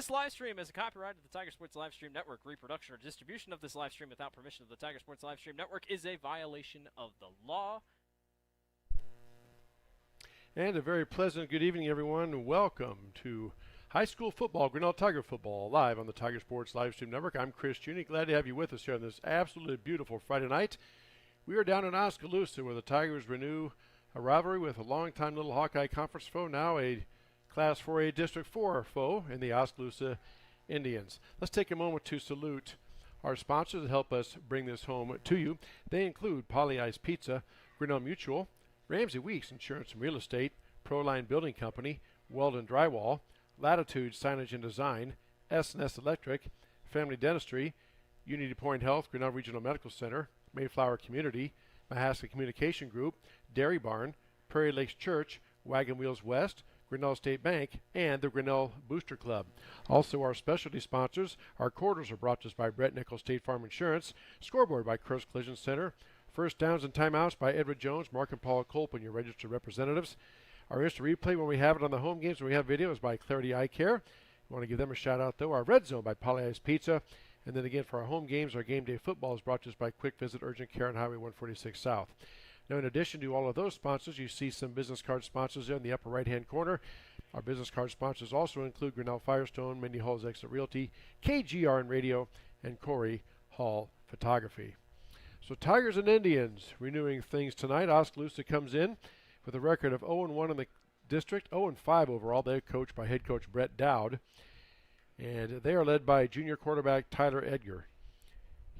This live stream is a copyright of the Tiger Sports Livestream Network. Reproduction or distribution of this live stream without permission of the Tiger Sports Livestream Network is a violation of the law. And a very pleasant good evening, everyone. Welcome to high school football, Grinnell Tiger football, live on the Tiger Sports Livestream Network. I'm Chris Juni. Glad to have you with us here on this absolutely beautiful Friday night. We are down in Oskaloosa where the Tigers renew a rivalry with a longtime Little Hawkeye Conference foe, now a Class 4A District 4 foe in the Oskaloosa Indians. Let's take a moment to salute our sponsors that help us bring this home to you. They include Polly Ice Pizza, Grinnell Mutual, Ramsey Weeks Insurance and Real Estate, Proline Building Company, Weldon Drywall, Latitude Signage and Design, S&S Electric, Family Dentistry, Unity Point Health, Grinnell Regional Medical Center, Mayflower Community, Mahaska Communication Group, Dairy Barn, Prairie Lakes Church, Wagon Wheels West, Grinnell State Bank, and the Grinnell Booster Club. Also, our specialty sponsors, our quarters are brought to us by Brett Nichols State Farm Insurance, Scoreboard by Cruz Collision Center, First Downs and Timeouts by Edward Jones, Mark and Paula Colpin, your registered representatives. Our instant replay when we have it on the home games, when we have video, is by Clarity Eye Care. We want to give them a shout out, though. Our Red Zone by Polly Ice Pizza. And then again, for our home games, our game day football is brought to us by Quick Visit Urgent Care on Highway 146 South. Now, in addition to all of those sponsors, you see some business card sponsors there in the upper right-hand corner. Our business card sponsors also include Grinnell Firestone, Mindy Hall's Exit Realty, KGRN Radio, and Corey Hall Photography. So Tigers and Indians renewing things tonight. Oskaloosa comes in with a record of 0-1 in the district, 0-5 overall. They're coached by head coach Brett Dowd. And they are led by junior quarterback Tyler Edgar.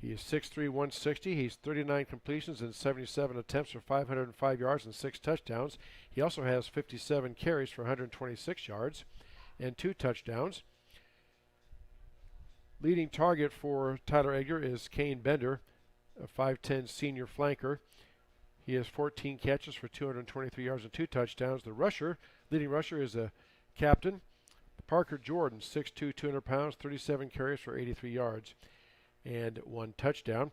He is 6'3", 160. He's 39 completions and 77 attempts for 505 yards and 6 touchdowns. He also has 57 carries for 126 yards and 2 touchdowns. Leading target for Tyler Edgar is Kane Bender, a 5'10 senior flanker. He has 14 catches for 223 yards and 2 touchdowns. The leading rusher is a captain, Parker Jordan, 6'2", 200 pounds, 37 carries for 83 yards and 1 touchdown.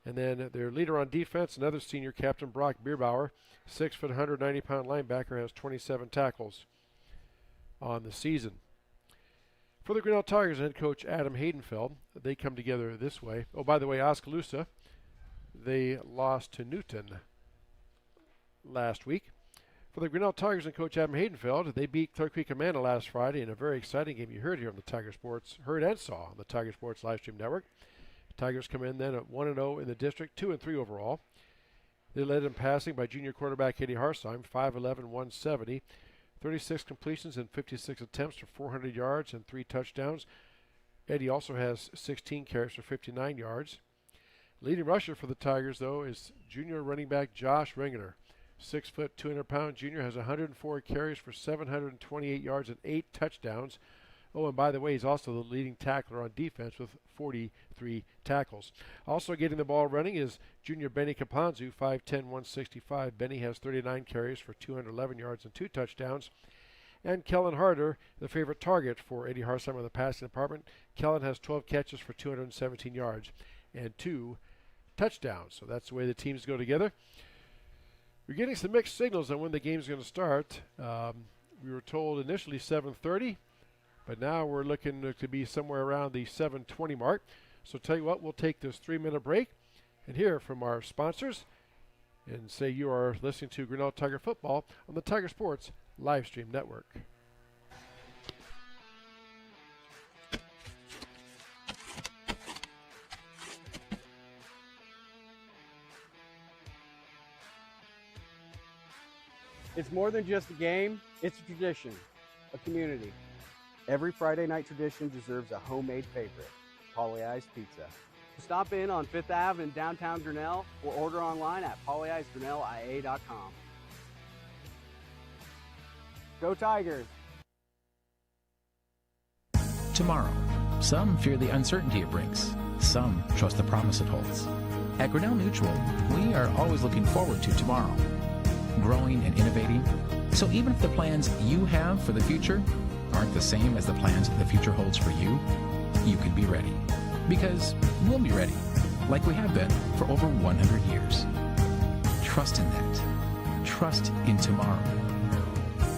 And then their leader on defense, another senior captain, Brock Bierbauer, 6', 190-pound linebacker, has 27 tackles on the season. For the Grinnell Tigers, head coach Adam Haydenfeld, they come together this way. Oh, by the way, Oskaloosa, they lost to Newton last week. For the Grinnell Tigers and coach Adam Haydenfeld, they beat Clear Creek Amanda last Friday in a very exciting game you heard here on the Tiger Sports, heard and saw on the Tiger Sports Livestream Network. Tigers come in then at 1-0 in the district, 2-3 overall. They led in passing by junior quarterback Eddie Harsheim, 5'11", 170, 36 completions and 56 attempts for 400 yards and 3 touchdowns. Eddie also has 16 carries for 59 yards. Leading rusher for the Tigers, though, is junior running back Josh Ringener. 6', 200-pound junior, has 104 carries for 728 yards and 8 touchdowns. Oh, and by the way, he's also the leading tackler on defense with 43 tackles. Also getting the ball running is junior Benny Caponzu, 5'10", 165. Benny has 39 carries for 211 yards and 2 touchdowns. And Kellen Harder, the favorite target for Eddie Harsheim in the passing department. Kellen has 12 catches for 217 yards and 2 touchdowns. So that's the way the teams go together. We're getting some mixed signals on when the game is going to start. We were told initially 7:30, but now we're looking to be somewhere around the 7:20 mark. So tell you what, we'll take this 3-minute break and hear from our sponsors and say you are listening to Grinnell Tiger Football on the Tiger Sports Livestream Network. It's more than just a game, it's a tradition, a community. Every Friday night tradition deserves a homemade favorite, Polly Ice Pizza. Stop in on 5th Ave in downtown Grinnell or order online at polyicegrinnellia.com. Go Tigers! Tomorrow. Some fear the uncertainty it brings. Some trust the promise it holds. At Grinnell Mutual, we are always looking forward to tomorrow, growing and innovating. So even if the plans you have for the future aren't the same as the plans the future holds for you, you can be ready. Because we'll be ready, like we have been for over 100 years. Trust in that. Trust in tomorrow.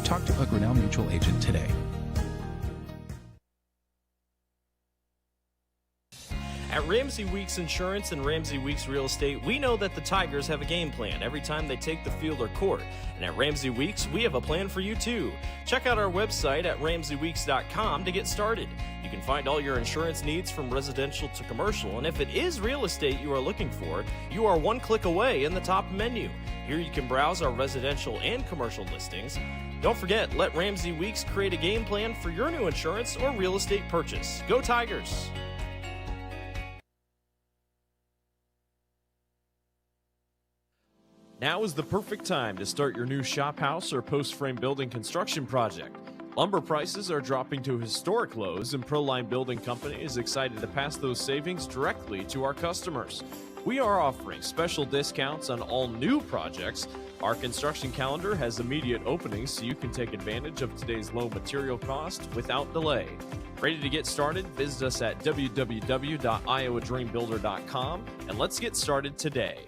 Talk to a Grinnell Mutual agent today. At Ramsey Weeks Insurance and Ramsey Weeks Real Estate, we know that the Tigers have a game plan every time they take the field or court. And at Ramsey Weeks, we have a plan for you too. Check out our website at RamseyWeeks.com to get started. You can find all your insurance needs from residential to commercial, and if it is real estate you are looking for, you are one click away in the top menu. Here you can browse our residential and commercial listings. Don't forget, let Ramsey Weeks create a game plan for your new insurance or real estate purchase. Go Tigers! Now is the perfect time to start your new shop house or post-frame building construction project. Lumber prices are dropping to historic lows, and Proline Building Company is excited to pass those savings directly to our customers. We are offering special discounts on all new projects. Our construction calendar has immediate openings so you can take advantage of today's low material cost without delay. Ready to get started? Visit us at www.iowadreambuilder.com and let's get started today.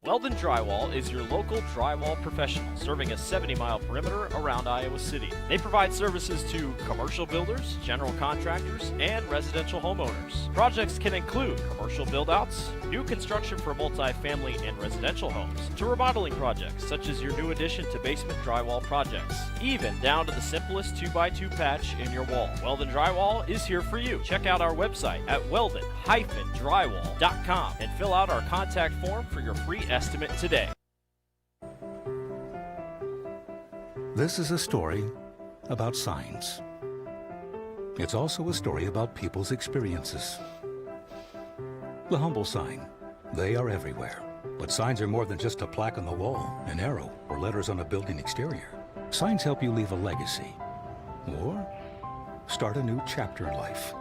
Weldon Drywall is your local drywall professional, serving a 70-mile perimeter around Iowa City. They provide services to commercial builders, general contractors, and residential homeowners. Projects can include commercial build-outs, new construction for multi-family and residential homes, to remodeling projects such as your new addition to basement drywall projects, even down to the simplest 2x2 patch in your wall. Weldon Drywall is here for you. Check out our website at weldon-drywall.com and fill out our contact form for your free estimate today. This is a story about signs. It's also a story about people's experiences. The humble sign. They are everywhere. But signs are more than just a plaque on the wall, an arrow, or letters on a building exterior. Signs help you leave a legacy or start a new chapter in life.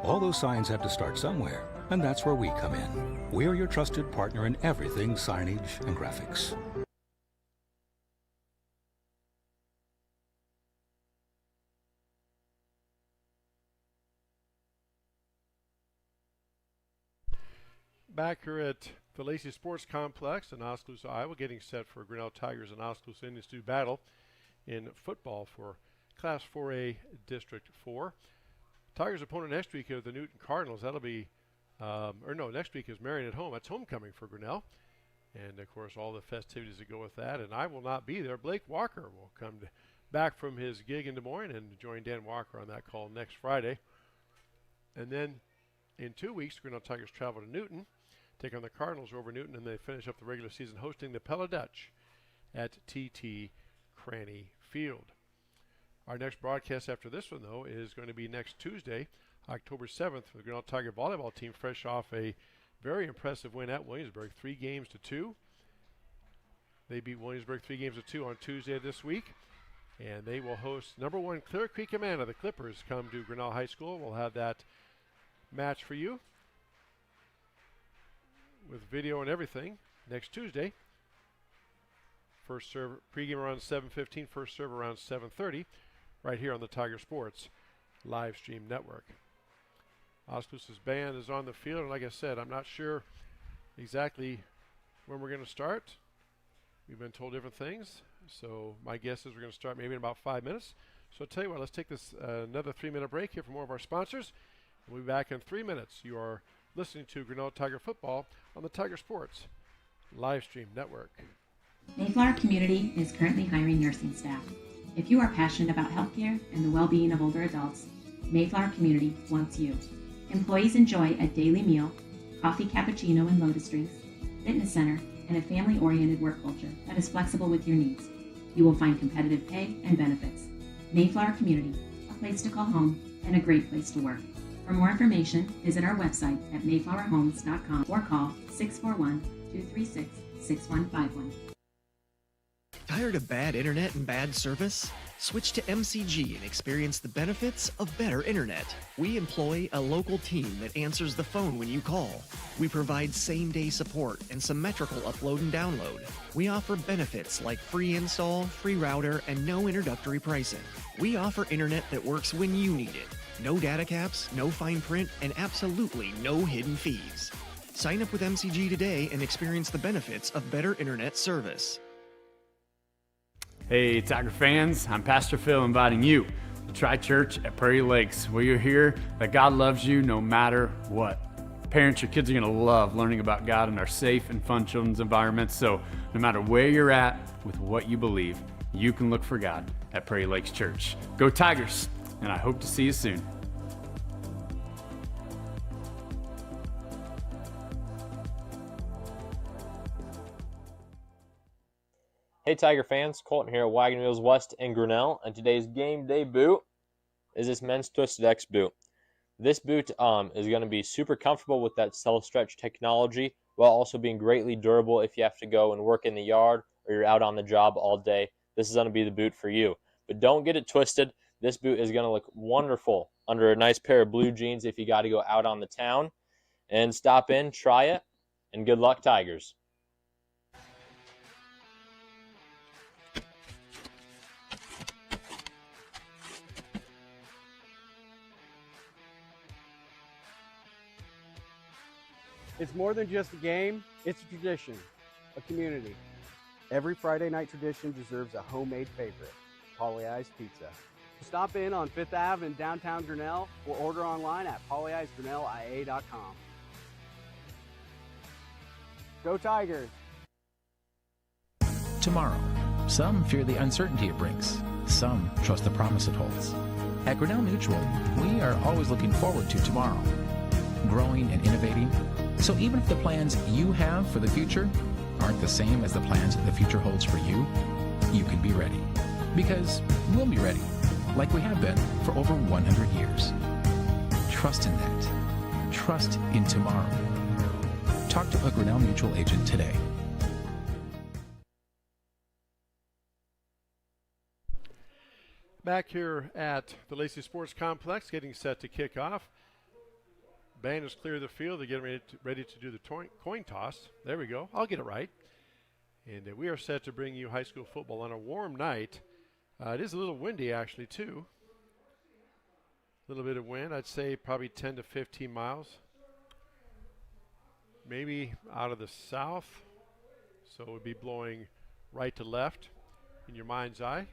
All those signs have to start somewhere, and that's where we come in. We're your trusted partner in everything signage and graphics. Back here at the Lacey Sports Complex in Oskaloosa, Iowa, getting set for Grinnell Tigers and Oskaloosa Indians to battle in football for Class 4A District 4. Tigers' opponent next week are the Newton Cardinals. That'll be next week is Marion at home. That's homecoming for Grinnell. And, of course, all the festivities that go with that. And I will not be there. Blake Walker will come back from his gig in Des Moines and join Dan Walker on that call next Friday. And then in 2 weeks, Grinnell Tigers travel to Newton, take on the Cardinals over Newton, and they finish up the regular season hosting the Pella Dutch at TT Cranny Field. Our next broadcast after this one, though, is going to be next Tuesday, October 7th, for the Grinnell Tiger volleyball team, fresh off a very impressive win at Williamsburg, 3-2. They beat Williamsburg 3-2 on Tuesday of this week, and they will host number 1 Clear Creek Amana. The Clippers come to Grinnell High School. We'll have that match for you with video and everything next Tuesday. First serve pregame around 7:15, first serve around 7:30, right here on the Tiger Sports live stream network. Oskaloosa's band is on the field, and like I said, I'm not sure exactly when we're going to start. We've been told different things, so my guess is we're going to start maybe in about 5 minutes. So I'll tell you what, let's take this another 3-minute break here for more of our sponsors. We'll be back in 3 minutes. You are listening to Grinnell Tiger Football on the Tiger Sports live stream network. Mayflower Community is currently hiring nursing staff. If you are passionate about healthcare and the well-being of older adults, Mayflower Community wants you. Employees enjoy a daily meal, coffee cappuccino and lotus drinks, fitness center, and a family-oriented work culture that is flexible with your needs. You will find competitive pay and benefits. Mayflower Community, a place to call home and a great place to work. For more information, visit our website at mayflowerhomes.com or call 641-236-6151. Tired of bad internet and bad service? Switch to MCG and experience the benefits of better internet. We employ a local team that answers the phone when you call. We provide same-day support and symmetrical upload and download. We offer benefits like free install, free router, and no introductory pricing. We offer internet that works when you need it. No data caps, no fine print, and absolutely no hidden fees. Sign up with MCG today and experience the benefits of better internet service. Hey, Tiger fans, I'm Pastor Phil inviting you Try church at Prairie Lakes, where you hear that God loves you no matter what. Parents, your kids are going to love learning about God in our safe and fun children's environments. So no matter where you're at with what you believe, you can look for God at Prairie Lakes Church. Go Tigers, and I hope to see you soon. Hey Tiger fans, Colton here at Wagon Wheels West in Grinnell, and today's game day boot is this men's Twisted X boot. This boot is going to be super comfortable with that self-stretch technology while also being greatly durable if you have to go and work in the yard or you're out on the job all day. This is going to be the boot for you. But don't get it twisted. This boot is going to look wonderful under a nice pair of blue jeans if you got to go out on the town. And stop in, try it, and good luck, Tigers. It's more than just a game, it's a tradition, a community. Every Friday night tradition deserves a homemade favorite, Polly-I's Pizza. Stop in on 5th Ave in downtown Grinnell or order online at pollyi'sgrinnellia.com. Go Tigers! Tomorrow, some fear the uncertainty it brings. Some trust the promise it holds. At Grinnell Mutual, we are always looking forward to tomorrow, growing and innovating. So even if the plans you have for the future aren't the same as the plans the future holds for you, you can be ready. Because we'll be ready, like we have been for over 100 years. Trust in that. Trust in tomorrow. Talk to a Grinnell Mutual agent today. Back here at the Lacey Sports Complex, getting set to kick off. Band is clear of the field. They're getting ready to do the coin toss. There we go. I'll get it right. And we are set to bring you high school football on a warm night. It is a little windy, actually, too. A little bit of wind. I'd say probably 10 to 15 miles. Maybe out of the south. So it would be blowing right to left in your mind's eye.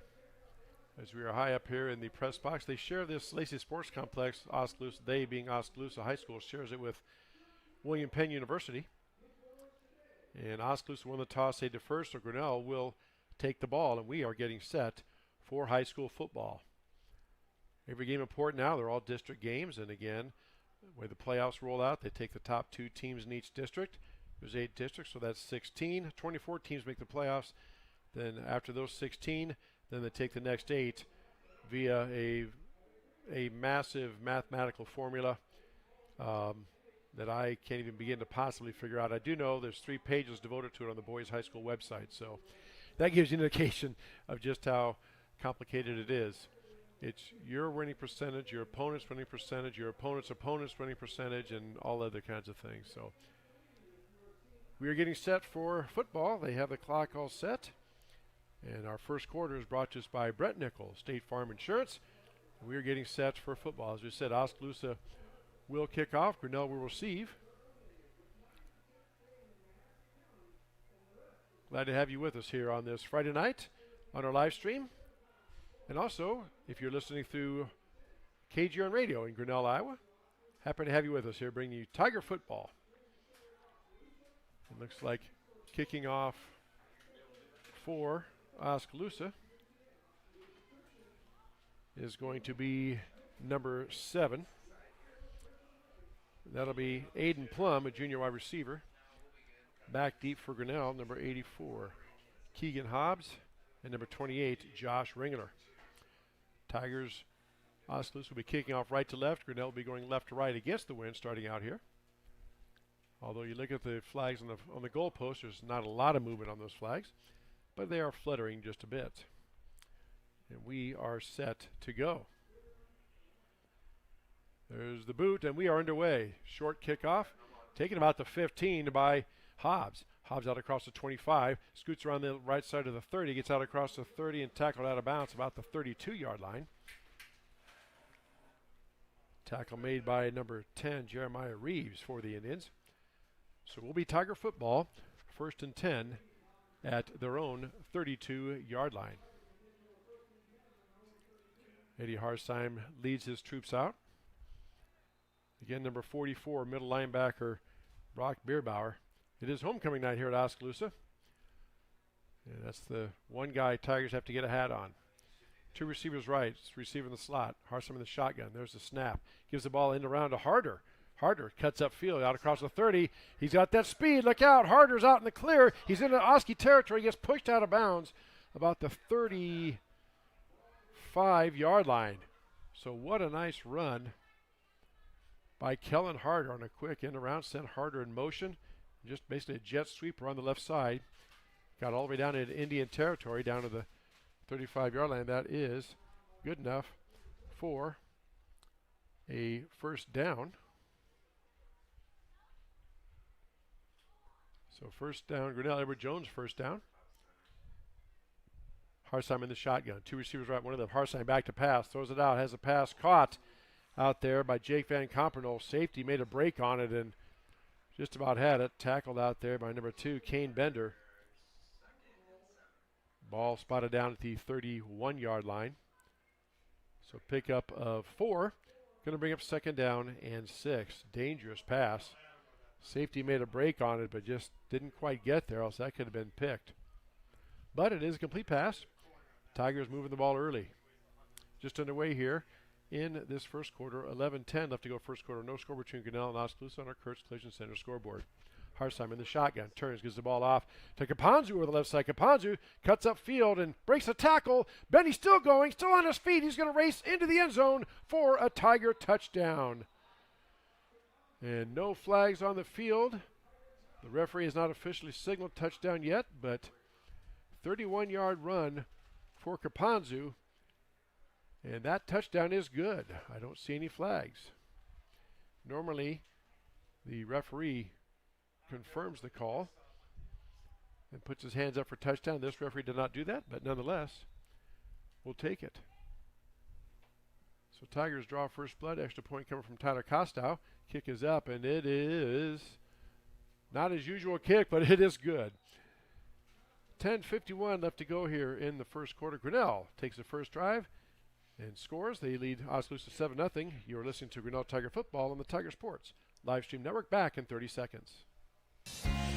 As we are high up here in the press box, they share this Lacey Sports Complex, Oskaloosa, they being Oskaloosa High School, shares it with William Penn University. And Oskaloosa won the toss, they defer, so Grinnell will take the ball, and we are getting set for high school football. Every game important now, they're all district games, and again, where the playoffs roll out, they take the top 2 teams in each district. There's 8 districts, so that's 16. 24 teams make the playoffs. Then after those 16, then they take the next 8 via a massive mathematical formula that I can't even begin to possibly figure out. I do know there's 3 pages devoted to it on the boys' high school website, so that gives you an indication of just how complicated it is. It's your winning percentage, your opponent's winning percentage, your opponent's winning percentage, and all other kinds of things. So we are getting set for football. They have the clock all set. And our first quarter is brought to us by Brett Nichols, State Farm Insurance. We are getting set for football. As we said, Oskaloosa will kick off. Grinnell will receive. Glad to have you with us here on this Friday night on our live stream. And also, if you're listening through KGRN Radio in Grinnell, Iowa, happy to have you with us here, bringing you Tiger football. It looks like kicking off for Oskaloosa is going to be number 7. That'll be Aiden Plum, a junior wide receiver. Back deep for Grinnell, number 84, Keegan Hobbs, and number 28, Josh Ringler. Tigers, Oskaloosa will be kicking off right to left. Grinnell will be going left to right against the wind starting out here. Although you look at the flags on the goalpost, there's not a lot of movement on those flags, but they are fluttering just a bit. And we are set to go. There's the boot, and we are underway. Short kickoff, taken about the 15 by Hobbs. Hobbs out across the 25, scoots around the right side of the 30, gets out across the 30 and tackled out of bounds about the 32-yard line. Tackle made by number 10, Jeremiah Reeves, for the Indians. So we'll be Tiger football, 1st and 10 at their own 32-yard line. Eddie Harsheim leads his troops out. Again, number 44, middle linebacker Brock Bierbauer. It is homecoming night here at Oskaloosa. And that's the one guy Tigers have to get a hat on. Two receivers right, receiver in the slot. Harsheim in the shotgun. There's the snap. Gives the ball in around to Harder. Harder cuts upfield out across the 30. He's got that speed. Look out. Harder's out in the clear. He's in the Oski territory. He gets pushed out of bounds about the 35-yard line. So what a nice run by Kellen Harder on a quick end around. Sent Harder in motion. Just basically a jet sweeper on the left side. Got all the way down into Indian territory, down to the 35-yard line. That is good enough for a first down. So first down, Grinnell. Edward Jones first down. Harsheim in the shotgun. Two receivers right, one of them. Harsheim back to pass. Throws it out. Has a pass caught out there by Jake Van Compernoll. Safety made a break on it and just about had it. Tackled out there by number 2, Kane Bender. Ball spotted down at the 31-yard line. So pickup of 4. Going to bring up second down and 6. Dangerous pass. Safety made a break on it, but just didn't quite get there, else that could have been picked. But it is a complete pass. Tigers moving the ball early. Just underway here in this first quarter. 11-10 left to go first quarter. No score between Grinnell and Oskaloosa on our Kurtz Collision Center scoreboard. Harsheim in the shotgun. Turns, gives the ball off to Kapanzu over the left side. Kapanzu cuts up field and breaks a tackle. Benny still going, still on his feet. He's going to race into the end zone for a Tiger touchdown. And no flags on the field. The referee has not officially signaled touchdown yet, but 31-yard run for Kapanzu. And that touchdown is good. I don't see any flags. Normally, the referee confirms the call and puts his hands up for touchdown. This referee did not do that, but nonetheless, we'll take it. So Tigers draw first blood. Extra point coming from Tyler Kostow. Kick is up, and it is not his usual kick, but it is good. 10:51 left to go here in the first quarter. Grinnell takes the first drive and scores. They lead Oskaloosa 7-0. You're listening to Grinnell Tiger Football on the Tiger Sports Livestream Network. Back in 30 seconds.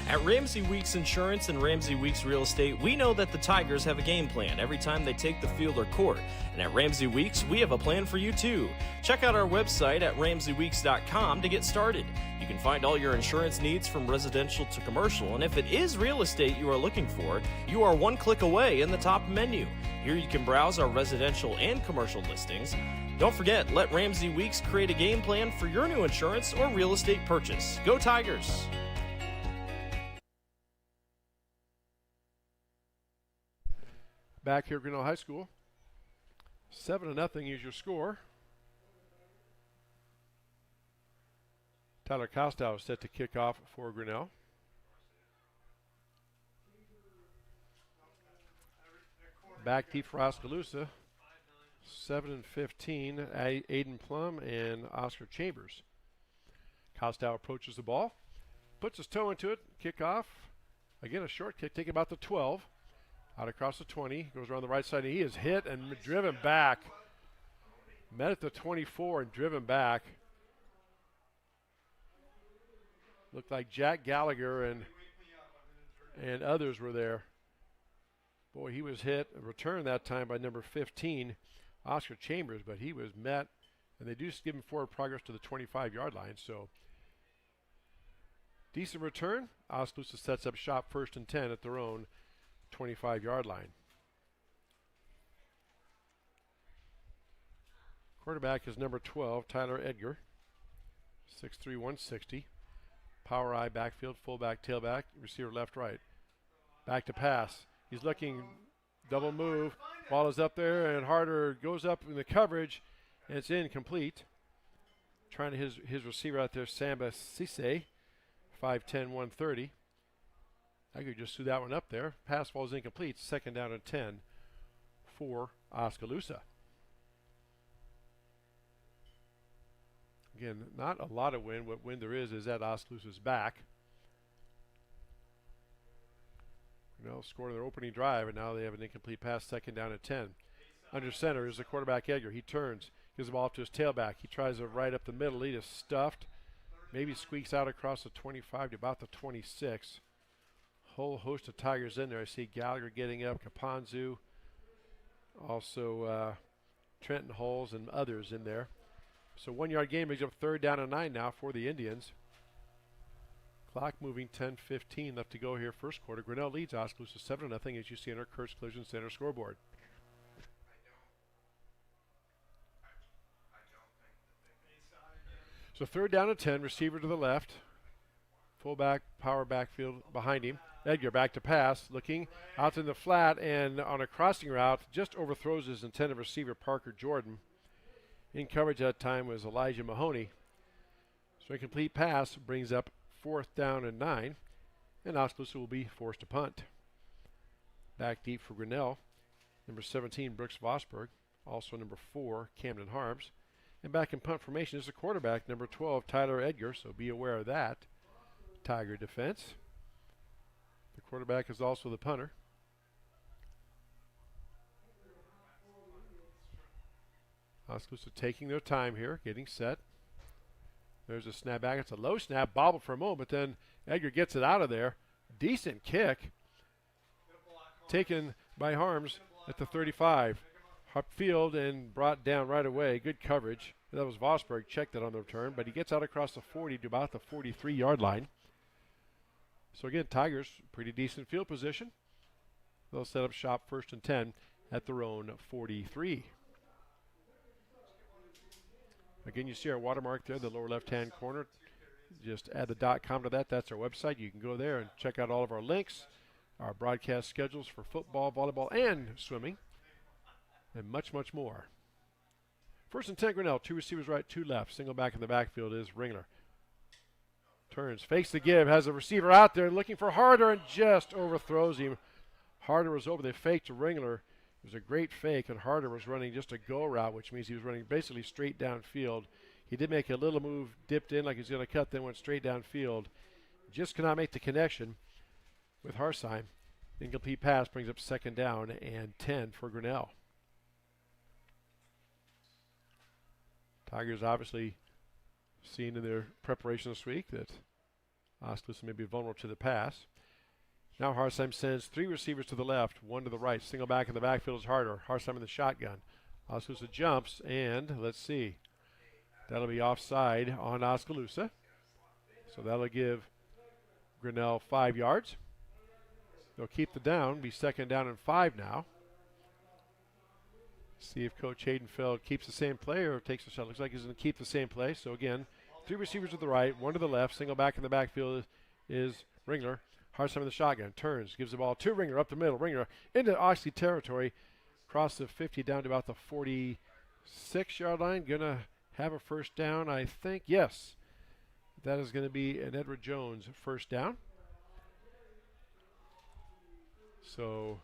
At Ramsey Weeks Insurance and Ramsey Weeks Real Estate, we know that the Tigers have a game plan every time they take the field or court. And at Ramsey Weeks, we have a plan for you too. Check out our website at RamseyWeeks.com to get started. You can find all your insurance needs from residential to commercial, and if it is real estate you are looking for, you are one click away in the top menu. Here you can browse our residential and commercial listings. Don't forget, let Ramsey Weeks create a game plan for your new insurance or real estate purchase. Go Tigers! Back here at Grinnell High School. 7-0 is your score. Tyler Kostow is set to kick off for Grinnell. Back deep for Oskaloosa. 7-15, Aiden Plum and Oscar Chambers. Kostow approaches the ball, puts his toe into it, kick off. Again, a short kick, take about the 12. Out across the 20, goes around the right side, and he is hit and driven back. Met at the 24 and driven back. Looked like Jack Gallagher and others were there. Boy, he was hit, returned that time by number 15, Oscar Chambers, but he was met, and they do give him forward progress to the 25-yard line, so decent return. Oskaloosa sets up shop 1st and 10 at their own 25-yard line. Quarterback is number 12, Tyler Edgar, 6'3", 160. Power eye, backfield, fullback, tailback, receiver left, right. Back to pass. He's looking, double move. Ball is up there, and Harder goes up in the coverage, and it's incomplete. Trying to his receiver out there, Samba Cisse, 5'10", 130. I could just threw that one up there. Pass ball is incomplete. Second down and 10 for Oskaloosa. Again, not a lot of wind. What wind there is at Oskaloosa's back. Scored their opening drive, and now they have an incomplete pass. Second down and 10. Under center is the quarterback Edgar. He turns, gives the ball off to his tailback. He tries it right up the middle. He is stuffed. Maybe squeaks out across the 25 to about the 26. Whole host of Tigers in there. I see Gallagher getting up, Caponzu, also Trenton Holes and others in there. So 1 yard gain brings up 3rd down and 9 now for the Indians. Clock moving, 10:15 left to go here first quarter. Grinnell leads Oskaloosa 7-0 as you see on our Kurtz Collision Center scoreboard. So 3rd down and 10, receiver to the left. Fullback, power backfield behind him. Edgar back to pass, looking out in the flat, and on a crossing route, just overthrows his intended receiver, Parker Jordan. In coverage at that time was Elijah Mahoney. So a complete pass brings up 4th down and 9, and Oskaloosa will be forced to punt. Back deep for Grinnell, number 17, Brooks Vosberg, also number 4, Camden Harms. And back in punt formation is the quarterback, number 12, Tyler Edgar, so be aware of that. Tiger defense. The quarterback is also the punter. Oskaloosa taking their time here, getting set. There's a snap back. It's a low snap, bobbled for a moment, but then Edgar gets it out of there. Decent kick. Taken by Harms at the 35. Upfield and brought down right away. Good coverage. That was Vosberg. Checked it on the return, but he gets out across the 40 to about the 43-yard line. So again, Tigers, pretty decent field position. They'll set up shop 1st and 10 at their own 43. Again, you see our watermark there, the lower left-hand corner. Just add the .com to that. That's our website. You can go there and check out all of our links, our broadcast schedules for football, volleyball, and swimming, and much, much more. 1st and 10, Grinnell. 2 receivers right, 2 left. Single back in the backfield is Ringler. Turns, fakes the give, has a receiver out there looking for Harder and just overthrows him. Harder was over. They faked to Ringler. It was a great fake, and Harder was running just a go route, which means he was running basically straight downfield. He did make a little move, dipped in like he's going to cut, then went straight downfield. Just cannot make the connection with Harsheim. Incomplete pass brings up 2nd down and 10 for Grinnell. Tigers obviously seen in their preparation this week that Oskaloosa may be vulnerable to the pass. Now Harsheim sends 3 receivers to the left, 1 to the right. Single back in the backfield is Harder. Harsheim in the shotgun. Oskaloosa jumps, and let's see. That'll be offside on Oskaloosa. So that'll give Grinnell 5 yards. They'll keep the down, be 2nd down and 5 now. See if Coach Haydenfeld keeps the same play or takes a shot. Looks like he's going to keep the same play. So again, 3 receivers to the right, 1 to the left. Single back in the backfield is Ringler. Harsheim in the shotgun. Turns, gives the ball to Ringler up the middle. Ringler into Oxley territory. Across the 50 down to about the 46-yard line. Going to have a 1st down, I think. Yes. That is going to be an Edward Jones 1st down. So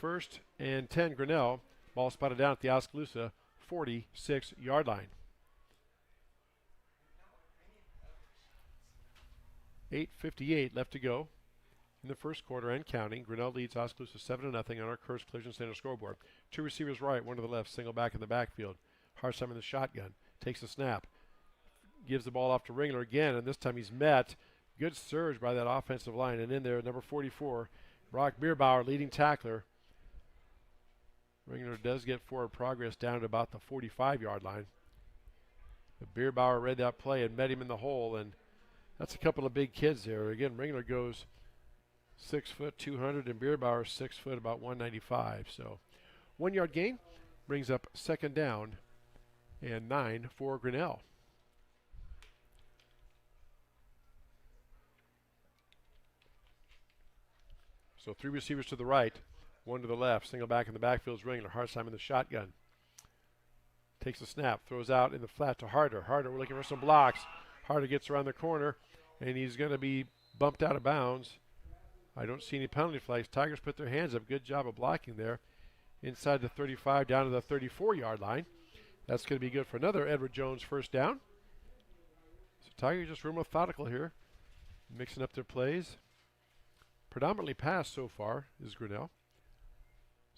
1st and 10 Grinnell. Ball spotted down at the Oskaloosa 46-yard line. 8:58 left to go in the first quarter and counting. Grinnell leads Oskaloosa 7-0 on our Kurtz Collision Center scoreboard. 2 receivers right, 1 to the left, single back in the backfield. Harsheim in the shotgun, takes the snap, gives the ball off to Ringler again, and this time he's met. Good surge by that offensive line, and in there, number 44, Brock Bierbauer, leading tackler. Ringler does get forward progress down to about the 45-yard line. But Bierbauer read that play and met him in the hole, and that's a couple of big kids there. Again, Ringler goes 6 foot 200, and Bierbauer 6 foot about 195. So 1 yard gain brings up 2nd down and 9 for Grinnell. So 3 receivers to the right, 1 to the left. Single back in the backfield is Ringler. Harsheim in the shotgun. Takes a snap, throws out in the flat to Harder. Harder, we're looking for some blocks. Harder gets around the corner, and he's going to be bumped out of bounds. I don't see any penalty flags. Tigers put their hands up. Good job of blocking there. Inside the 35, down to the 34-yard line. That's going to be good for another Edward Jones 1st down. So Tigers just real methodical here, mixing up their plays. Predominantly pass so far is Grinnell.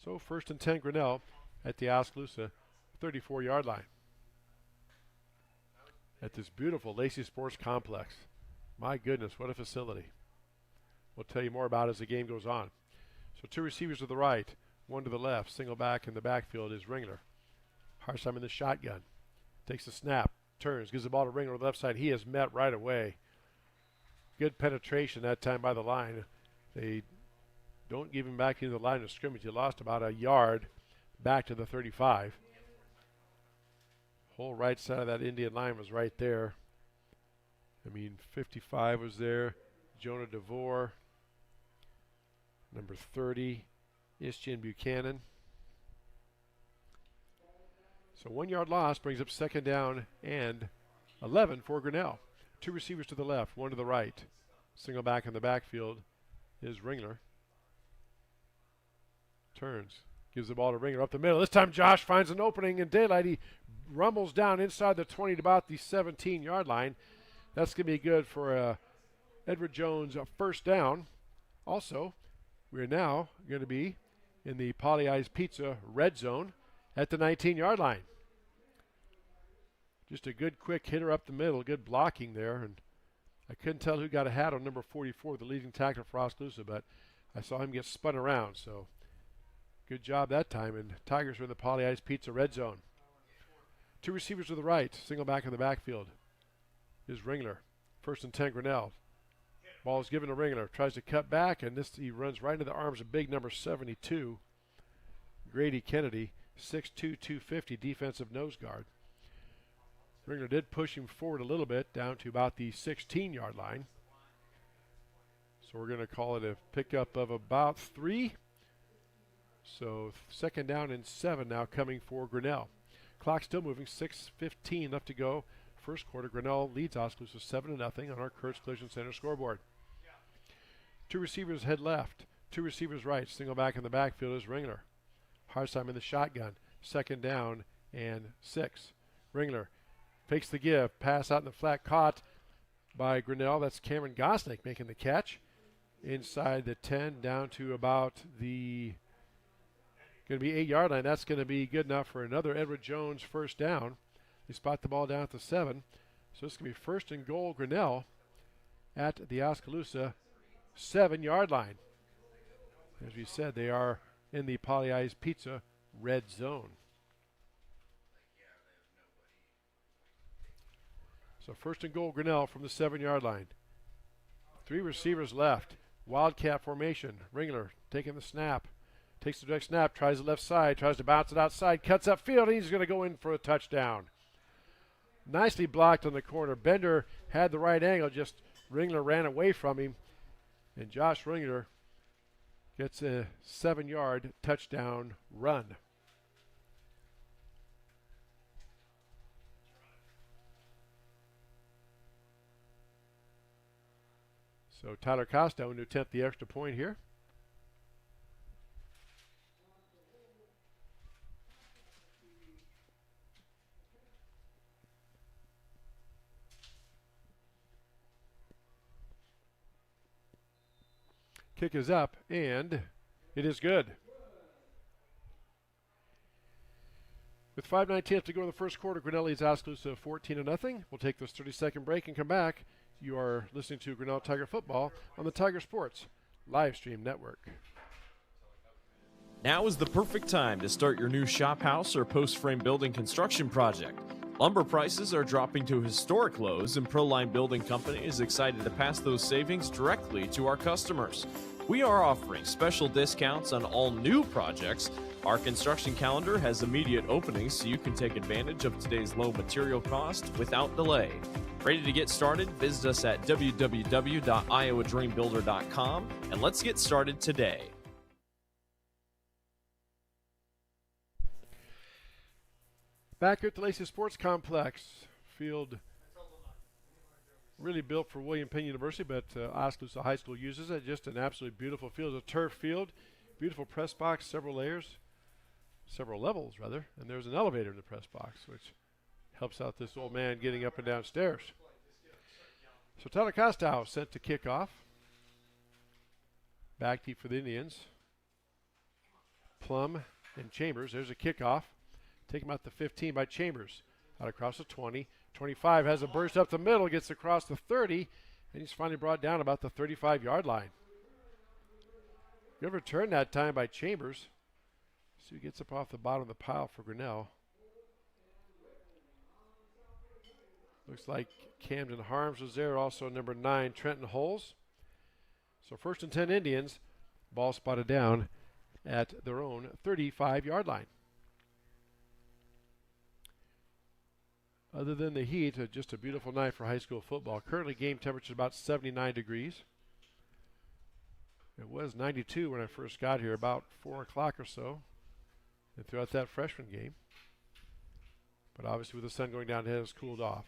So 1st and 10 Grinnell at the Oskaloosa 34-yard line. At this beautiful Lacey Sports Complex. My goodness, what a facility. We'll tell you more about it as the game goes on. So 2 receivers to the right, 1 to the left. Single back in the backfield is Ringler. Harsham in the shotgun. Takes the snap, turns, gives the ball to Ringler on the left side. He is met right away. Good penetration that time by the line. They don't give him back into the line of scrimmage. He lost about a yard back to the 35. Whole right side of that Indian line was right there. 55 was there. Jonah DeVore. Number 30, Ishchin Buchanan. So 1 yard loss brings up 2nd down and 11 for Grinnell. 2 receivers to the left, 1 to the right. Single back in the backfield is Ringler. Turns, gives the ball to Ringler up the middle. This time Josh finds an opening in daylight. He rumbles down inside the 20 to about the 17-yard line. That's going to be good for Edward Jones' 1st down. Also, we're now going to be in the Polly Eyes Pizza red zone at the 19-yard line. Just a good quick hitter up the middle, good blocking there. And I couldn't tell who got a hat on number 44, the leading tackler for Oskaloosa, but I saw him get spun around. So good job that time. And Tigers are in the Polly Eyes Pizza red zone. 2 receivers to the right, single back in the backfield is Ringler. 1st and 10 Grinnell. Ball is given to Ringler. Tries to cut back, and he runs right into the arms of big number 72, Grady Kennedy, 6'2", 250, defensive nose guard. Ringler did push him forward a little bit, down to about the 16-yard line. So we're going to call it a pickup of about 3. So 2nd down and 7 now coming for Grinnell. Clock still moving, 6:15 left to go. First quarter, Grinnell leads Oskaloosa 7-0 on our Kurtz Collision Center scoreboard. 2 receivers head left, 2 receivers right. Single back in the backfield is Ringler. Harsheim in the shotgun. 2nd down and 6. Ringler fakes the give. Pass out in the flat, caught by Grinnell. That's Cameron Gosnick making the catch. Inside the 10, down to about the going to be 8-yard line. That's going to be good enough for another Edward Jones 1st down. They spot the ball down at the 7. So it's going to be 1st and goal Grinnell at the Oskaloosa 7-yard line. As we said, they are in the Polly Eyes Pizza red zone. So 1st and goal Grinnell from the 7-yard line. 3 receivers left. Wildcat formation. Ringler taking the snap. Takes the direct snap, tries the left side, tries to bounce it outside, cuts upfield, and he's going to go in for a touchdown. Nicely blocked on the corner. Bender had the right angle, just Ringler ran away from him. And Josh Ringler gets a 7-yard touchdown run. So Tyler Costa going to attempt the extra point here. Kick is up, and it is good. With 5:19 to go in the first quarter, Grinnell leads Oskaloosa 14-0. We'll take this 30-second break and come back. You are listening to Grinnell Tiger Football on the Tiger Sports live stream network. Now is the perfect time to start your new shop house or post-frame building construction project. Lumber prices are dropping to historic lows, and Proline Building Company is excited to pass those savings directly to our customers. We are offering special discounts on all new projects. Our construction calendar has immediate openings, so you can take advantage of today's low material cost without delay. Ready to get started? Visit us at www.iowadreambuilder.com, and let's get started today. Back here at the Lacey Sports Complex, field really built for William Penn University, but Oskaloosa High School uses it. Just an absolutely beautiful field, a turf field, beautiful press box, several levels rather, and there's an elevator in the press box, which helps out this old man getting up and down stairs. So Tyler Costow sent to kick off. Back deep for the Indians. Plum and Chambers. There's a kickoff. Take him out to 15 by Chambers. Out across the 20. 25 has a burst up the middle, gets across the 30, and he's finally brought down about the 35-yard line. Good return that time by Chambers. So he gets up off the bottom of the pile for Grinnell. Looks like Camden Harms was there, also number 9, Trenton Holes. So 1st and 10 Indians, ball spotted down at their own 35-yard line. Other than the heat, just a beautiful night for high school football. Currently game temperature is about 79 degrees. It was 92 when I first got here, about 4 o'clock or so, and throughout that freshman game. But obviously with the sun going down, it has cooled off.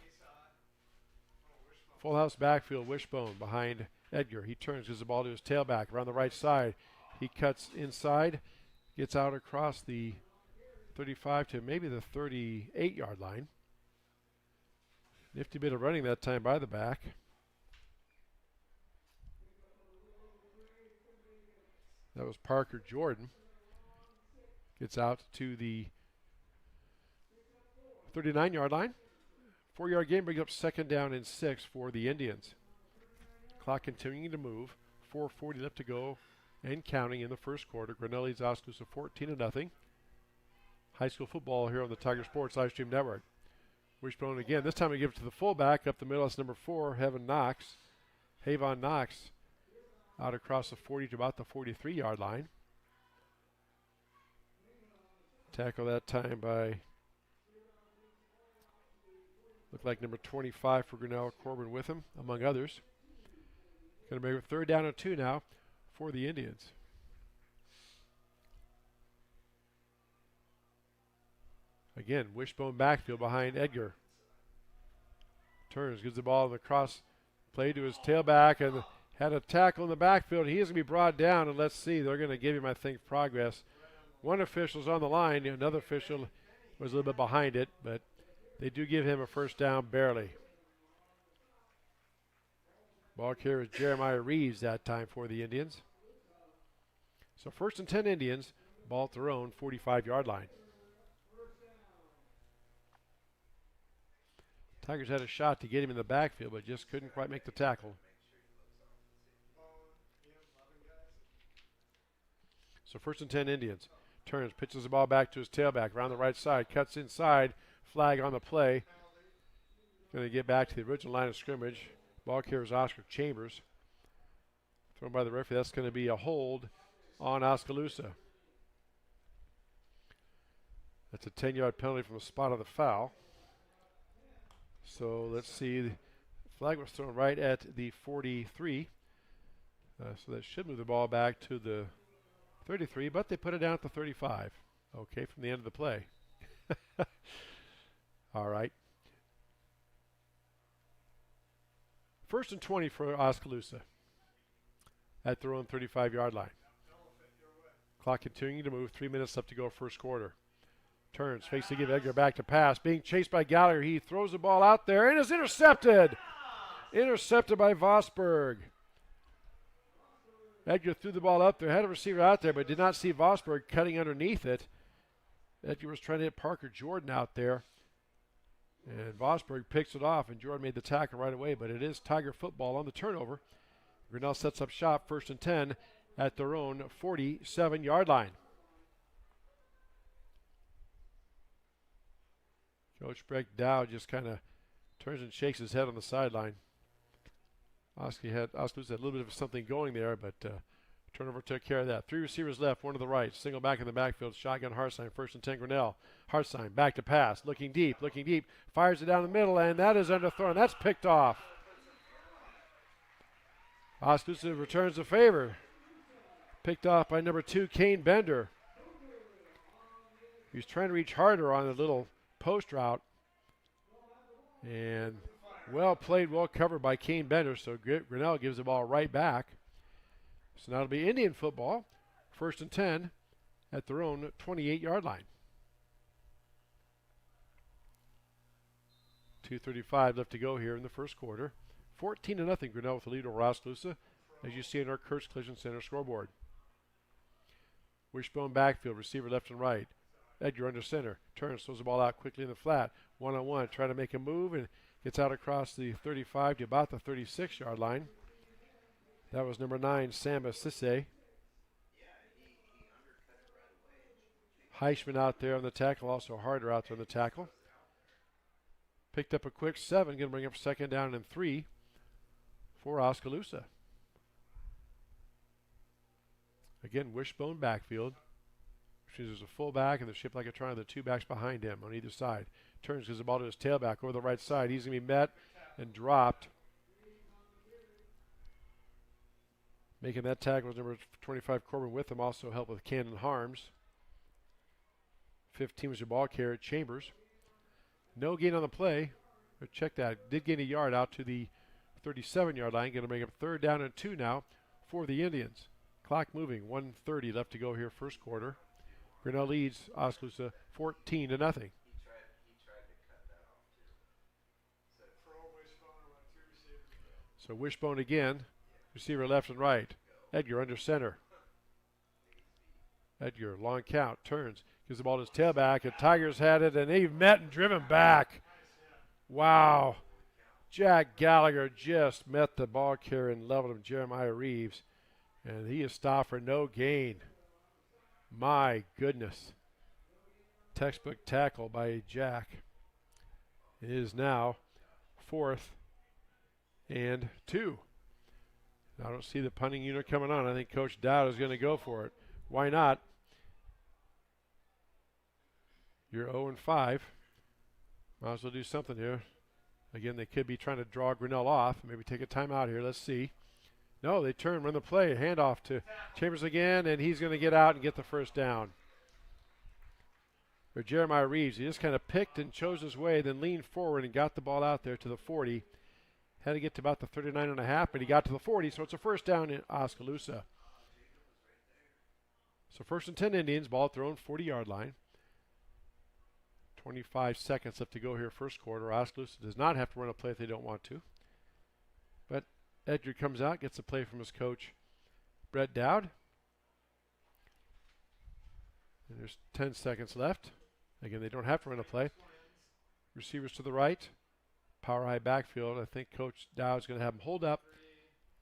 Full house backfield, Wishbone behind Edgar. He turns, gives the ball to his tailback around the right side. He cuts inside, gets out across the 35 to maybe the 38-yard line. Nifty bit of running that time by the back. That was Parker Jordan. Gets out to the 39-yard line. 4-yard gain brings up 2nd down and 6 for the Indians. Clock continuing to move. 4:40 left to go and counting in the first quarter. Grinnell leads Oskaloosa 14-0. High school football here on the Tiger Sports Live Stream Network. Wishbone again. This time we give it to the fullback. Up the middle, that's number 4, Havon Knox. Out across the 40 to about the 43-yard line. Tackle that time by, looked like number 25 for Grinnell, Corbin with him, among others. Going to be a 3rd down and 2 now for the Indians. Again, Wishbone backfield behind Edgar. Turns, gives the ball in the cross play to his tailback, and had a tackle in the backfield. He is going to be brought down, and let's see, they're going to give him, I think, progress. One official's on the line. Another official was a little bit behind it, but they do give him a 1st down barely. Ball carrier is Jeremiah Reeves that time for the Indians. So 1st and 10 Indians, ball at their own 45-yard line. Tigers had a shot to get him in the backfield, but just couldn't quite make the tackle. So 1st and 10 Indians. Turns, pitches the ball back to his tailback around the right side, cuts inside, flag on the play. Going to get back to the original line of scrimmage. Ball carries Oscar Chambers. Thrown by the referee. That's going to be a hold on Oskaloosa. That's a 10-yard penalty from the spot of the foul. So let's see. The flag was thrown right at the 43. So that should move the ball back to the 33, but they put it down at the 35. Okay, from the end of the play. All right. 1st and 20 for Oskaloosa at their own 35-yard line. Clock continuing to move. 3 minutes left to go first quarter. Turns, fakes to give Edgar back to pass. Being chased by Gallagher. He throws the ball out there and is intercepted. Intercepted by Vosberg. Edgar threw the ball up there, had a receiver out there, but did not see Vosberg cutting underneath it. Edgar was trying to hit Parker Jordan out there. And Vosberg picks it off, and Jordan made the tackle right away, but it is Tiger football on the turnover. Grinnell sets up shop, 1st and 10 at their own 47-yard line. Coach Breck Dow just kind of turns and shakes his head on the sideline. Oskaloosa had a little bit of something going there, but turnover took care of that. 3 receivers left, 1 to the right. Single back in the backfield. Shotgun Hartstein, 1st and 10 Grinnell. Hartstein back to pass, looking deep. Fires it down the middle, and that is underthrown. That's picked off. Oskaloosa returns the favor. Picked off by number 2, Kane Bender. He's trying to reach harder on a little post route. And well played, well covered by Kane Bender, so Grinnell gives the ball right back. So now it'll be Indian football, 1st and 10 at their own 28-yard line. 2:35 left to go here in the first quarter. 14-0 Grinnell with the lead over Oskaloosa, as you see in our Kurtz Collision Center scoreboard. Wishbone backfield, receiver left and right. Edgar under center, turns, throws the ball out quickly in the flat. One-on-one, trying to make a move and gets out across the 35 to about the 36-yard line. That was number 9, Samba Sisse. Heichman out there on the tackle, also Harder out there on the tackle. Picked up a quick 7, going to bring up second down and 3 for Oskaloosa. Again, Wishbone backfield. There's a fullback and the ship like a triangle, the two backs behind him on either side. Turns, gives the ball to his tailback over the right side. He's going to be met and dropped. Making that tackle was number 25, Corbin Witham, also helped with Camden Harms. 15 was your ball carrier, Chambers. No gain on the play. But check that. Did gain a yard out to the 37-yard line. Going to bring up third down and 2 now for the Indians. Clock moving. 1:30 left to go here first quarter. Grinnell leads Oskaloosa 14-0. So Wishbone again. Receiver left and right. Edgar under center. Edgar, long count, turns, gives the ball to his tailback, and Tigers had it, and they've met and driven back. Wow. Jack Gallagher just met the ball carrier and leveled him, Jeremiah Reeves, and he is stopped for no gain. My goodness. Textbook tackle by Jack. It is now 4th and 2. I don't see the punting unit coming on. I think Coach Dowd is going to go for it. Why not? You're 0-5. Might as well do something here. Again, they could be trying to draw Grinnell off. Maybe take a timeout here. Let's see. No, they turn, run the play. Handoff to Chambers again, and he's going to get out and get the first down. Or Jeremiah Reeves, he just kind of picked and chose his way, then leaned forward and got the ball out there to the 40. Had to get to about the 39.5, but he got to the 40, so it's a first down in Oskaloosa. So 1st and 10 Indians, ball thrown, 40-yard line. 25 seconds left to go here first quarter. Oskaloosa does not have to run a play if they don't want to. But Edgar comes out, gets a play from his coach, Brett Dowd. And there's 10 seconds left. Again, they don't have to run a play. Receivers to the right. Power high backfield. I think Coach Dowd's going to have him hold up,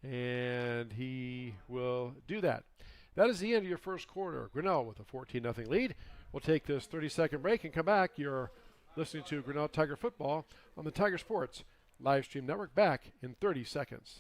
and he will do that. That is the end of your first quarter. Grinnell with a 14-0 lead. We'll take this 30-second break and come back. You're listening to Grinnell Tiger Football on the Tiger Sports live stream network. Back in 30 seconds.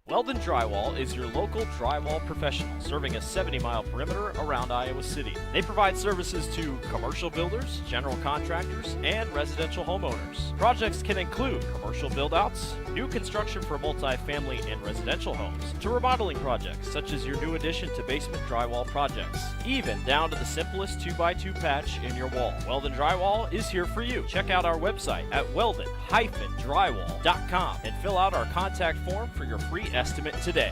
Weldon Drywall is your local drywall professional, serving a 70-mile perimeter around Iowa City. They provide services to commercial builders, general contractors, and residential homeowners. Projects can include commercial build-outs, new construction for multi-family and residential homes, to remodeling projects such as your new addition to basement drywall projects, even down to the simplest 2x2 patch in your wall. Weldon Drywall is here for you. Check out our website at weldon-drywall.com and fill out our contact form for your free estimate today.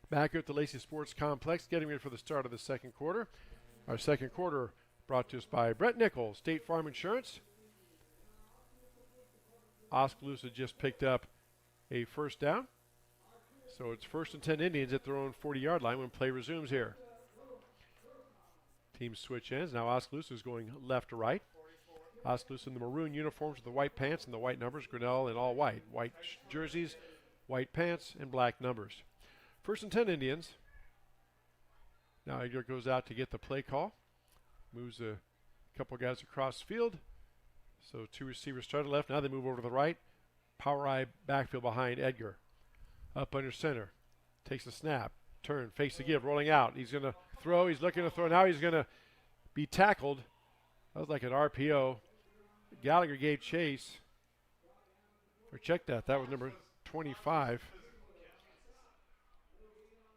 Back here at the Lacey Sports Complex, getting ready for the start of the second quarter. Our second quarter brought to us by Brett Nichols, State Farm Insurance. Oskaloosa just picked up a first down. So it's 1st and 10 Indians at their own 40-yard line when play resumes here. Teams switch ends. Now Oskaloosa is going left to right. Oskaloosa in the maroon uniforms with the white pants and the white numbers. Grinnell in all white. White jerseys, white pants, and black numbers. 1st and 10 Indians. Now Edgar goes out to get the play call. Moves a couple guys across the field. So 2 receivers start to left. Now they move over to the right. Power eye backfield behind Edgar. Up under center. Takes a snap. Turn. Fakes the give. Rolling out. He's going to throw. He's looking to throw. Now he's going to be tackled. That was like an RPO. Gallagher gave chase. Or check that. That was number 25.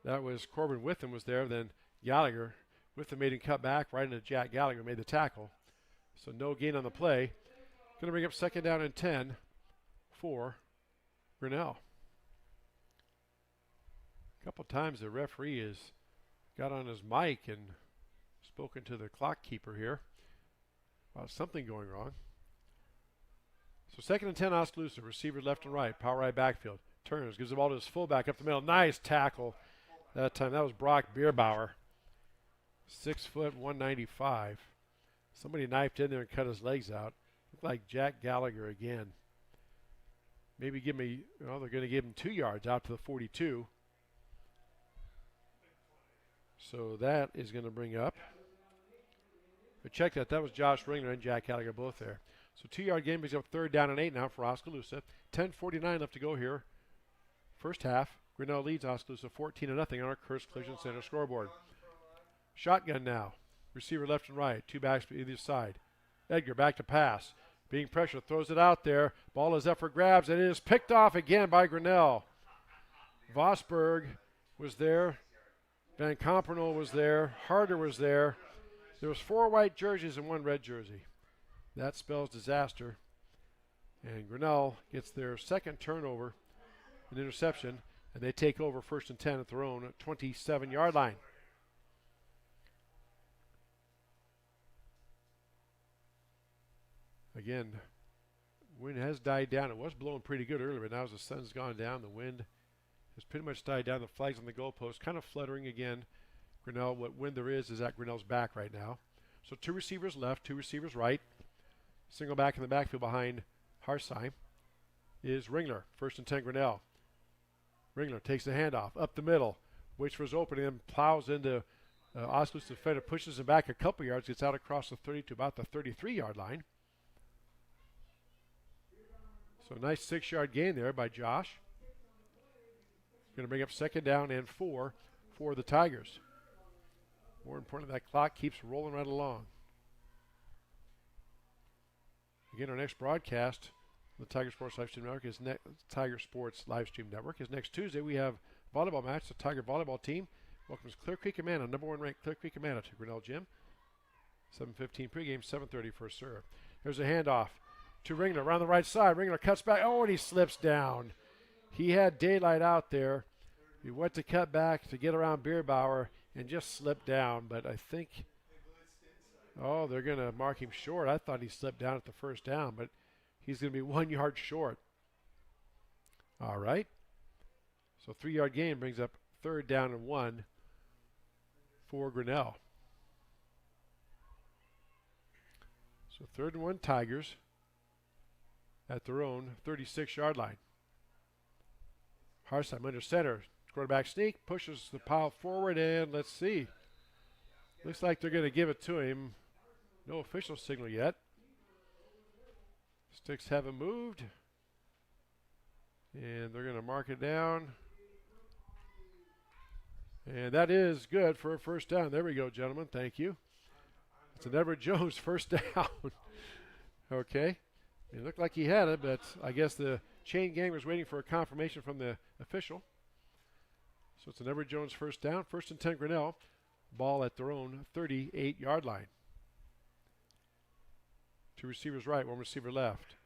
That was Corbin Witham was there. Then Gallagher. Witham made him cut back right into Jack Gallagher. Made the tackle. So no gain on the play. Going to bring up second down and 10 for Grinnell. A couple times the referee has got on his mic and spoken to the clock keeper here about something going wrong. So 2nd and 10 Oskaloosa. Receiver left and right. Power right backfield. Turns, gives the ball to his fullback up the middle. Nice tackle that time. That was Brock Bierbauer. 6 foot, 195. Somebody knifed in there and cut his legs out. Looked like Jack Gallagher again. Maybe they're going to give him 2 yards out to the 42. So that is going to bring up. But check that. That was Josh Ringler and Jack Gallagher both there. So 2-yard gain brings up 3rd down and 8 now for Oskaloosa. 10:49 left to go here. First half. Grinnell leads Oskaloosa 14-0 on our Curse Collision Center scoreboard. Shotgun now. Receiver left and right. 2 backs to either side. Edgar back to pass. Being pressured, throws it out there. Ball is up for grabs, and it is picked off again by Grinnell. Vosberg was there. Van Compernel was there. Harder was there. There was 4 white jerseys and 1 red jersey. That spells disaster. And Grinnell gets their second turnover, an interception, and they take over 1st and 10 at their own 27-yard line. Again, wind has died down. It was blowing pretty good earlier, but now as the sun's gone down, the wind has pretty much died down. The flags on the goalpost kind of fluttering again. Grinnell, what wind there is at Grinnell's back right now. So 2 receivers left, 2 receivers right. Single back in the backfield behind Harsheim is Ringler. 1st and 10 Grinnell. Ringler takes the handoff up the middle, waits for his opening, and plows into Oskaloosa defender, pushes him back a couple yards, gets out across the 30 to about the 33-yard line. So nice 6-yard gain there by Josh. Going to bring up 2nd down and 4 for the Tigers. More importantly, that clock keeps rolling right along. Again, our next broadcast, the Tiger Sports Livestream Network, is Tiger Sports Livestream Network, is next Tuesday. We have a volleyball match. The Tiger volleyball team welcomes Clear Creek Amana, number 1 ranked Clear Creek Amana, to Grinnell Gym. 7:15 pregame, 7:30 for a serve. There's a handoff to Ringler around the right side. Ringler cuts back. Oh, and he slips down. He had daylight out there. He went to cut back to get around Bierbauer and just slipped down. But I think, they're going to mark him short. I thought he slipped down at the 1st down, but he's going to be 1 yard short. All right. So 3-yard gain brings up 3rd down and 1 for Grinnell. So 3rd and 1 Tigers at their own 36-yard line. Harsheim under center. Quarterback sneak, pushes the pile forward, and let's see. Looks like they're going to give it to him. No official signal yet. Sticks haven't moved. And they're going to mark it down. And that is good for a 1st down. There we go, gentlemen. Thank you. It's an Everett Jones 1st down. Okay. It looked like he had it, but I guess the chain gang was waiting for a confirmation from the official. So it's an Everett Jones 1st down. 1st and 10 Grinnell. Ball at their own 38-yard line. 2 receivers right, 1 receiver left.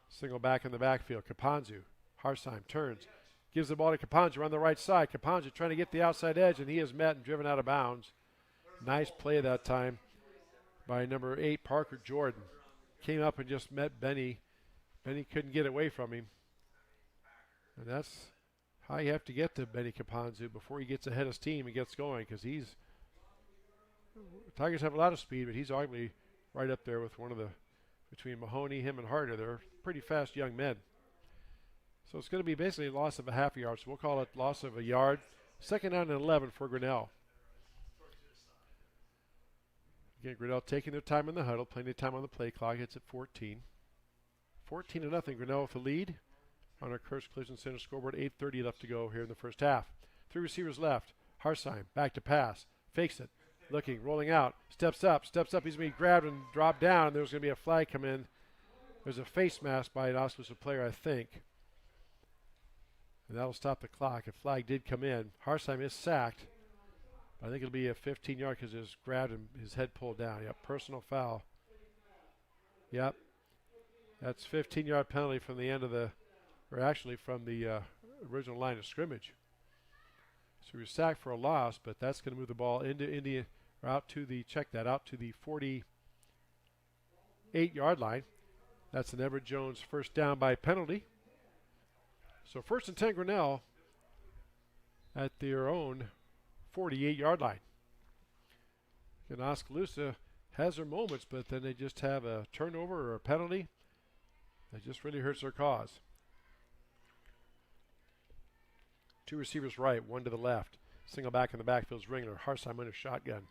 Single back in the backfield. Kapanzu. Harsheim turns. Gives the ball to Kapanzu on the right side. Kapanzu trying to get the outside edge, and he is met and driven out of bounds. Nice play that time by number 8, Parker Jordan. Came up and just met Benny. Benny couldn't get away from him. And that's how you have to get to Benny Kapanzu before he gets ahead of steam and gets going, because Tigers have a lot of speed, but he's arguably right up there with between Mahoney, him, and Harder. They're pretty fast young men. So it's going to be basically a loss of a half a yard. So we'll call it loss of a yard. 2nd down and 11 for Grinnell. Again, Grinnell taking their time in the huddle, plenty of time on the play clock. It's at 14. 14-0. Grinnell with the lead on our Curse Collision Center scoreboard. 8:30 left to go here in the 1st half. 3 receivers left. Harsheim back to pass. Fakes it. Looking, rolling out. Steps up. He's going to be grabbed and dropped down. There's going to be a flag come in. There's a face mask by an Oskaloosa player, I think. And that'll stop the clock. A flag did come in. Harsheim is sacked. I think it'll be a 15-yard because it was grabbed and his head pulled down. Yep, personal foul. Yep. That's 15-yard penalty from the end of from the original line of scrimmage. So he was sacked for a loss, but that's going to move the ball out to the 48-yard line. That's an Everett Jones 1st down by penalty. So 1st and 10 Grinnell at their own 48-yard line. And Oskaloosa has their moments, but then they just have a turnover or a penalty that just really hurts their cause. 2 receivers right, 1 to the left. Single back in the backfield is Ringler. Harsheim under shotgun.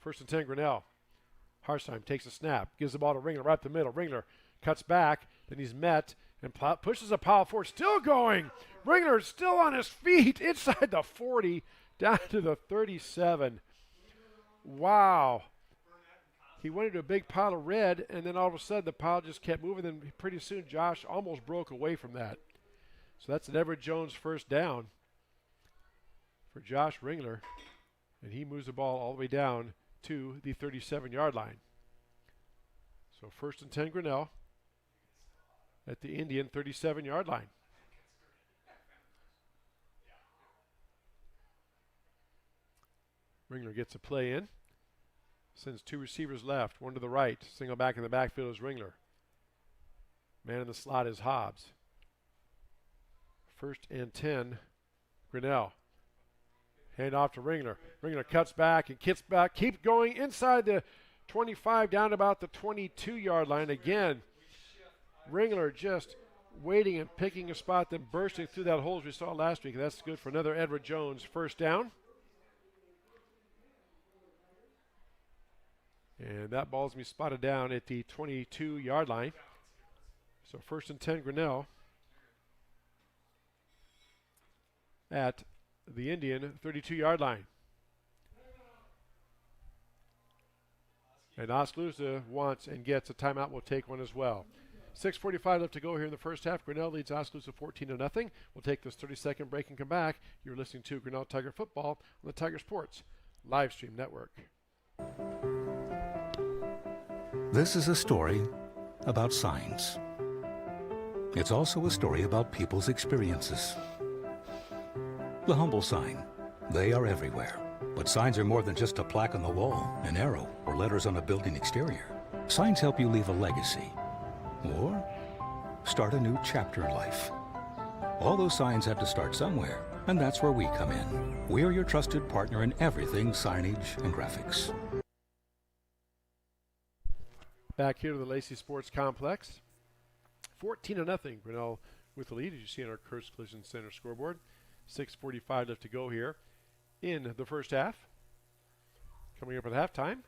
1st and 10 Grinnell. Harsheim takes a snap, gives the ball to Ringler right up the middle. Ringler cuts back, then he's met and pushes a pile forward. Still going. Ringler still on his feet inside the 40, down to the 37. Wow. He went into a big pile of red, and then all of a sudden the pile just kept moving. Then pretty soon Josh almost broke away from that. So that's an Everett Jones first down for Josh Ringler, and he moves the ball all the way down to the 37-yard line. So 1st and 10 Grinnell at the Indian 37-yard line. Ringler gets a play in. Sends 2 receivers left, 1 to the right. Single back in the backfield is Ringler. Man in the slot is Hobbs. 1st and 10 Grinnell. Hand off to Ringler. Ringler cuts back and kicks back. Keep going inside the 25 down about the 22-yard line. Again, Ringler just waiting and picking a spot, then bursting through that hole as we saw last week. That's good for another Edward Jones first down. And that ball's going to be spotted down at the 22-yard line. So 1st and 10 Grinnell at the Indian 32-yard line. And Oskaloosa wants and gets a timeout. We'll take one as well. 6:45 left to go here in the first half. Grinnell leads Oskaloosa 14-0. We'll take this 30-second break and come back. You're listening to Grinnell Tiger Football on the Tiger Sports Live Stream Network. This is a story about signs. It's also a story about people's experiences. The humble sign. They are everywhere. But signs are more than just a plaque on the wall, an arrow, or letters on a building exterior. Signs help you leave a legacy or start a new chapter in life. All those signs have to start somewhere, and that's where we come in. We're your trusted partner in everything signage and graphics. Back here to the Lacey Sports Complex. 14-0. Grinnell with the lead, as you see on our Kurtz Collision Center scoreboard. 6:45 left to go here in the first half. Coming up at halftime,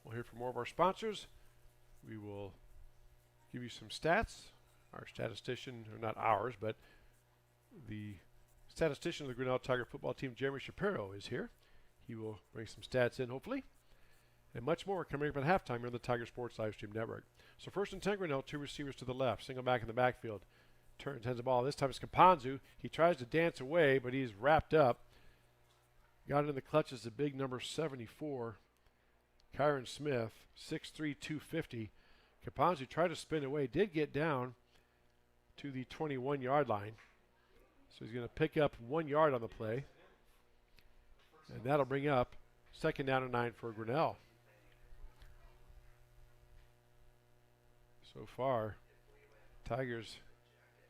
we'll hear from more of our sponsors. We will give you some stats. Our statistician, or not ours, but the statistician of the Grinnell Tiger football team, Jeremy Shapiro, is here. He will bring some stats in, hopefully. And much more coming up at halftime here on the Tiger Sports Live Stream Network. So 1st and 10 Grinnell, 2 receivers to the left. Single back in the backfield. Turns, hands the ball. This time it's Kapanzu. He tries to dance away, but he's wrapped up. Got it in the clutches, the big number 74. Kyron Smith, 6'3", 250. Kapanzu tried to spin away. Did get down to the 21-yard line. So he's going to pick up 1 yard on the play. And that'll bring up 2nd down and 9 for Grinnell. So far, Tigers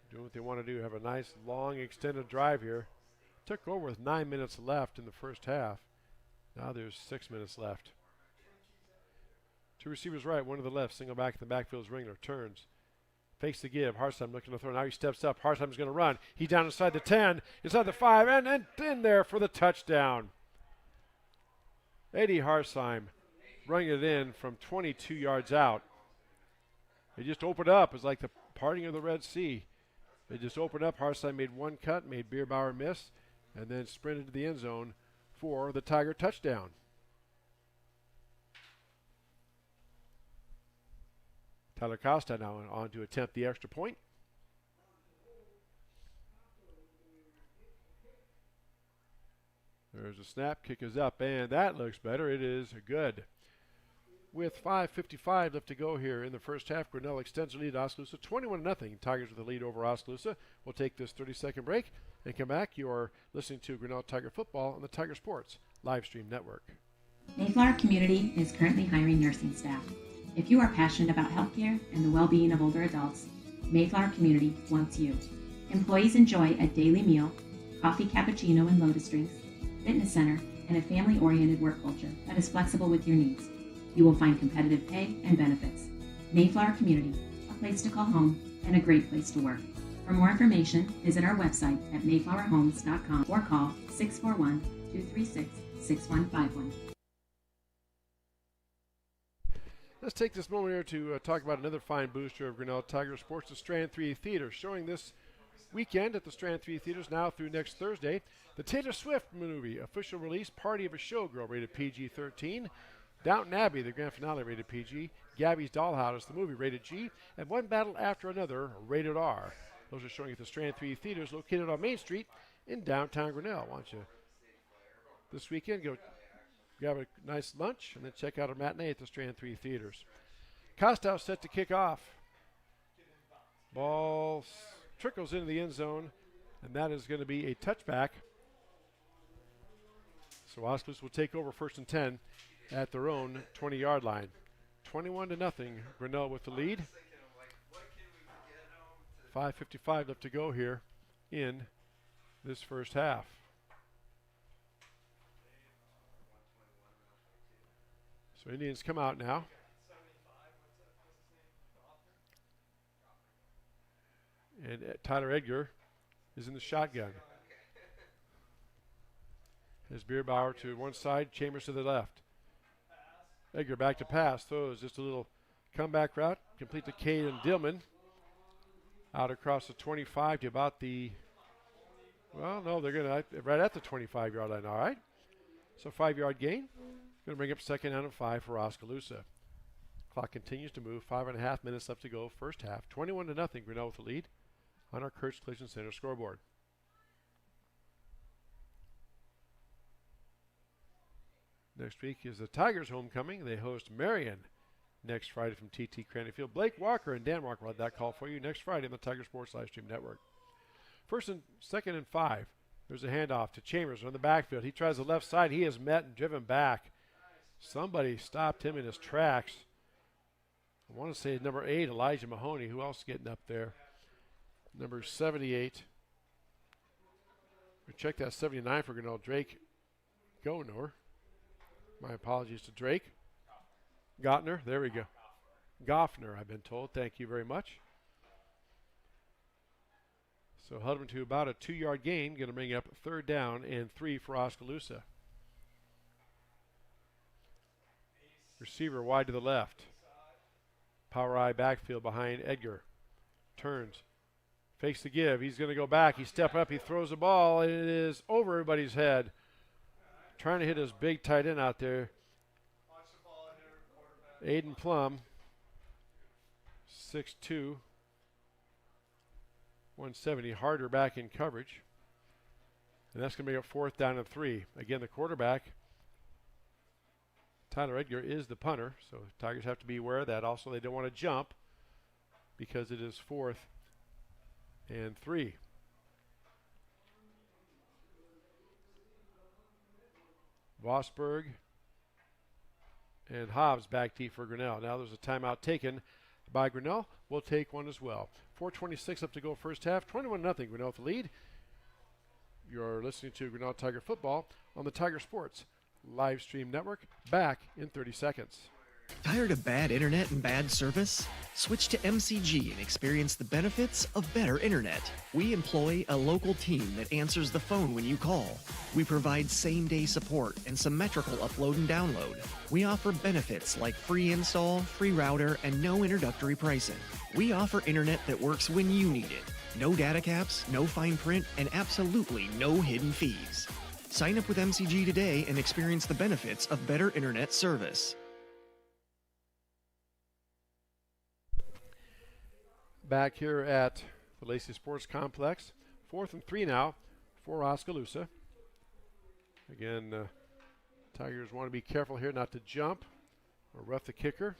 doing what they want to do. Have a nice, long, extended drive here. Took over with 9 minutes left in the first half. Now there's 6 minutes left. 2 receivers right, 1 to the left. Single back in the backfield is Ringler. Turns. Fakes the give. Harsheim looking to throw. Now he steps up. Harsheim's going to run. He's down inside the 10, inside the 5, and in there for the touchdown. Eddie Harsheim running it in from 22 yards out. They just opened up. It's like the parting of the Red Sea. They just opened up. Harsheim made 1 cut, made Bierbauer miss, and then sprinted to the end zone for the Tiger touchdown. Tyler Costa now on to attempt the extra point. There's a snap, kick is up, and that looks better. It is good. With 5:55 left to go here in the first half, Grinnell extends the lead to Oskaloosa, 21-0. Tigers with the lead over Oskaloosa. We'll take this 30-second break and come back. You are listening to Grinnell Tiger Football on the Tiger Sports Live Stream Network. Mayflower Community is currently hiring nursing staff. If you are passionate about healthcare and the well-being of older adults, Mayflower Community wants you. Employees enjoy a daily meal, coffee cappuccino and lotus drinks, fitness center, and a family-oriented work culture that is flexible with your needs. You will find competitive pay and benefits. Mayflower Community, a place to call home and a great place to work. For more information, visit our website at mayflowerhomes.com or call 641-236-6151. Let's take this moment here to talk about another fine booster of Grinnell Tiger Sports, the Strand 3 Theater, showing this weekend at the Strand 3 Theaters now through next Thursday. The Taylor Swift movie, official release, Party of a Showgirl, rated PG-13. Downton Abbey, the grand finale, rated PG. Gabby's Dollhouse, the movie, rated G. And One Battle After Another, rated R. Those are showing at the Strand 3 Theaters located on Main Street in downtown Grinnell. Why don't you, this weekend, go grab a nice lunch and then check out a matinee at the Strand 3 Theaters. Costow set to kick off. Ball trickles into the end zone, and that is going to be a touchback. So Oskaloosa will take over 1st and 10 at their own 20-yard line. 21-0, Grinnell with the lead. 5:55 left to go here in this first half. So Indians come out now. And Tyler Edgar is in the shotgun. As Bierbauer to one side, Chambers to the left. Edgar back to pass, throws just a little comeback route, complete to Caden Dillman. Out across the 25 to about the, well, no, they're going to right at the 25-yard line, all right. So 5-yard gain. Going to bring up 2nd down and 5 for Oskaloosa. Clock continues to move, 5.5 minutes left to go, first half. 21-0, Grinnell with the lead on our Kurtz Collision Center scoreboard. Next week is the Tigers homecoming. They host Marion next Friday from TT Cranny Field. Blake Walker and Dan Walker will have that call for you next Friday on the Tiger Sports Livestream Network. 2nd and 5. There's a handoff to Chambers on the backfield. He tries the left side. He is met and driven back. Somebody stopped him in his tracks. I want to say number 8, Elijah Mahoney. Who else is getting up there? Number 78. We check that 79 for Grinnell. Drake Gonor. My apologies to Drake. Gottner, there we go. Goffner, I've been told. Thank you very much. So held him to about a 2-yard gain. Going to bring up 3rd down and 3 for Oskaloosa. Receiver wide to the left. Power eye backfield behind Edgar. Turns. Fakes the give. He's going to go back. He steps up. He throws the ball. And it is over everybody's head. Trying to hit his big tight end out there. Aiden Plum. 6'2". 170. Harder back in coverage. And that's going to be a 4th down and 3. Again, the quarterback, Tyler Edgar, is the punter. So Tigers have to be aware of that. Also, they don't want to jump because it is 4th and 3. Vosberg and Hobbs back deep for Grinnell. Now there's a timeout taken by Grinnell. We'll take one as well. 4:26 up to go first half. 21-0 Grinnell with the lead. You're listening to Grinnell Tiger Football on the Tiger Sports Live Stream Network. Back in 30 seconds. Tired of bad internet and bad service? Switch to MCG and experience the benefits of better internet. We employ a local team that answers the phone when you call. We provide same-day support and symmetrical upload and download. We offer benefits like free install, free router, and no introductory pricing. We offer internet that works when you need it. No data caps, no fine print, and absolutely no hidden fees. Sign up with MCG today and experience the benefits of better internet service. Back here at the Lacey Sports Complex. 4th and 3 now for Oskaloosa. Again, Tigers want to be careful here not to jump or rough the kicker.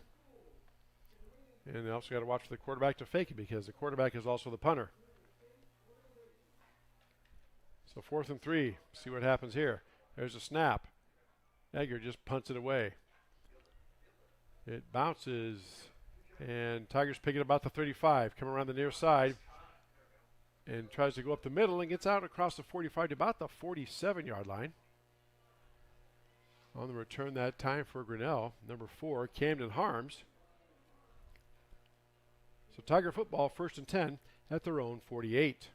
And they also got to watch for the quarterback to fake it because the quarterback is also the punter. So 4th and 3. See what happens here. There's a snap. Edgar just punts it away. It bounces. And Tigers pick it about the 35. Come around the near side. and tries to go up the middle and gets out across the 45 to about the 47-yard line. On the return that time for Grinnell, number 4, Camden Harms. So Tiger football, 1st and 10 at their own 48.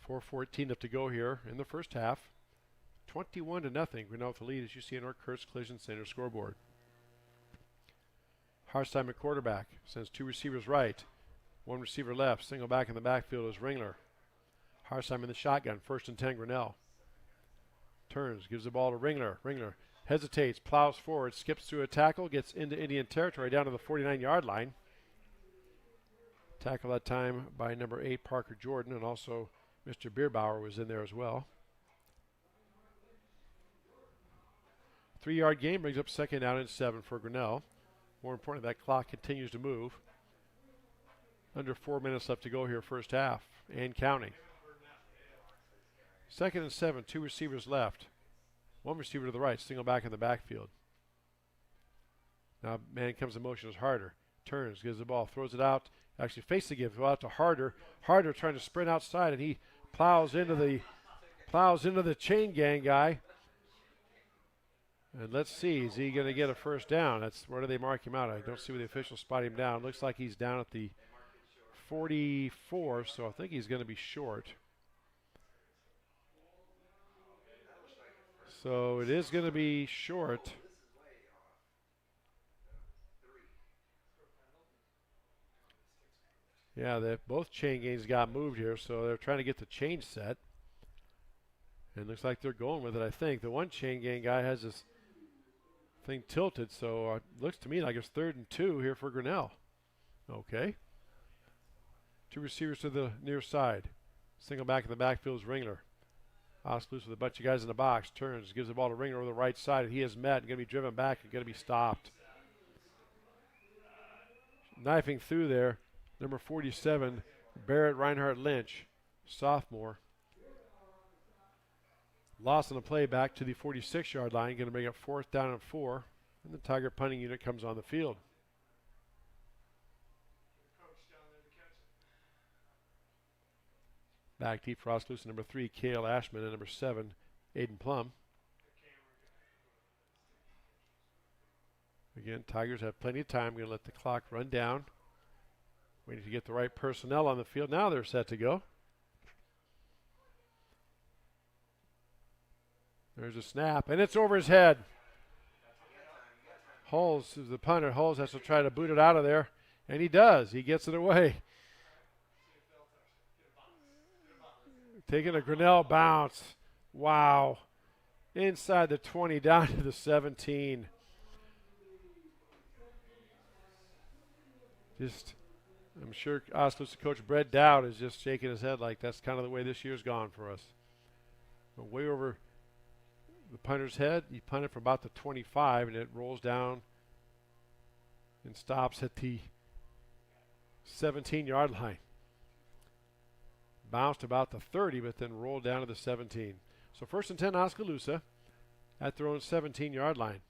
4:14 up to go here in the first half. 21-0. Grinnell with the lead, as you see in our Kurtz Collision Center scoreboard. Harstein at quarterback sends 2 receivers right, 1 receiver left. Single back in the backfield is Ringler. Harstein in the shotgun. 1st and 10 Grinnell. Turns, gives the ball to Ringler. Ringler hesitates, plows forward, skips through a tackle, gets into Indian territory down to the 49-yard line. Tackle that time by number 8 Parker Jordan, and also Mr. Bierbauer was in there as well. 3-yard gain brings up 2nd down and 7 for Grinnell. More importantly, that clock continues to move. Under 4 minutes left to go here, first half, and counting. 2nd and 7, 2 receivers left. 1 receiver to the right, single back in the backfield. Now man comes in motion is Harder. Turns, gives the ball, throws it out. Actually fakes the give, go out to Harder. Harder trying to sprint outside, and he plows into the chain gang guy. And let's see, is he going to get a first down? That's where do they mark him out? I don't see where the officials spot him down. Looks like he's down at the 44, so I think he's going to be short. So it is going to be short. Yeah, both chain gangs got moved here, so they're trying to get the change set. And looks like they're going with it, I think. The one chain gang guy has this thing tilted, so it looks to me like it's 3rd and 2 here for Grinnell. Okay. 2 receivers to the near side. Single back in the backfield is Ringler. Oskaloosa with a bunch of guys in the box. Turns, gives the ball to Ringler over the right side, and he is met and going to be driven back and going to be stopped. Knifing through there, number 47, Barrett Reinhardt Lynch, sophomore. Loss on the play back to the 46-yard line, going to make it 4th down and 4, and the Tiger punting unit comes on the field. Back deep for Oskaloosa, number 3, Cale Ashman, and number 7, Aiden Plum. Again, Tigers have plenty of time. Going to let the clock run down. Waiting to get the right personnel on the field. Now they're set to go. There's a snap, and it's over his head. Hulls is the punter. Hulls has to try to boot it out of there, and he does. He gets it away. Taking a Grinnell bounce. Wow. Inside the 20, down to the 17. I'm sure Oskaloosa coach Brett Dowd is just shaking his head like that's kind of the way this year's gone for us. But way over the punter's head, he punted for about the 25, and it rolls down and stops at the 17-yard line. Bounced about the 30, but then rolled down to the 17. So 1st and 10 Oskaloosa at their own 17-yard line.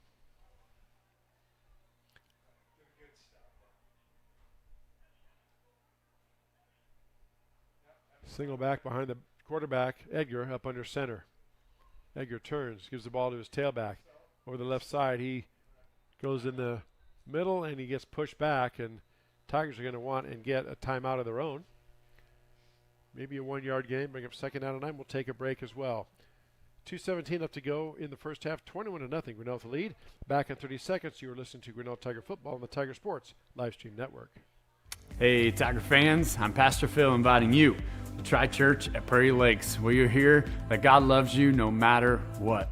Single back behind the quarterback, Edgar, up under center. Edgar turns, gives the ball to his tailback. Over the left side, he goes in the middle, and he gets pushed back, and Tigers are going to want and get a timeout of their own. Maybe a 1-yard game, bring up 2nd down and 9. We'll take a break as well. 2:17 left to go in the first half, 21-0. Grinnell with the lead. Back in 30 seconds, you are listening to Grinnell Tiger Football on the Tiger Sports Livestream Network. Hey, Tiger fans, I'm Pastor Phil inviting you to Tri Church at Prairie Lakes, where you'll hear that God loves you no matter what.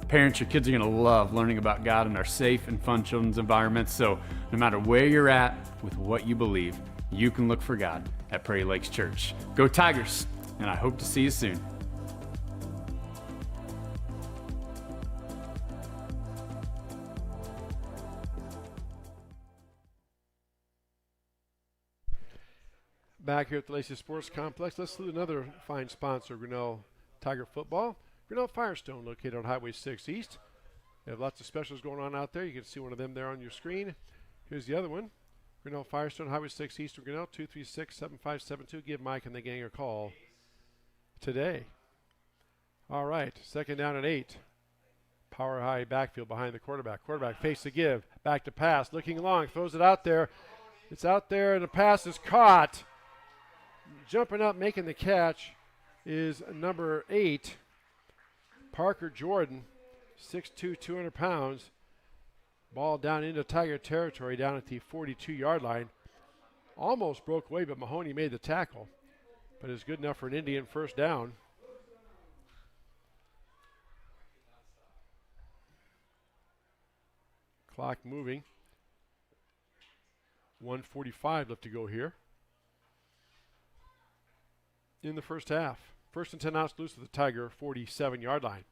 Parents, your kids are going to love learning about God in our safe and fun children's environments, so no matter where you're at with what you believe, you can look for God at Prairie Lakes Church. Go Tigers, and I hope to see you soon. Back here at the Lacey Sports Complex, let's salute another fine sponsor, Grinnell Tiger Football. Grinnell Firestone, located on Highway 6 East. We have lots of specials going on out there. You can see one of them there on your screen. Here's the other one. Grinnell Firestone, Highway 6 Eastern Grinnell, 236-7572. Give Mike and the gang a call today. All right, second down and 8. Power high backfield behind the quarterback. Quarterback face to give, back to pass, looking long, throws it out there. It's out there, and the pass is caught. Jumping up, making the catch is number 8, Parker Jordan, 6'2", 200 pounds. Ball down into Tiger territory, down at the 42-yard line. Almost broke away, but Mahoney made the tackle. But it's good enough for an Indian first down. Clock moving. 1:45 left to go here in the first half. First and 10 Oskaloosa, the Tiger 47-yard line.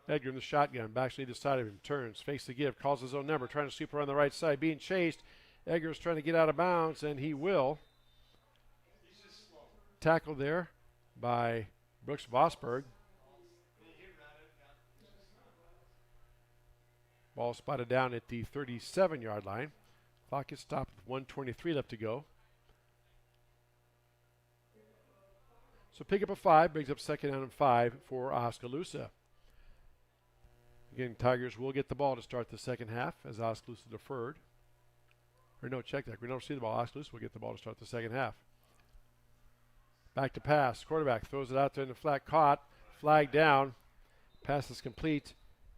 Edgar in the shotgun, backs to either side of him, turns, fakes the give, calls his own number, trying to sweep around the right side, being chased. Edgar's trying to get out of bounds, and he will. Tackled there by Brooks Vosberg. Ball spotted down at the 37-yard line. Clock is stopped with 1:23 left to go. So pick up a 5, brings up second down and 5 for Oskaloosa. Again, Tigers will get the ball to start the second half as Oskaloosa deferred. Or no, check that. We don't see the ball. Oskaloosa will get the ball to start the second half. Back to pass. Quarterback throws it out there in the flat, caught, flag down. Pass is complete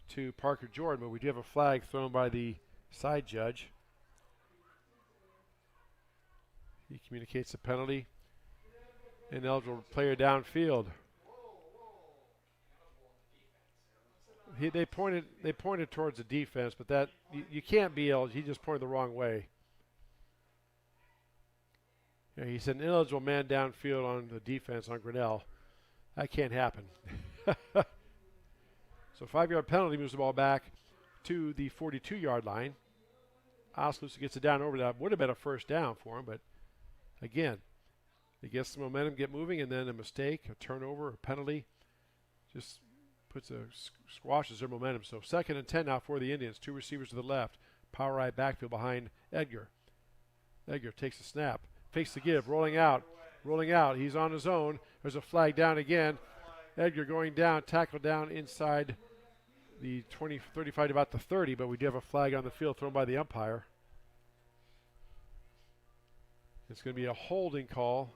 to Parker Jordan, but we do have a flag thrown by the side judge. He communicates the penalty. Ineligible player downfield. They pointed towards the defense, but that you can't be eligible. He just pointed the wrong way. Yeah, he said an ineligible man downfield on the defense on Grinnell. That can't happen. So 5-yard penalty moves the ball back to the 42-yard line. Oskaloosa gets it down over that. Would have been a first down for him, but again, they get some momentum, get moving, and then a mistake, a turnover, a penalty, just squashes their momentum. So second and 10 now for the Indians. 2 receivers to the left. Power right backfield behind Edgar. Edgar takes a snap, fakes the give, rolling out. He's on his own. There's a flag down again. Edgar going down, tackled down inside the 35 to about the 30, but we do have a flag on the field thrown by the umpire. It's going to be a holding call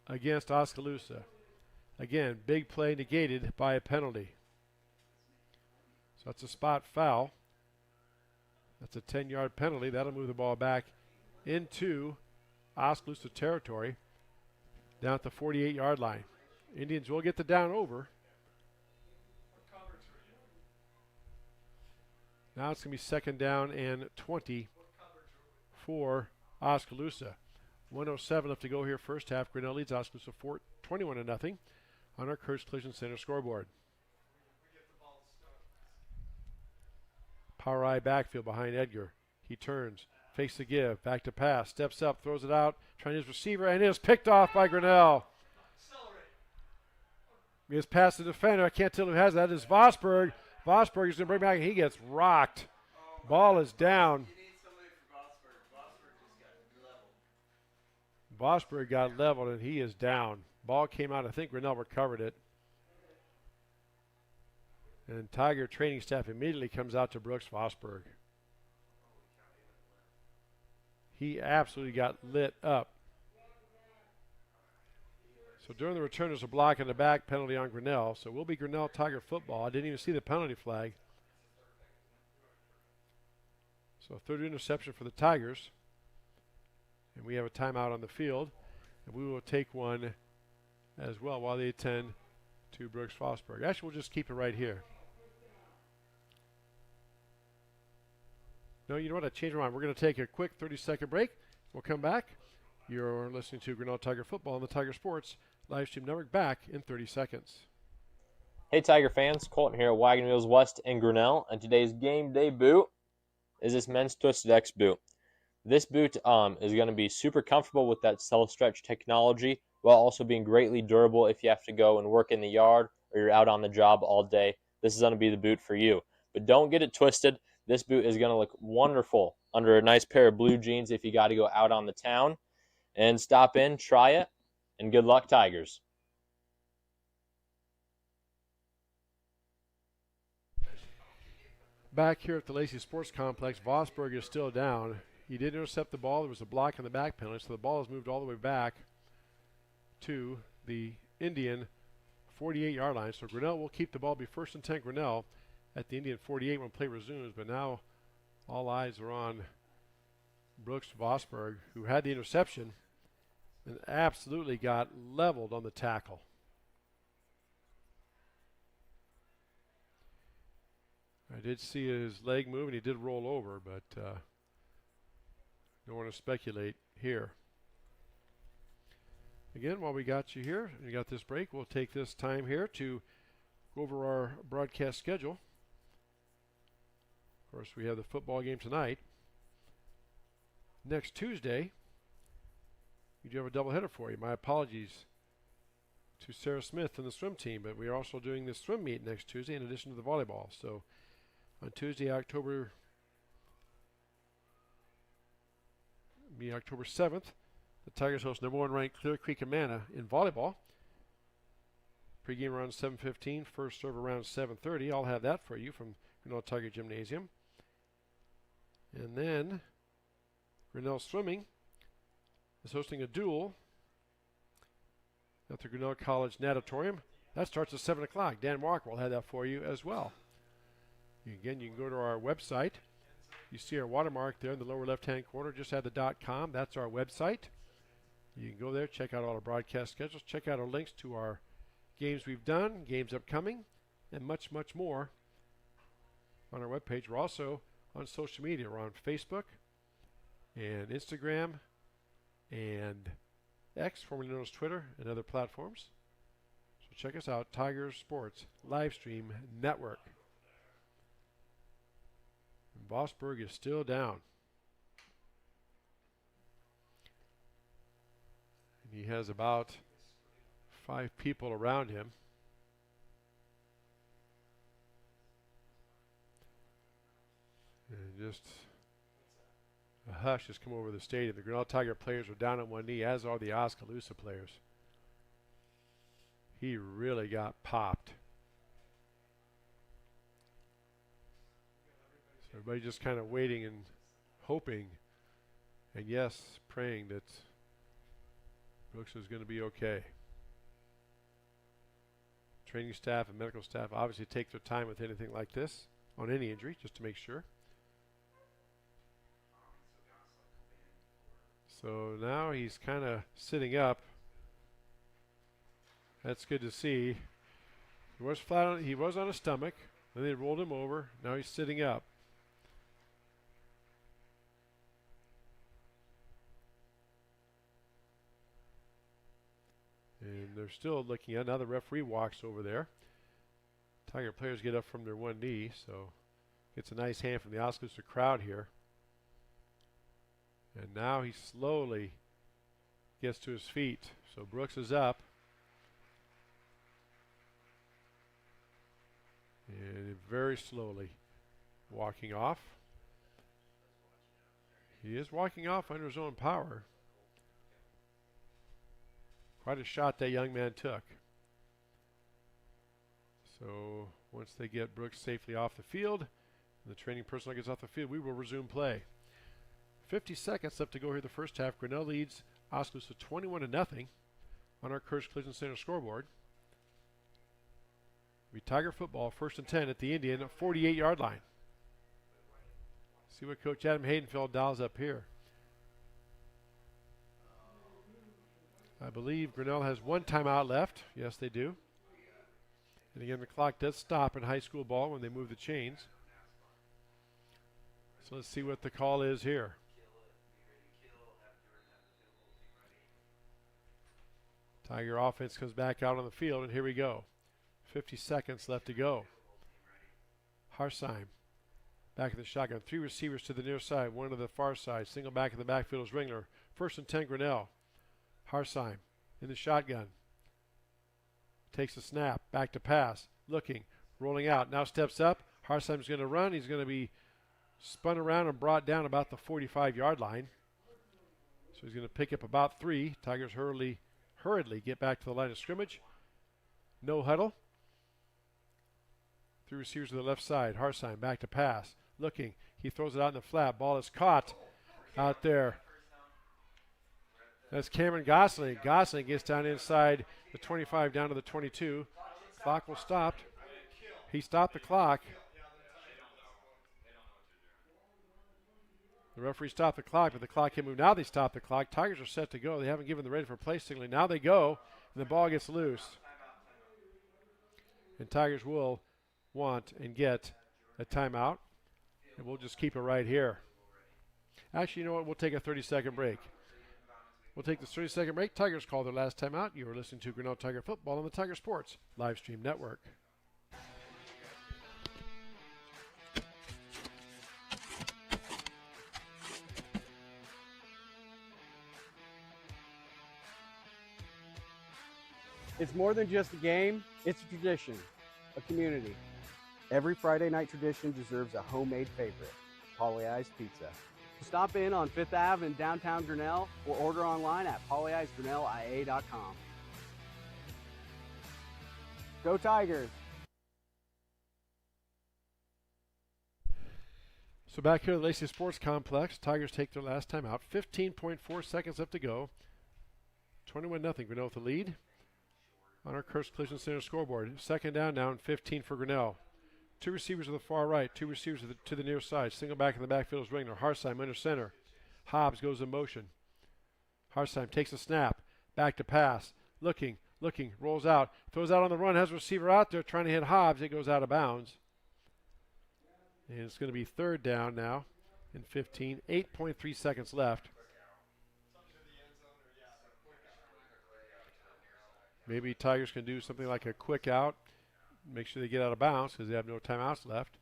against Oskaloosa. Again, big play negated by a penalty. So that's a spot foul. That's a 10-yard penalty. That'll move the ball back into Oskaloosa territory down at the 48-yard line. Indians will get the down over. Now it's going to be second down and 20 for Oskaloosa. 1:07 left to go here first half. Grinnell leads Oskaloosa 21-0 on our Kurtz Collision Center scoreboard. Power eye backfield behind Edgar. He turns, fakes the give, back to pass, steps up, throws it out, trying his receiver, and it is picked off by Grinnell. He has past the defender. I can't tell who has that. It's Vosberg. Vosberg is going to bring back, and he gets rocked. Ball is down. Vosberg got leveled, and he is down. Ball came out. I think Grinnell recovered it. And Tiger training staff immediately comes out to Brooks Vosberg. He absolutely got lit up. So during the return, there's a block in the back, penalty on Grinnell. So it will be Grinnell Tiger football. I didn't even see the penalty flag. So third interception for the Tigers. And we have a timeout on the field. And we will take one as well while they attend to Brooks Vosberg. Actually, we'll just keep it right here. No, you know what? I changed my mind. We're going to take a quick 30-second break. We'll come back. You're listening to Grinnell Tiger Football on the Tiger Sports live stream network, back in 30 seconds. Hey Tiger fans, Colton here at Wagon Wheels West in Grinnell, and today's game day boot is this men's Twisted X boot. This boot is going to be super comfortable with that self-stretch technology while also being greatly durable if you have to go and work in the yard or you're out on the job all day, this is going to be the boot for you. But don't get it twisted. This boot is going to look wonderful under a nice pair of blue jeans if you got to go out on the town. And stop in, try it, and good luck, Tigers. Back here at the Lacey Sports Complex, Vosburg is still down. He did intercept the ball. There was a block on the back penalty, so the ball has moved all the way back to the Indian 48-yard line. So Grinnell will keep the ball, be 1st and 10 Grinnell at the Indian 48 when play resumes. But now all eyes are on Brooks Vosburg, who had the interception and absolutely got leveled on the tackle. I did see his leg move, and he did roll over, but don't want to speculate here. Again, while we got you here and you got this break, we'll take this time here to go over our broadcast schedule. Of course, we have the football game tonight. Next Tuesday, we do have a doubleheader for you. My apologies to Sarah Smith and the swim team, but we are also doing this swim meet next Tuesday in addition to the volleyball. So on Tuesday, October 7th, the Tigers host number 1 ranked Clear Creek Amana in volleyball. Pre-game around 7:15, first serve around 7:30. I'll have that for you from Grinnell Tiger Gymnasium. And then Grinnell Swimming is hosting a duel at the Grinnell College Natatorium. That starts at 7 o'clock. Dan Walker will have that for you as well. Again, you can go to our website. You see our watermark there in the lower left-hand corner. Just have the .com. That's our website. You can go there, check out all our broadcast schedules, check out our links to our games we've done, games upcoming, and much, much more on our webpage. We're also on social media. We're on Facebook and Instagram and X, formerly known as Twitter, and other platforms. So check us out, Tigers Sports Livestream Network. And Vosburg is still down. And he has about 5 people around him. And just a hush has come over the stadium. The Grinnell Tiger players are down on one knee, as are the Oskaloosa players. He really got popped. So everybody just kind of waiting and hoping, and yes, praying that Brooks is going to be okay. Training staff and medical staff obviously take their time with anything like this, on any injury, just to make sure. So now he's kind of sitting up. That's good to see. He was flat on, he was on his stomach. Then they rolled him over. Now he's sitting up. And they're still looking at. Now the referee walks over there. Tiger players get up from their one knee, so gets a nice hand from the Oskaloosa crowd here. And now he slowly gets to his feet. So Brooks is up. And very slowly walking off. He is walking off under his own power. Quite a shot that young man took. So once they get Brooks safely off the field, and the training personnel gets off the field, we will resume play. 50 seconds left to go here the first half. Grinnell leads Oskaloosa 21-0 on our Kurtz Collision Center scoreboard. Be Tiger football, 1st and 10 at the Indian 48-yard line. See what Coach Adam Haydenfeld dials up here. I believe Grinnell has 1 timeout left. Yes, they do. And again, the clock does stop in high school ball when they move the chains. So let's see what the call is here. Tiger offense comes back out on the field, and here we go. 50 seconds left to go. Harsheim back in the shotgun. 3 receivers to the near side, 1 to the far side. Single back in the backfield is Ringler. 1st and 10 Grinnell. Harsheim in the shotgun. takes a snap, back to pass, looking, rolling out, now steps up. Harsheim's going to run. He's going to be spun around and brought down about the 45-yard line. So he's going to pick up about 3. Tigers hurriedly get back to the line of scrimmage. No huddle. 3 receivers to the left side. Harsheim back to pass, looking. He throws it out in the flat. Ball is caught out there. That's Cameron Gosling. Gosling gets down inside the 25 down to the 22. Clock will stop. He stopped the clock. The referee stopped the clock, but the clock can move. Now they stop the clock. Tigers are set to go. They haven't given the ready for play signal. Now they go, and the ball gets loose. And Tigers will want and get a timeout. And we'll just keep it right here. Actually, you know what? We'll take a 30-second break. We'll take this 30-second break. Tigers call their last timeout. You are listening to Grinnell Tiger Football on the Tiger Sports Live Stream Network. It's more than just a game, it's a tradition, a community. Every Friday night tradition deserves a homemade favorite, Polly-Eyes Pizza. Stop in on 5th Ave in downtown Grinnell or order online at pollyeye'sgrinnellia.com. Go Tigers! So back here at the Lacey Sports Complex, Tigers take their last time out. 15.4 seconds left to go. 21-0, Grinnell with the lead. On our Kurtz Collision Center scoreboard. Second down now and 15 for Grinnell. 2 receivers to the far right, 2 receivers to the near side. Single back in the backfield is Ringler. Harsheim under center. Hobbs goes in motion. Harsheim takes a snap. Back to pass. Looking, rolls out. Throws out on the run. Has a receiver out there trying to hit Hobbs. It goes out of bounds. And it's going to be third down now and 15. 8.3 seconds left. Maybe Tigers can do something like a quick out, make sure they get out of bounds because they have no timeouts left,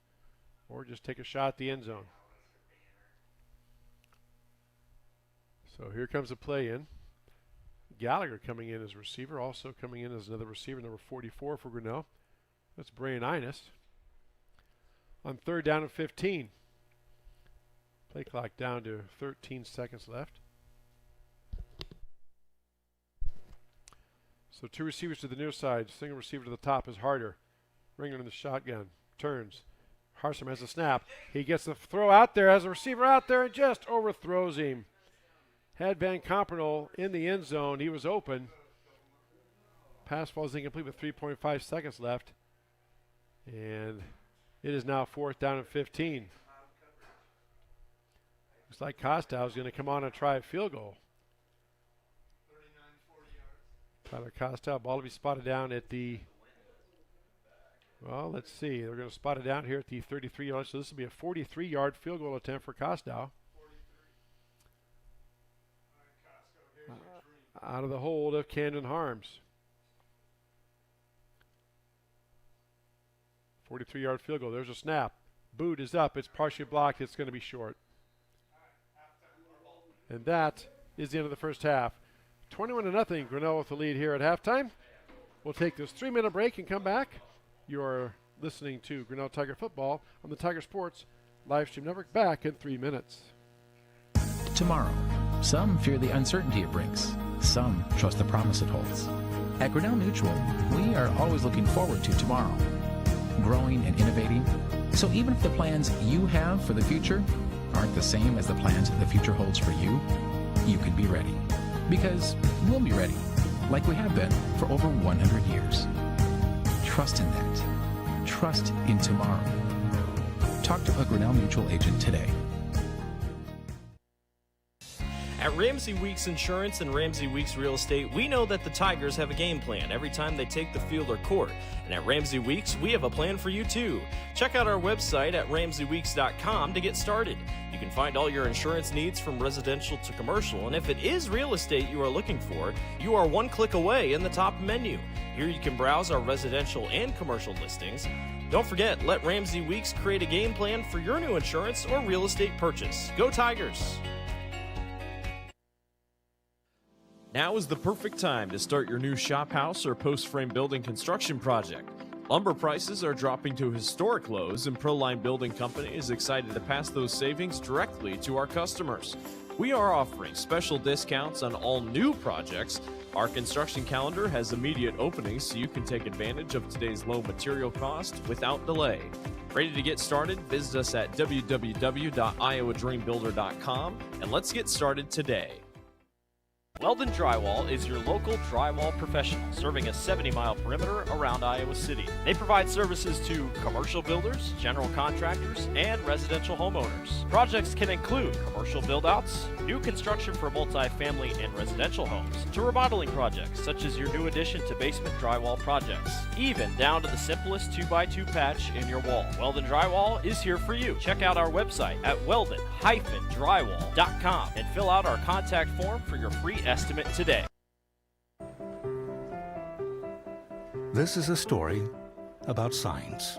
or just take a shot at the end zone. So here comes a play in. Gallagher coming in as receiver, also coming in as another receiver, number 44 for Grinnell. That's Brian Innes. On third down and 15. Play clock down to 13 seconds left. So 2 receivers to the near side. Single receiver to the top is Harder. Ringler in the shotgun. Turns. Harsheim has a snap. He gets the throw out there, has a receiver out there, and just overthrows him. Had Van Compernol in the end zone. He was open. Pass falls incomplete with 3.5 seconds left. And it is now fourth down and 15. Looks like Costow is going to come on and try a field goal. Tyler Costow, ball to be spotted down at the, well, let's see. They're going to spot it down here at the 33-yard. So this will be a 43-yard field goal attempt for Costow. Out of the hold of Camden Harms. 43-yard field goal. There's a snap. Boot is up. It's partially blocked. It's going to be short. And that is the end of the first half. 21-0, Grinnell with the lead here at halftime. We'll take this 3-minute break and come back. You're listening to Grinnell Tiger Football on the Tiger Sports Live Stream Network. Back in 3 minutes. Tomorrow, some fear the uncertainty it brings. Some trust the promise it holds. At Grinnell Mutual, we are always looking forward to tomorrow, growing and innovating. So even if the plans you have for the future aren't the same as the plans the future holds for you, you can be ready. Because we'll be ready, like we have been for over 100 years. Trust in that. Trust in tomorrow. Talk to a Grinnell Mutual agent today. At Ramsey Weeks Insurance and Ramsey Weeks Real Estate, we know that the Tigers have a game plan every time they take the field or court. And at Ramsey Weeks, we have a plan for you too. Check out our website at ramseyweeks.com to get started. You can find all your insurance needs from residential to commercial, and if it is real estate you are looking for, you are one click away in the top menu. Here you can browse our residential and commercial listings. Don't forget, let Ramsey Weeks create a game plan for your new insurance or real estate purchase. Go Tigers! Now is the perfect time to start your new shop house or post frame building construction project. Lumber prices are dropping to historic lows, and Proline Building Company is excited to pass those savings directly to our customers. We are offering special discounts on all new projects. Our construction calendar has immediate openings so you can take advantage of today's low material cost without delay. Ready to get started? Visit us at www.iowadreambuilder.com and let's get started today. Weldon Drywall is your local drywall professional, serving a 70-mile perimeter around Iowa City. They provide services to commercial builders, general contractors, and residential homeowners. Projects can include commercial build-outs, new construction for multi-family and residential homes, to remodeling projects such as your new addition to basement drywall projects, even down to the simplest 2x2 patch in your wall. Weldon Drywall is here for you. Check out our website at weldon-drywall.com and fill out our contact form for your free estimate today. This is a story about signs.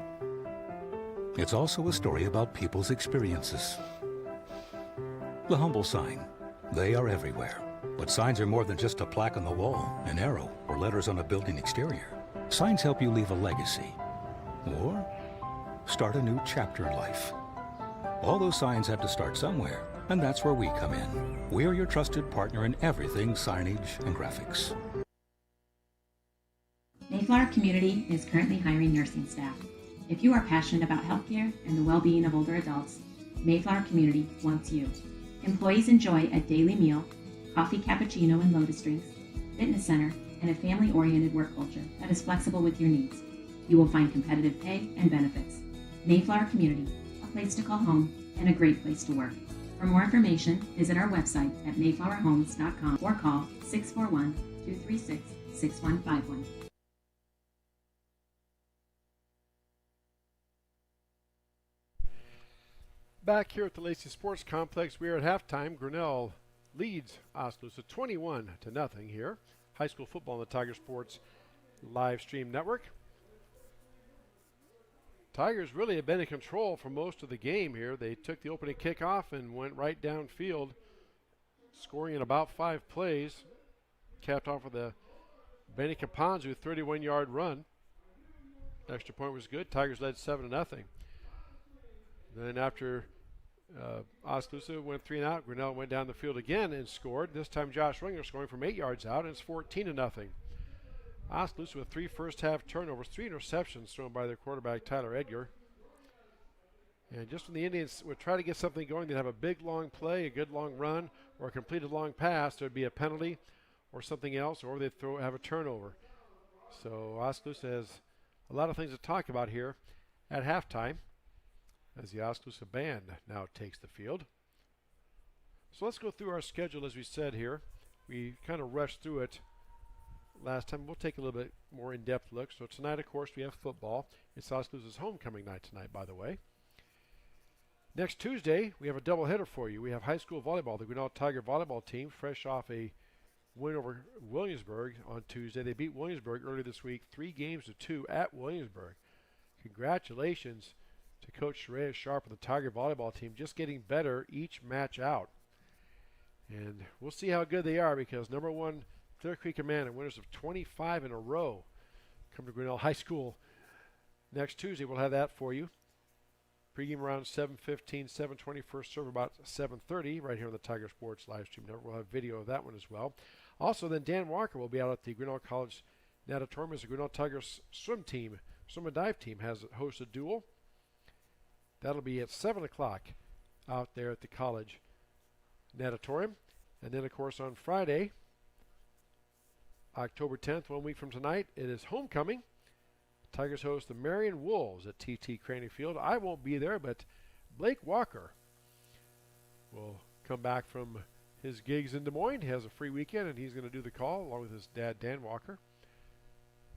It's also a story about people's experiences. The humble sign. They are everywhere. But signs are more than just a plaque on the wall, an arrow, or letters on a building exterior. Signs help you leave a legacy or start a new chapter in life. All those signs have to start somewhere, and that's where we come in. We are your trusted partner in everything signage and graphics. Mayflower Community is currently hiring nursing staff. If you are passionate about healthcare and the well-being of older adults, Mayflower Community wants you. Employees enjoy a daily meal, coffee cappuccino and lotus drinks, fitness center, and a family-oriented work culture that is flexible with your needs. You will find competitive pay and benefits. Mayflower Community, a place to call home and a great place to work. For more information, visit our website at mayflowerhomes.com or call 641-236-6151. Back here at the Lacey Sports Complex, we are at halftime. Grinnell leads Oskaloosa 21-0 here. High school football on the Tiger Sports live stream network. Tigers really have been in control for most of the game here. They took the opening kickoff and went right downfield, scoring in about 5 plays. Capped off with a Benny Caponzu 31-yard run. Extra point was good. Tigers led 7-0. Then after Oskaloosa went 3 and out, Grinnell went down the field again and scored. This time Josh Ringer scoring from 8 yards out, and it's 14-0. Oskaloosa with 3 first-half turnovers, 3 interceptions thrown by their quarterback, Tyler Edgar. And just when the Indians would try to get something going, they'd have a big, long play, a good long run, or a completed long pass. There'd be a penalty or something else, or they'd have a turnover. So Oskaloosa has a lot of things to talk about here at halftime as the Oskaloosa band now takes the field. So let's go through our schedule as we said here. We kind of rushed through it last time. We'll take a little bit more in-depth look. So tonight, of course, we have football. It's Oskaloosa's homecoming night tonight, by the way. Next Tuesday, we have a doubleheader for you. We have high school volleyball. The Grinnell Tiger volleyball team, fresh off a win over Williamsburg on Tuesday. They beat Williamsburg earlier this week, 3-2 at Williamsburg. Congratulations to Coach Sheree Sharp and the Tiger volleyball team, just getting better each match out. And we'll see how good they are, because number 1 Clear Creek Amana, winners of 25 in a row, come to Grinnell High School next Tuesday. We'll have that for you. Pregame around 7:15, 7:20, first serve about 7:30 right here on the Tiger Sports live stream network. We'll have video of that one as well. Also, then Dan Walker will be out at the Grinnell College Natatorium as the Grinnell Tigers swim and dive team has hosted a duel. That'll be at 7 o'clock out there at the college natatorium. And then, of course, on Friday, October 10th, 1 week from tonight, it is homecoming. Tigers host the Marion Wolves at TT Craney Field. I won't be there, but Blake Walker will come back from his gigs in Des Moines. He has a free weekend, and he's going to do the call along with his dad, Dan Walker.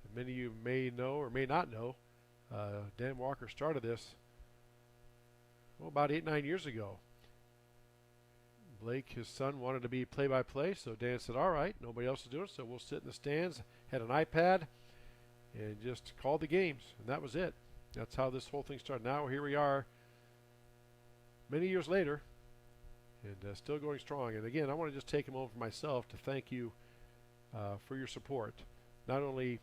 And many of you may know or may not know, Dan Walker started this about 8-9 years ago. Blake, his son, wanted to be play-by-play, so Dan said, all right, nobody else is doing it, so we'll sit in the stands, had an iPad, and just call the games, and that was it. That's how this whole thing started. Now here we are many years later, and still going strong. And again, I want to just take a moment for myself to thank you for your support. Not only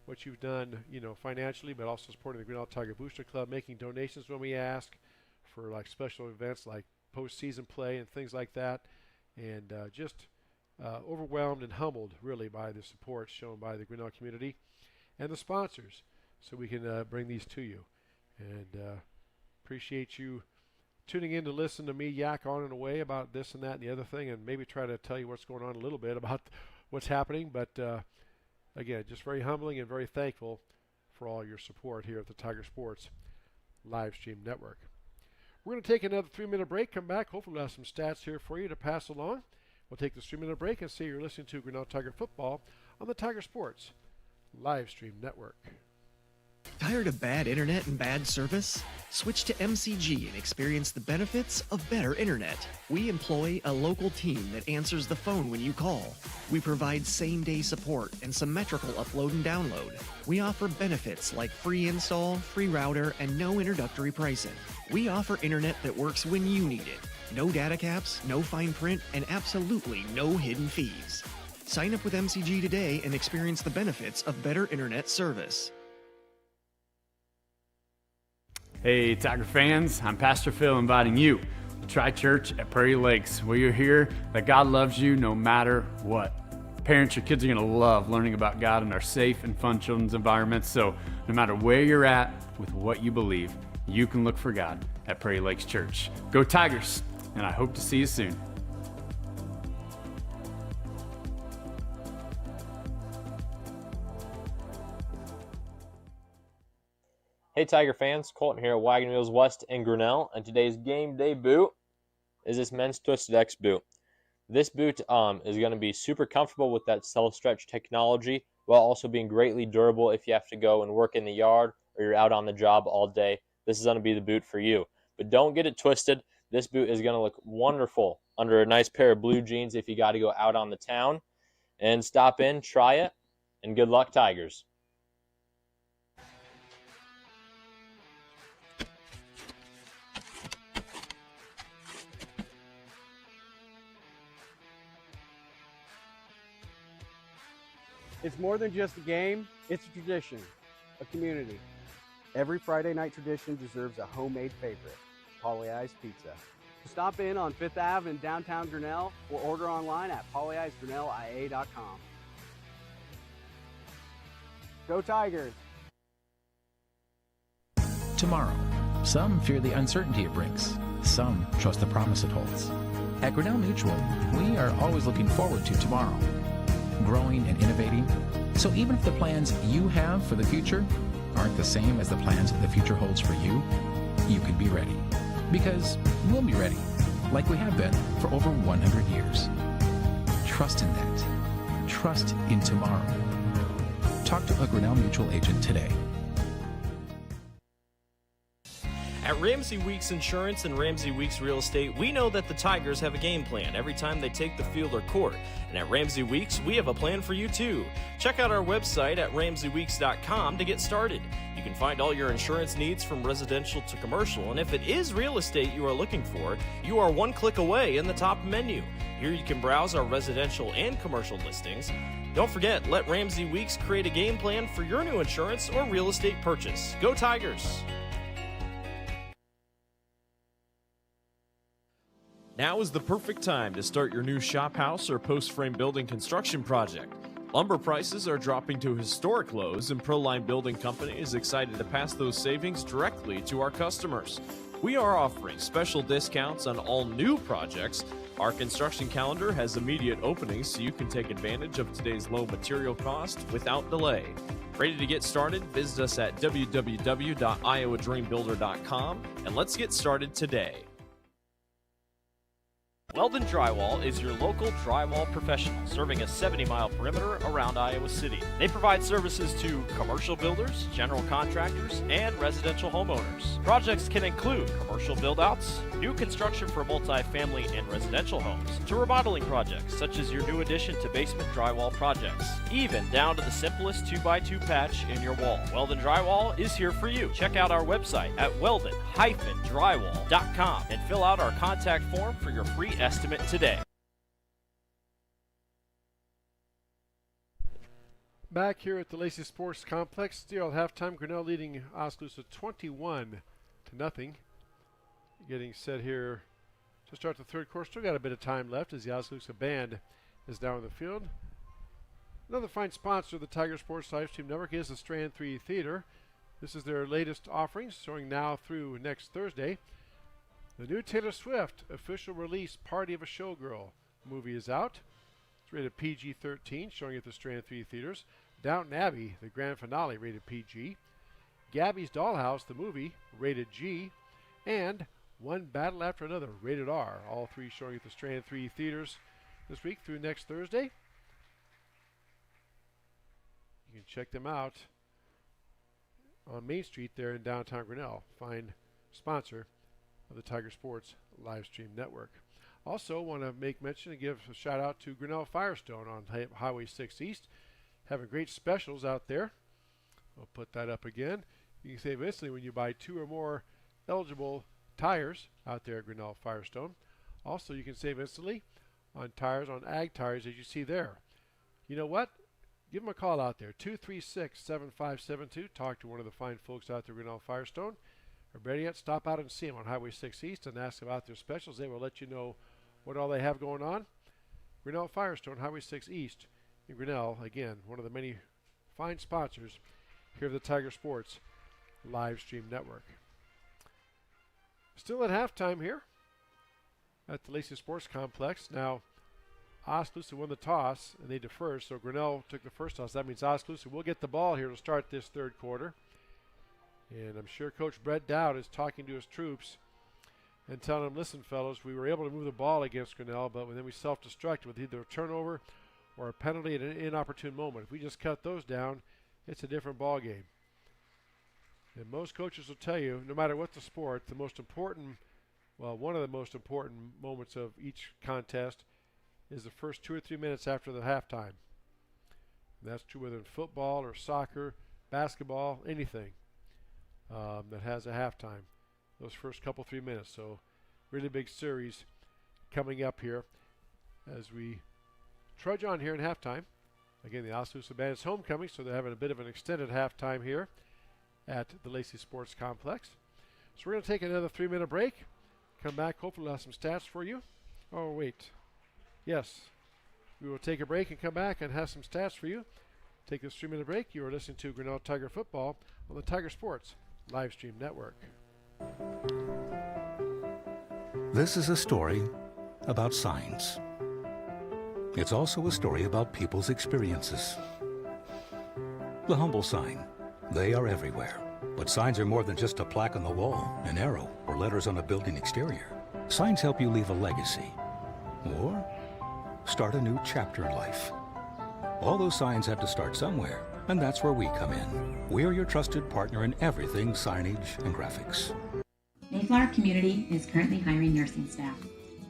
what you've done, financially, but also supporting the Grinnell Tiger Booster Club, making donations when we ask for like special events like postseason play and things like that, and just overwhelmed and humbled really by the support shown by the Grinnell community and the sponsors, so we can bring these to you. And appreciate you tuning in to listen to me yak on and away about this and that and the other thing, and maybe try to tell you what's going on a little bit about what's happening. But again, just very humbling and very thankful for all your support here at the Tiger Sports live stream network. We're going to take another 3-minute break, come back. Hopefully we'll have some stats here for you to pass along. We'll take this 3-minute break and see you're listening to Grinnell Tiger Football on the Tiger Sports live stream network. Tired of bad internet and bad service? Switch to MCG and experience the benefits of better internet. We employ a local team that answers the phone when you call. We provide same-day support and symmetrical upload and download. We offer benefits like free install, free router, and no introductory pricing. We offer internet that works when you need it. No data caps, no fine print, and absolutely no hidden fees. Sign up with MCG today and experience the benefits of better internet service. Hey, Tiger fans, I'm Pastor Phil inviting you to Tri Church at Prairie Lakes, where you'll hear that God loves you no matter what. Parents, your kids are going to love learning about God in our safe and fun children's environments, so no matter where you're at with what you believe, you can look for God at Prairie Lakes Church. Go Tigers, and I hope to see you soon. Hey Tiger fans, Colton here at Wagon Wheels West in Grinnell, and today's game day boot is this men's Twisted X boot. This boot is going to be super comfortable with that self-stretch technology, while also being greatly durable if you have to go and work in the yard or you're out on the job all day. This is going to be the boot for you. But don't get it twisted. This boot is going to look wonderful under a nice pair of blue jeans if you got to go out on the town. And stop in, try it, and good luck, Tigers. It's more than just a game, it's a tradition, a community. Every Friday night tradition deserves a homemade favorite, Polly-I's Pizza. Stop in on 5th Ave in downtown Grinnell or order online at pollyi'sgrinnellia.com. Go Tigers! Tomorrow, some fear the uncertainty it brings. Some trust the promise it holds. At Grinnell Mutual, we are always looking forward to tomorrow, growing and innovating. So even if the plans you have for the future aren't the same as the plans the future holds for you, you can be ready. Because we'll be ready, like we have been for over 100 years. Trust in that. Trust in tomorrow. Talk to a Grinnell Mutual agent today. At Ramsey Weeks Insurance and Ramsey Weeks Real Estate, we know that the Tigers have a game plan every time they take the field or court. And at Ramsey Weeks, we have a plan for you too. Check out our website at ramseyweeks.com to get started. You can find all your insurance needs from residential to commercial, and if it is real estate you are looking for, you are one click away in the top menu. Here you can browse our residential and commercial listings. Don't forget, let Ramsey Weeks create a game plan for your new insurance or real estate purchase. Go Tigers! Now is the perfect time to start your new shop house or post frame building construction project. Lumber prices are dropping to historic lows, and Proline Building Company is excited to pass those savings directly to our customers. We are offering special discounts on all new projects. Our construction calendar has immediate openings, so you can take advantage of today's low material cost without delay. Ready to get started? Visit us at www.iowadreambuilder.com and let's get started today. Weldon Drywall is your local drywall professional, serving a 70-mile perimeter around Iowa City. They provide services to commercial builders, general contractors, and residential homeowners. Projects can include commercial build-outs, new construction for multi-family and residential homes, to remodeling projects such as your new addition to basement drywall projects, even down to the simplest 2x2 patch in your wall. Weldon Drywall is here for you. Check out our website at weldon-drywall.com and fill out our contact form for your free estimate today. back here at the Lacey Sports Complex. Still at halftime, Grinnell leading Oskaloosa 21-0. Getting set here to start the third quarter. Still got a bit of time left as the Oskaloosa band is down on the field. Another fine sponsor of the Tiger Sports Live Stream Network is the Strand 3 Theater. This is their latest offerings, showing now through next Thursday. The new Taylor Swift official release Party of a Showgirl movie is out. It's rated PG-13, showing at the Strand 3 Theaters. Downton Abbey, the grand finale, rated PG. Gabby's Dollhouse, the movie, rated G. And One Battle After Another, rated R. All three showing at the Strand 3 Theaters this week through next Thursday. You can check them out on Main Street there in downtown Grinnell. Fine sponsor of the Tiger Sports Live Stream Network. Also want to make mention and give a shout out to Grinnell Firestone on Highway 6 East. Having great specials out there. I'll put that up again. You can save instantly when you buy 2 or more eligible tires out there at Grinnell Firestone. Also, you can save instantly on tires, on ag tires, as you see there. You know what? Give them a call out there, 236-7572. Talk to one of the fine folks out there at Grinnell Firestone. Or better yet, stop out and see them on Highway 6 East and ask about their specials. They will let you know what all they have going on. Grinnell Firestone, Highway 6 East in Grinnell. Again, one of the many fine sponsors here of the Tiger Sports Live Stream Network. Still at halftime here at the Lacey Sports Complex. Now, Oskaloosa won the toss, and they defer, so Grinnell took the first toss. That means Oskaloosa will get the ball here to start this third quarter. And I'm sure Coach Brett Dowd is talking to his troops and telling them, listen, fellows, we were able to move the ball against Grinnell, but then we self-destructed with either a turnover or a penalty at an inopportune moment. If we just cut those down, it's a different ball game. And most coaches will tell you, no matter what the sport, the most important, well, one of the most important moments of each contest is the first 2 or 3 minutes after the halftime. And that's true whether in football or soccer, basketball, anything that has a halftime. Those first couple 3 minutes. So really big series coming up here as we trudge on here in halftime. Again, the Oskaloosa band is homecoming, so they're having a bit of an extended halftime here at the Lacey Sports Complex. So we're going to take another 3-minute break. Come back, hopefully we'll have some stats for you. Oh, wait. Yes, we will take a break and come back and have some stats for you. Take this 3-minute break. You are listening to Grinnell Tiger Football on the Tiger Sports Live Stream Network. This is a story about signs. It's also a story about people's experiences. The humble sign. They are everywhere. But signs are more than just a plaque on the wall, an arrow, or letters on a building exterior. Signs help you leave a legacy. Or start a new chapter in life. All those signs have to start somewhere, and that's where we come in. We're your trusted partner in everything signage and graphics. Mayflower Community is currently hiring nursing staff.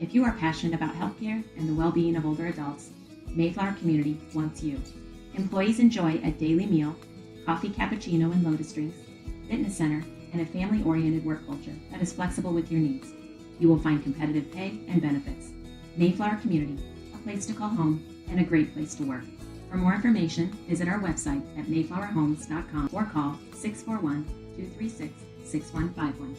If you are passionate about healthcare and the well-being of older adults, Mayflower Community wants you. Employees enjoy a daily meal, coffee cappuccino and lotus drinks, fitness center, and a family-oriented work culture that is flexible with your needs. You will find competitive pay and benefits. Mayflower Community, a place to call home and a great place to work. For more information, visit our website at mayflowerhomes.com or call 641-236-6151.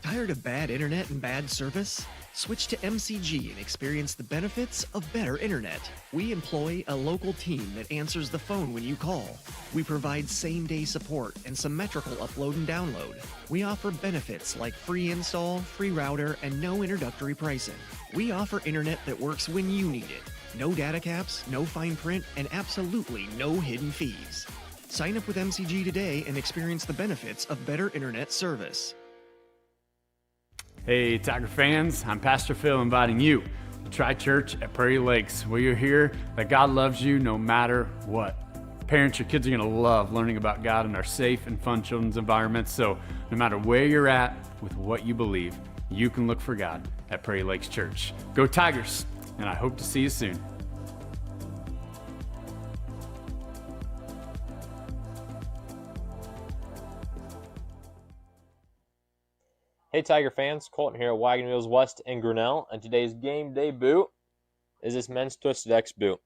Tired of bad internet and bad service? Switch to MCG and experience the benefits of better internet. We employ a local team that answers the phone when you call. We provide same-day support and symmetrical upload and download. We offer benefits like free install, free router, and no introductory pricing. We offer internet that works when you need it. No data caps, no fine print, and absolutely no hidden fees. Sign up with MCG today and experience the benefits of better internet service. Hey, Tiger fans, I'm Pastor Phil inviting you to Tri Church at Prairie Lakes, where you'll hear that God loves you no matter what. Parents, your kids are going to love learning about God in our safe and fun children's environments, so no matter where you're at with what you believe, you can look for God at Prairie Lakes Church. Go Tigers, and I hope to see you soon. Hey Tiger fans, Colton here at Wagon Wheels West in Grinnell, and today's game day boot is this men's Twisted X boot.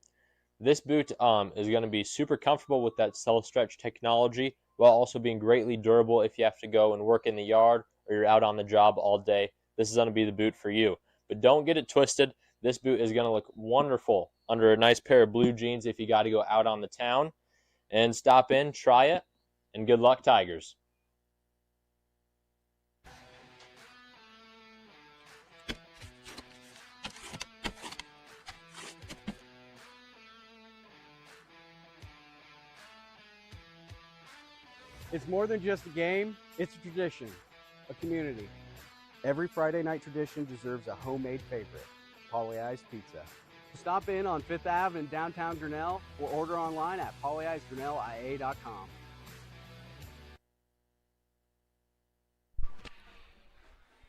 This boot is going to be super comfortable with that self-stretch technology while also being greatly durable if you have to go and work in the yard or you're out on the job all day. This is going to be the boot for you. But don't get it twisted. This boot is going to look wonderful under a nice pair of blue jeans if you got to go out on the town. And stop in, try it, and good luck, Tigers. It's more than just a game, it's a tradition, a community. Every Friday night tradition deserves a homemade favorite, Pollyeyes Pizza. Stop in on 5th Ave in downtown Grinnell or order online at pollyeyesgrinnellia.com.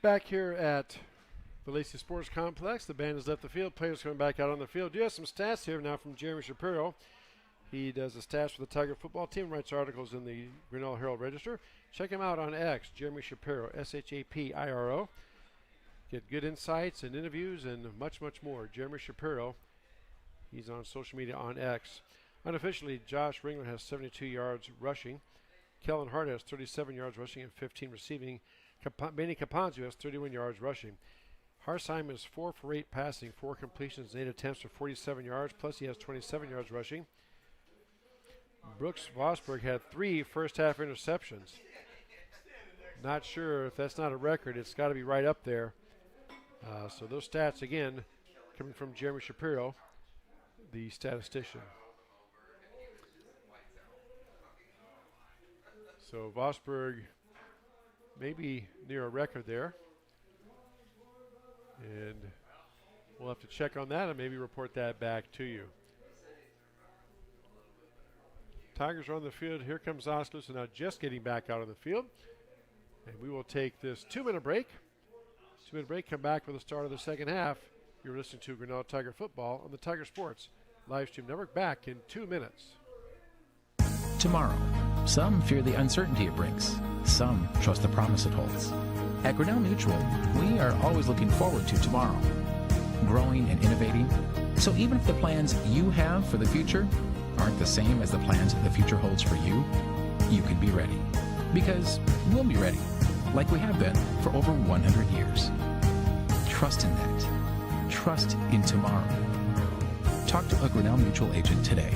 Back here at the Lacey Sports Complex, the band has left the field. Players coming back out on the field. Do have some stats here now from Jeremy Shapiro. He does the stats for the Tiger football team, writes articles in the Grinnell Herald Register. Check him out on X, Jeremy Shapiro, Shapiro. Get good insights and interviews and much, much more. Jeremy Shapiro, he's on social media on X. Unofficially, Josh Ringler has 72 yards rushing. Kellen Hart has 37 yards rushing and 15 receiving. Benny Caponzo has 31 yards rushing. Harsheim is 4 for 8 passing, 4 completions, and 8 attempts for 47 yards, plus he has 27 yards rushing. Brooks Vosberg had 3 first-half interceptions. Not sure if that's not a record. It's got to be right up there. So those stats, again, coming from Jeremy Shapiro, the statistician. So Vosberg maybe near a record there. And we'll have to check on that and maybe report that back to you. Tigers are on the field. Here comes Oskaloosa now just getting back out on the field. And we will take this 2-minute break. 2-minute break, come back for the start of the second half. You're listening to Grinnell Tiger Football on the Tiger Sports Live Stream Network. Back in 2 minutes. Tomorrow, some fear the uncertainty it brings. Some trust the promise it holds. At Grinnell Mutual, we are always looking forward to tomorrow, growing and innovating. So even if the plans you have for the future aren't the same as the plans the future holds for you, you can be ready. Because we'll be ready, like we have been for over 100 years. Trust in that. Trust in tomorrow. Talk to a Grinnell Mutual agent today.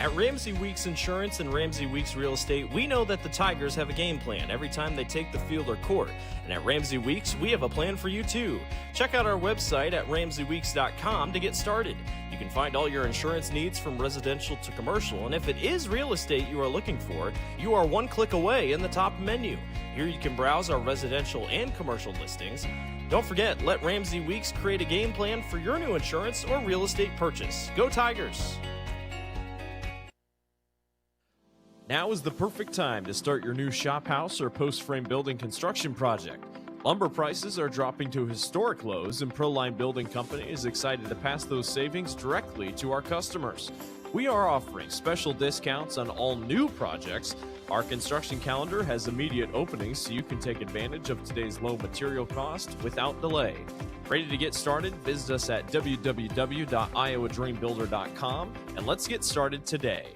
At Ramsey Weeks Insurance and Ramsey Weeks Real Estate, we know that the Tigers have a game plan every time they take the field or court. And at Ramsey Weeks, we have a plan for you too. Check out our website at ramseyweeks.com to get started. You can find all your insurance needs from residential to commercial, and if it is real estate you are looking for, you are one click away in the top menu. Here you can browse our residential and commercial listings. Don't forget, let Ramsey Weeks create a game plan for your new insurance or real estate purchase. Go Tigers! Now is the perfect time to start your new shop house or post-frame building construction project. Lumber prices are dropping to historic lows, and Proline Building Company is excited to pass those savings directly to our customers. We are offering special discounts on all new projects. Our construction calendar has immediate openings, so you can take advantage of today's low material cost without delay. Ready to get started? Visit us at www.iowadreambuilder.com and let's get started today.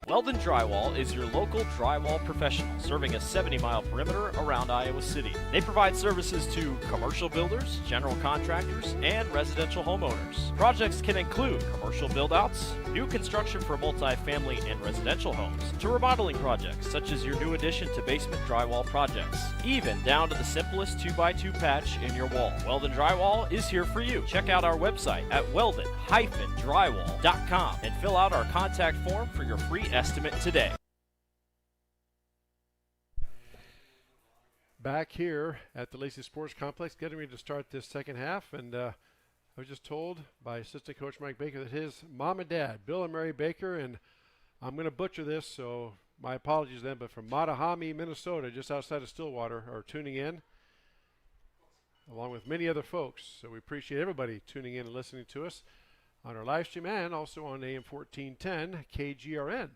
Weldon Drywall is your local drywall professional, serving a 70-mile perimeter around Iowa City. They provide services to commercial builders, general contractors, and residential homeowners. Projects can include commercial build-outs, new construction for multi-family and residential homes, to remodeling projects such as your new addition to basement drywall projects, even down to the simplest 2x2 patch in your wall. Weldon Drywall is here for you. Check out our website at weldon-drywall.com and fill out our contact form for your free estimate today. Back here at the Lacey Sports Complex, getting ready to start this second half, and I was just told by assistant coach Mike Baker that his mom and dad, Bill and Mary Baker, and I'm going to butcher this, so my apologies then, but from Mattahami, Minnesota, just outside of Stillwater, are tuning in, along with many other folks. So we appreciate everybody tuning in and listening to us. on our live stream and also on AM 1410 KGRN.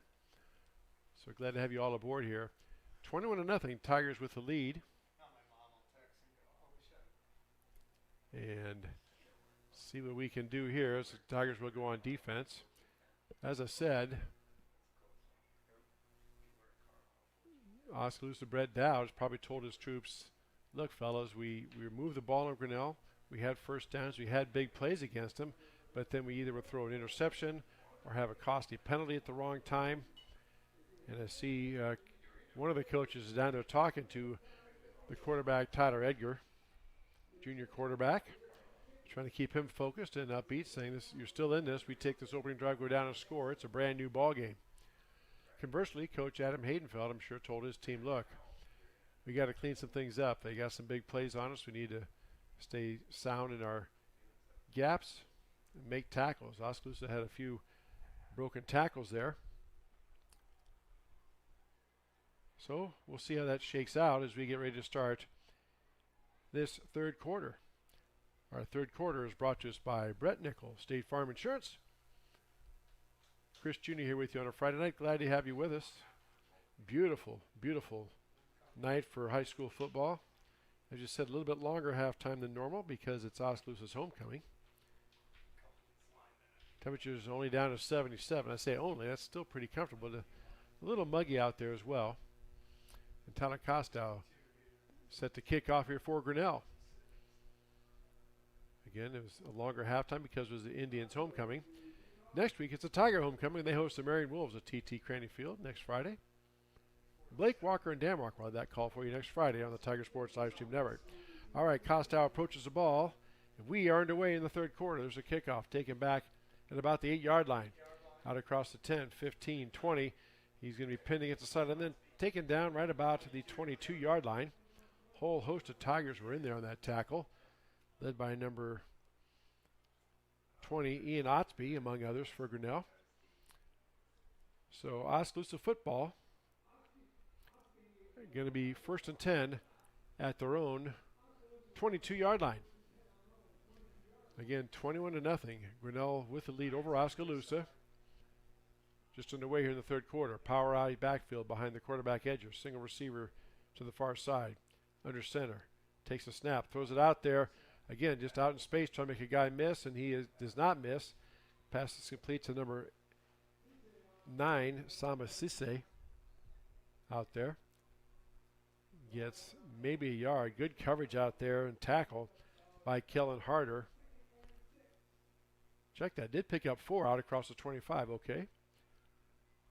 So glad to have you all aboard here. 21-0, Tigers with the lead. And see what we can do here as the Tigers will go on defense. As I said, Oskaloosa Brett Dowd probably told his troops, look, fellas, we removed the ball on Grinnell. We had first downs. We had big plays against them. But then we either would throw an interception or have a costly penalty at the wrong time. And I see one of the coaches is down there talking to the quarterback, Tyler Edgar, junior quarterback, trying to keep him focused and upbeat, saying, "This, you're still in this. We take this opening drive, go down and score. It's a brand new ball game." Conversely, Coach Adam Haydenfeld, I'm sure, told his team, look, we got to clean some things up. They got some big plays on us. We need to stay sound in our gaps and make tackles. Oskaloosa had a few broken tackles there. So we'll see how that shakes out as we get ready to start this third quarter. Our third quarter is brought to us by Brett Nickel, State Farm Insurance. Chris Jr. here with you on a Friday night. Glad to have you with us. Beautiful, beautiful night for high school football. As you said, a little bit longer halftime than normal because it's Oskaloosa's homecoming. Temperatures only down to 77. I say only, that's still pretty comfortable. A little muggy out there as well. And Tyler Costow set to kick off here for Grinnell. Again, it was a longer halftime because it was the Indians' homecoming. Next week, it's a Tiger homecoming. They host the Marion Wolves at TT Cranny Field next Friday. Blake Walker and Dan Walker will have that call for you next Friday on the Tiger Sports Live Stream Network. All right, Costow approaches the ball. And we are underway in the third quarter. There's a kickoff taken back at about the 8-yard line. Out across the 10, 15, 20. He's going to be pinned against the side and then taken down right about to the 22-yard line. Whole host of Tigers were in there on that tackle, led by number 20, Ian Otsby, among others, for Grinnell. So Oskaloosa football going to be 1st and 10 at their own 22-yard line. Again, 21-0. Grinnell with the lead over Oskaloosa. Just underway here in the third quarter. Power out backfield behind the quarterback edger. Single receiver to the far side. Under center. Takes a snap. Throws it out there. Again, just out in space trying to make a guy miss, and he does not miss. Pass is complete to number 9, Sama Sisse, out there. Gets maybe a yard. Good coverage out there and tackle by Kellen Harder. Check that. Did pick up 4 out across the 25. Okay.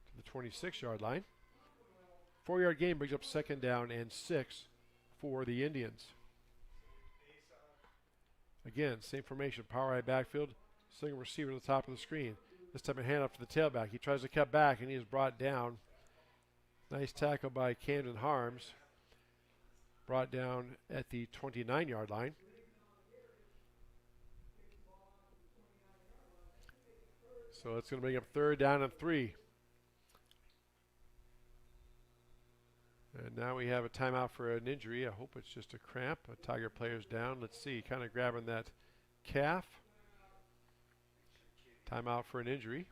To the 26-yard line. 4-yard gain brings up 2nd down and 6 for the Indians. Again, same formation. Power eye backfield. Single receiver to the top of the screen. This time a hand up to the tailback. He tries to cut back and he is brought down. Nice tackle by Camden Harms. Brought down at the 29-yard line. So it's going to bring up 3rd down and 3. And now we have a timeout for an injury. I hope it's just a cramp. A Tiger player's down. Let's see, kind of grabbing that calf. Timeout for an injury.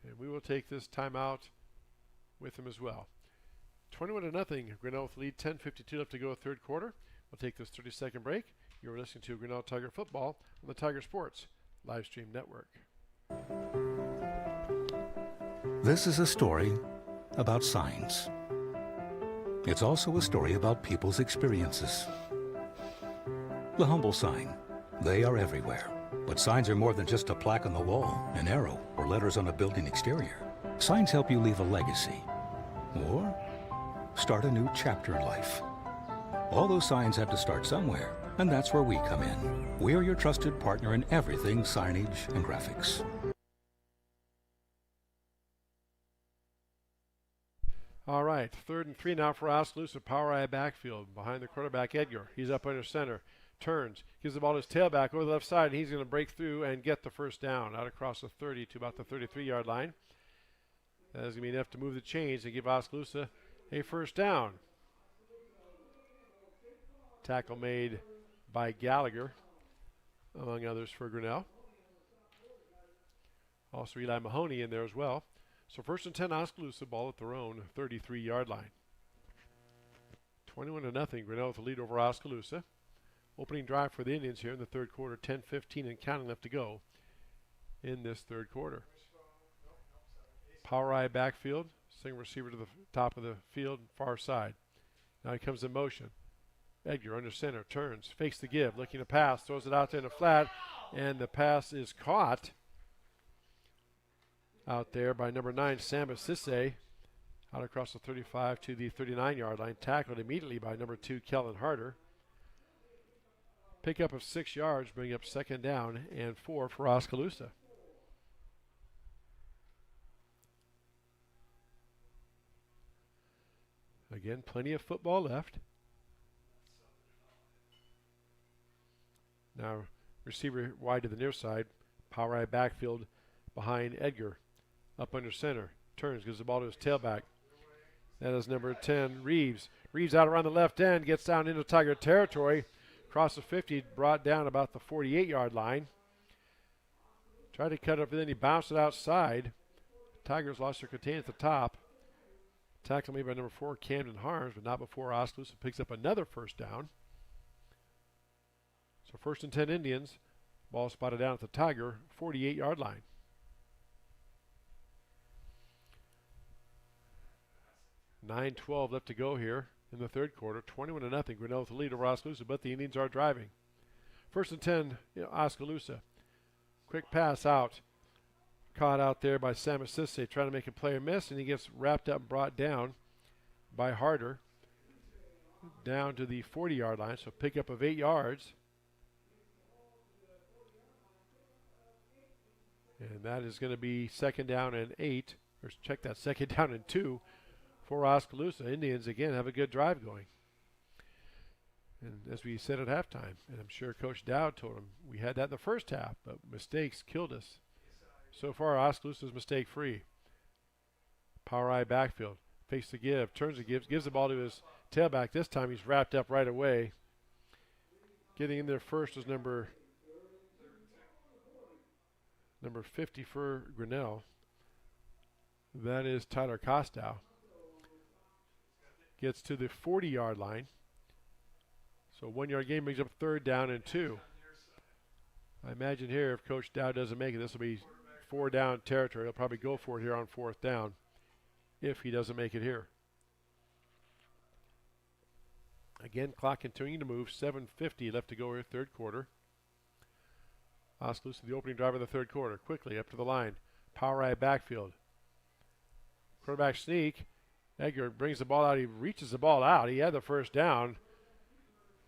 And we will take this timeout with him as well. 21-0. Grinnell with lead. 10:52 left to go, third quarter. We'll take this 30-second break. You're listening to Grinnell Tiger Football on the Tiger Sports Live Stream Network. This is a story about signs. It's also a story about people's experiences. The humble sign. They are everywhere. But signs are more than just a plaque on the wall, an arrow, or letters on a building exterior. Signs help you leave a legacy or start a new chapter in life. All those signs have to start somewhere, and that's where we come in. We're your trusted partner in everything signage and graphics. All right, 3rd and 3 now for Oskaloosa. Power eye backfield behind the quarterback Edgar. He's up under center. Turns, gives the ball to his tailback over the left side, and he's going to break through and get the first down out across the 30 to about the 33-yard line. That is going to be enough to move the chains and give Oskaloosa a first down. Tackle made by Gallagher, among others, for Grinnell. Also Eli Mahoney in there as well. So 1st and 10, Oskaloosa, ball at their own 33-yard line. 21-0, Grinnell with the lead over Oskaloosa. Opening drive for the Indians here in the third quarter, 10:15 and counting left to go in this third quarter. Power eye backfield, single receiver to the top of the field, far side. Now he comes in motion. Edgar under center, turns, fakes the give, looking to pass, throws it out there in the flat, and the pass is caught out there by number 9, Sam Assise, out across the 35 to the 39-yard line, tackled immediately by number 2, Kellen Harder. Pickup of 6 yards, bring up 2nd down and 4 for Oskaloosa. Again, plenty of football left. Now, receiver wide to the near side. Power eye backfield behind Edgar. Up under center. Turns, gives the ball to his tailback. That is number 10, Reeves. Reeves out around the left end, gets down into Tiger territory. Across the 50, brought down about the 48-yard line. Tried to cut it, but then he bounced it outside. Tigers lost their contain at the top. Tackle made by number 4, Camden Harms, but not before Oskaloosa picks up another 1st down. So 1st and 10 Indians. Ball spotted down at the Tiger 48-yard line. $9:12 left to go here in the third quarter. 21-0. Grinnell with the lead over Oskaloosa, but the Indians are driving. 1st and 10, Oskaloosa. Quick pass out. Caught out there by Sam Assise, trying to make a play or miss, and he gets wrapped up and brought down by Harder. Down to the 40-yard line, so pickup of 8 yards. And that is going to be 2nd down and 8. Or check that, 2nd down and 2 for Oskaloosa. Indians, again, have a good drive going. And as we said at halftime, and I'm sure Coach Dowd told him, we had that in the first half, but mistakes killed us. So far, Oskaloosa's mistake-free. Power eye backfield. Fakes the give, turns the gives the ball to his tailback. This time he's wrapped up right away. Getting in there first was number 50 for Grinnell. That is Tyler Kostow. Gets to the 40-yard line. So 1-yard gain brings up 3rd down and 2. I imagine here if Coach Dowd doesn't make it, this will be 4 down territory. He'll probably go for it here on 4th down if he doesn't make it here. Again, clock continuing to move. 7:50 left to go here, third quarter. Oskaloosa, the opening drive of the third quarter. Quickly up to the line. Power eye backfield. Quarterback sneak. Edgar brings the ball out. He reaches the ball out. He had the 1st down,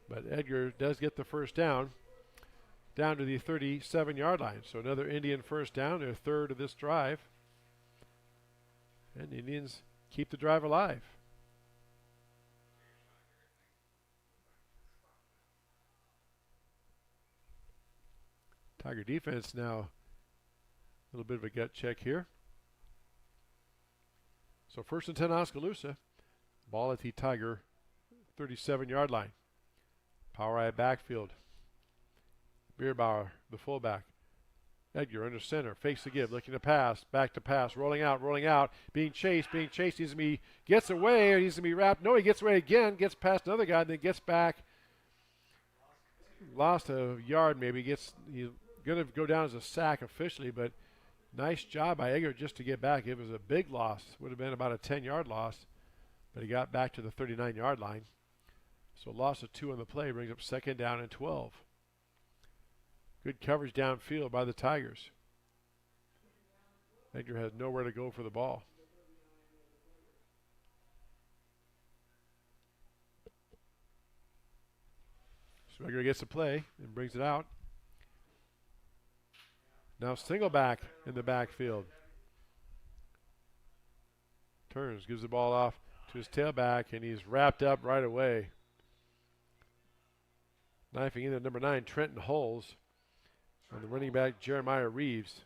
but Edgar does get the 1st down. Down to the 37-yard line. So another Indian 1st down, their 3rd of this drive. And the Indians keep the drive alive. Tiger defense now a little bit of a gut check here. So 1st and 10 Oskaloosa. Ball at the Tiger 37-yard line. Power eye backfield. Bierbauer, the fullback. Edgar under center, fakes the give, looking to pass, back to pass, rolling out, being chased, gets away, or needs to be wrapped. No, he gets away again, gets past another guy, then gets back. Lost a yard maybe, he's going to go down as a sack officially, but nice job by Edgar just to get back. It was a big loss, would have been about a 10-yard loss, but he got back to the 39-yard line. So loss of 2 on the play brings up 2nd down and 12. Good coverage downfield by the Tigers. Edgar has nowhere to go for the ball. So Edgar gets the play and brings it out. Now single back in the backfield. Turns, gives the ball off to his tailback, and he's wrapped up right away. Knifing in there, number 9, Trenton Hulls. And the running back, Jeremiah Reeves.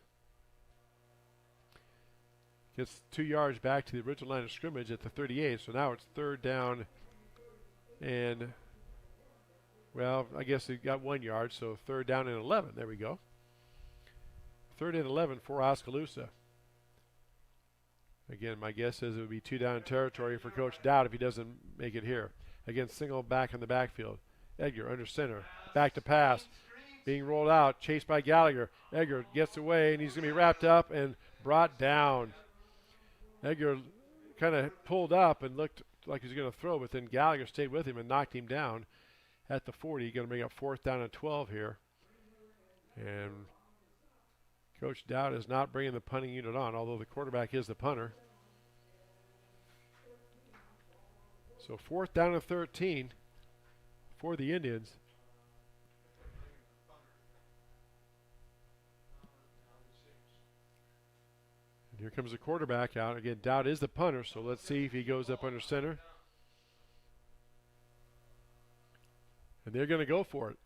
Gets 2 yards back to the original line of scrimmage at the 38. So now it's 3rd down and Well, I guess he got 1 yard, so 3rd down and 11. There we go. 3rd and 11 for Oskaloosa. Again, my guess is it would be 2 down territory for Coach Dowd if he doesn't make it here. Again, single back in the backfield. Edgar under center. Back to pass. Being rolled out. Chased by Gallagher. Edgar gets away, and he's going to be wrapped up and brought down. Edgar kind of pulled up and looked like he was going to throw, but then Gallagher stayed with him and knocked him down at the 40. Going to bring up 4th down and 12 here. And Coach Dowd is not bringing the punting unit on, although the quarterback is the punter. So 4th down and 13 for the Indians. And here comes the quarterback out. Again, Dowd is the punter, so let's see if he goes up under center. And they're going to go for it.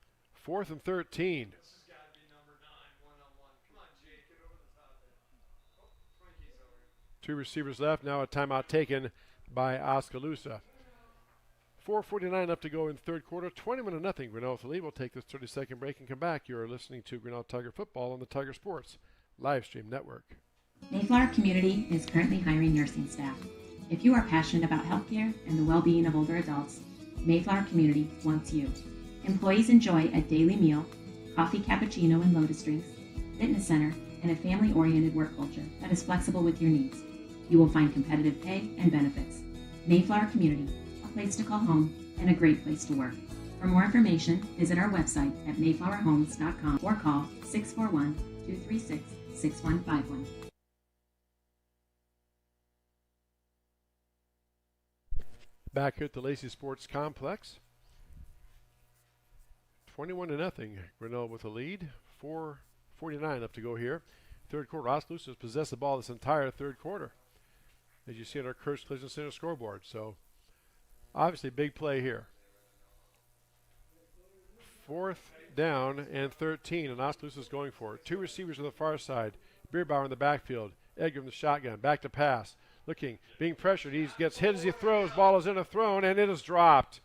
4th and 13. Two receivers left. Now a timeout taken by Oskaloosa. 4:49 left to go in third quarter. 21-0. Grinnell with the lead. We'll take this 30-second break and come back. You're listening to Grinnell Tiger Football on the Tiger Sports live stream network. Mayflower Community is currently hiring nursing staff. If you are passionate about healthcare and the well-being of older adults, Mayflower Community wants you. Employees enjoy a daily meal, coffee cappuccino and lotus drinks, fitness center, and a family-oriented work culture that is flexible with your needs. You will find competitive pay and benefits. Mayflower Community, a place to call home and a great place to work. For more information, visit our website at mayflowerhomes.com or call 641-236-6151. Back here at the Lacey Sports Complex. 21-0. Grinnell with the lead. 4:49 left to go here. Third quarter. Oskaloosa has possessed the ball this entire third quarter, as you see on our Kurtz Collision Center scoreboard. So, obviously, big play here. 4th down and 13, and Oskaloosa is going for it. Two receivers on the far side. Bierbauer in the backfield. Edgar in the shotgun. Back to pass. Looking, being pressured. He gets hit as he throws. Ball is thrown, and it is dropped.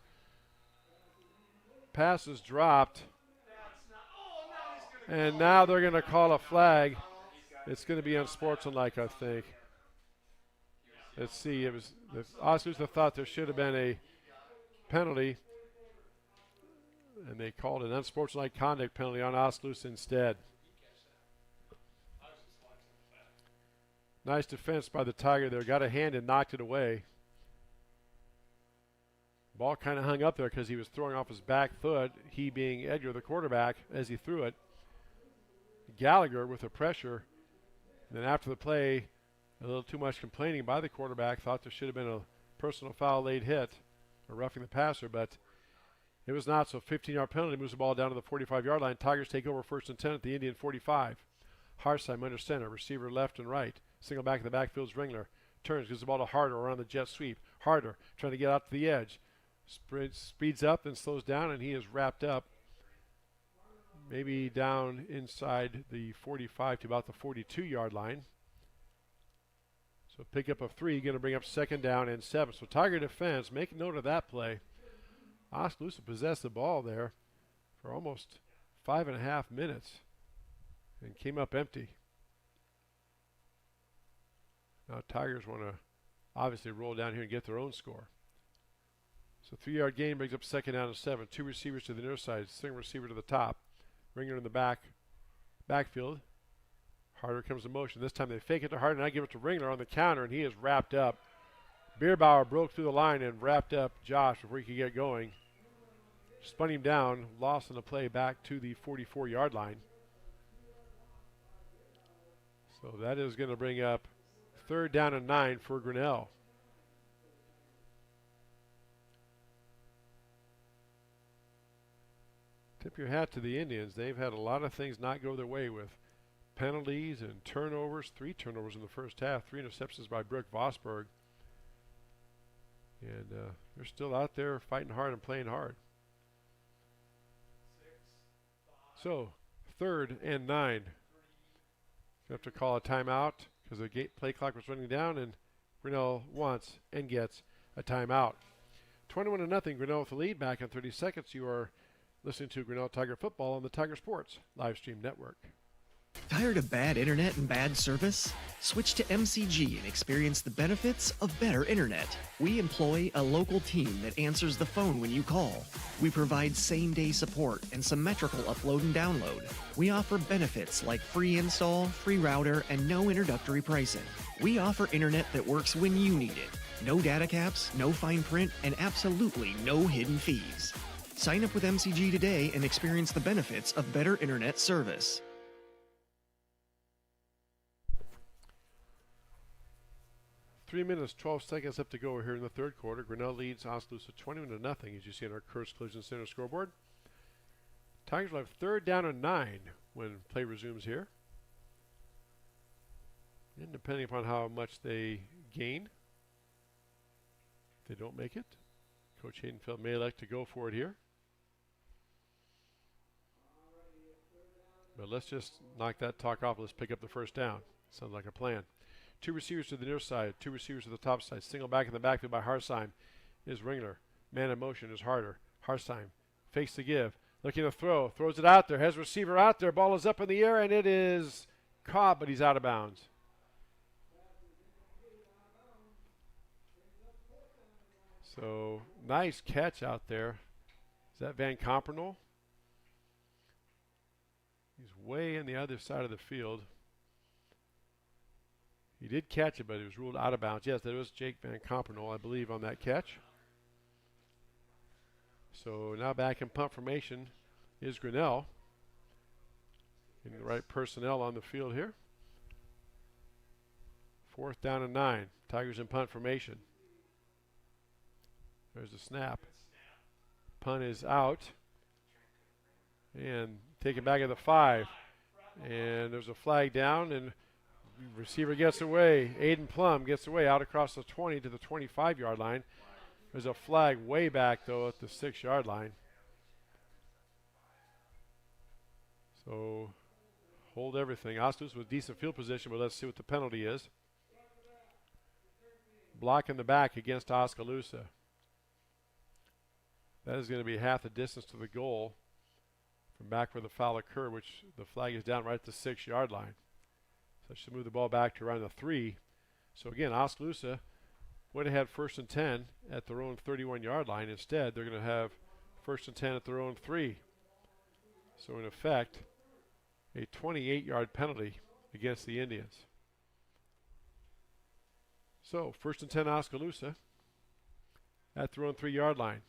Pass is dropped. And now they're going to call a flag. It's going to be unsportsmanlike, I think. Let's see. It was Oskaloosa thought there should have been a penalty, and they called an unsportsmanlike conduct penalty on Oskaloosa instead. Nice defense by the Tiger there. Got a hand and knocked it away. Ball kind of hung up there because he was throwing off his back foot, he being Edgar, the quarterback, as he threw it. Gallagher with the pressure. And then after the play, a little too much complaining by the quarterback. Thought there should have been a personal foul late hit, or roughing the passer, but it was not. So 15-yard penalty moves the ball down to the 45-yard line. Tigers take over 1st and 10 at the Indian 45. Harsheim under center, receiver left and right. Single back in the backfield is Ringler. Turns, gives the ball to Harder around the jet sweep. Harder trying to get out to the edge. Speeds up, then slows down, and he is wrapped up. Maybe down inside the 45 to about the 42-yard line. So pick up of 3, going to bring up 2nd down and 7. So Tiger defense, make note of that play. Oskaloosa possessed the ball there for almost 5.5 minutes and came up empty. Now Tigers want to obviously roll down here and get their own score. So 3-yard gain brings up 2nd down and 7. Two receivers to the near side, single receiver to the top. Ringer in the backfield. Harder comes in motion. This time they fake it to Harder, and I give it to Ringler on the counter, and he is wrapped up. Bierbauer broke through the line and wrapped up Josh before he could get going. Spun him down, lost on the play back to the 44-yard line. So that is going to bring up 3rd down and 9 for Grinnell. Tip your hat to the Indians. They've had a lot of things not go their way with penalties and turnovers. 3 turnovers in the first half. 3 interceptions by Brooke Vosberg. And they're still out there fighting hard and playing hard. So, 3rd and 9. You have to call a timeout because the play clock was running down, and Grinnell wants and gets a timeout. 21-0. Grinnell with the lead. Back in 30 seconds. You are listening to Grinnell Tiger Football on the Tiger Sports live stream network. Tired of bad internet and bad service? Switch to MCG and experience the benefits of better internet. We employ a local team that answers the phone when you call. We provide same-day support and symmetrical upload and download. We offer benefits like free install, free router, and no introductory pricing. We offer internet that works when you need it. No data caps, no fine print, and absolutely no hidden fees. Sign up with MCG today and experience the benefits of better internet service. Three minutes, 12 seconds left to go here in the third quarter. Grinnell leads Oskaloosa 21-0, as you see on our Curse Collision Center scoreboard. Tigers will have third down and 9 when play resumes here. And depending upon how much they gain, if they don't make it, Coach Haydenfeld may elect to go for it here. But let's just knock that talk off. Let's pick up the first down. Sounds like a plan. Two receivers to the near side, two receivers to the top side. Single back in the backfield by Harsheim is Ringler. Man in motion is Harder. Harsheim fakes the give. Looking to throw. Throws it out there. Has receiver out there. Ball is up in the air, and it is caught, but he's out of bounds. So, nice catch out there. Is that Van Compernol? He's way in the other side of the field. He did catch it, but it was ruled out of bounds. Yes, that was Jake Van Compernol, I believe, on that catch. So now back in punt formation is Grinnell. Getting the right personnel on the field here. Fourth down and 9. Tigers in punt formation. There's the snap. Punt is out. And taken back at the 5. And there's a flag down, and receiver gets away. Aiden Plum gets away out across the 20 to the 25-yard line. There's a flag way back, though, at the 6-yard line. So hold everything. Oskaloosa with decent field position, but let's see what the penalty is. Block in the back against Oskaloosa. That is going to be half the distance to the goal from back where the foul occurred, which the flag is down right at the 6-yard line. So I should move the ball back to around the 3. So again, Oskaloosa would have had first and 10 at their own 31-yard line. Instead, they're going to have first and 10 at their own 3. So in effect, a 28-yard penalty against the Indians. So first and 10 Oskaloosa at their own 3-yard line.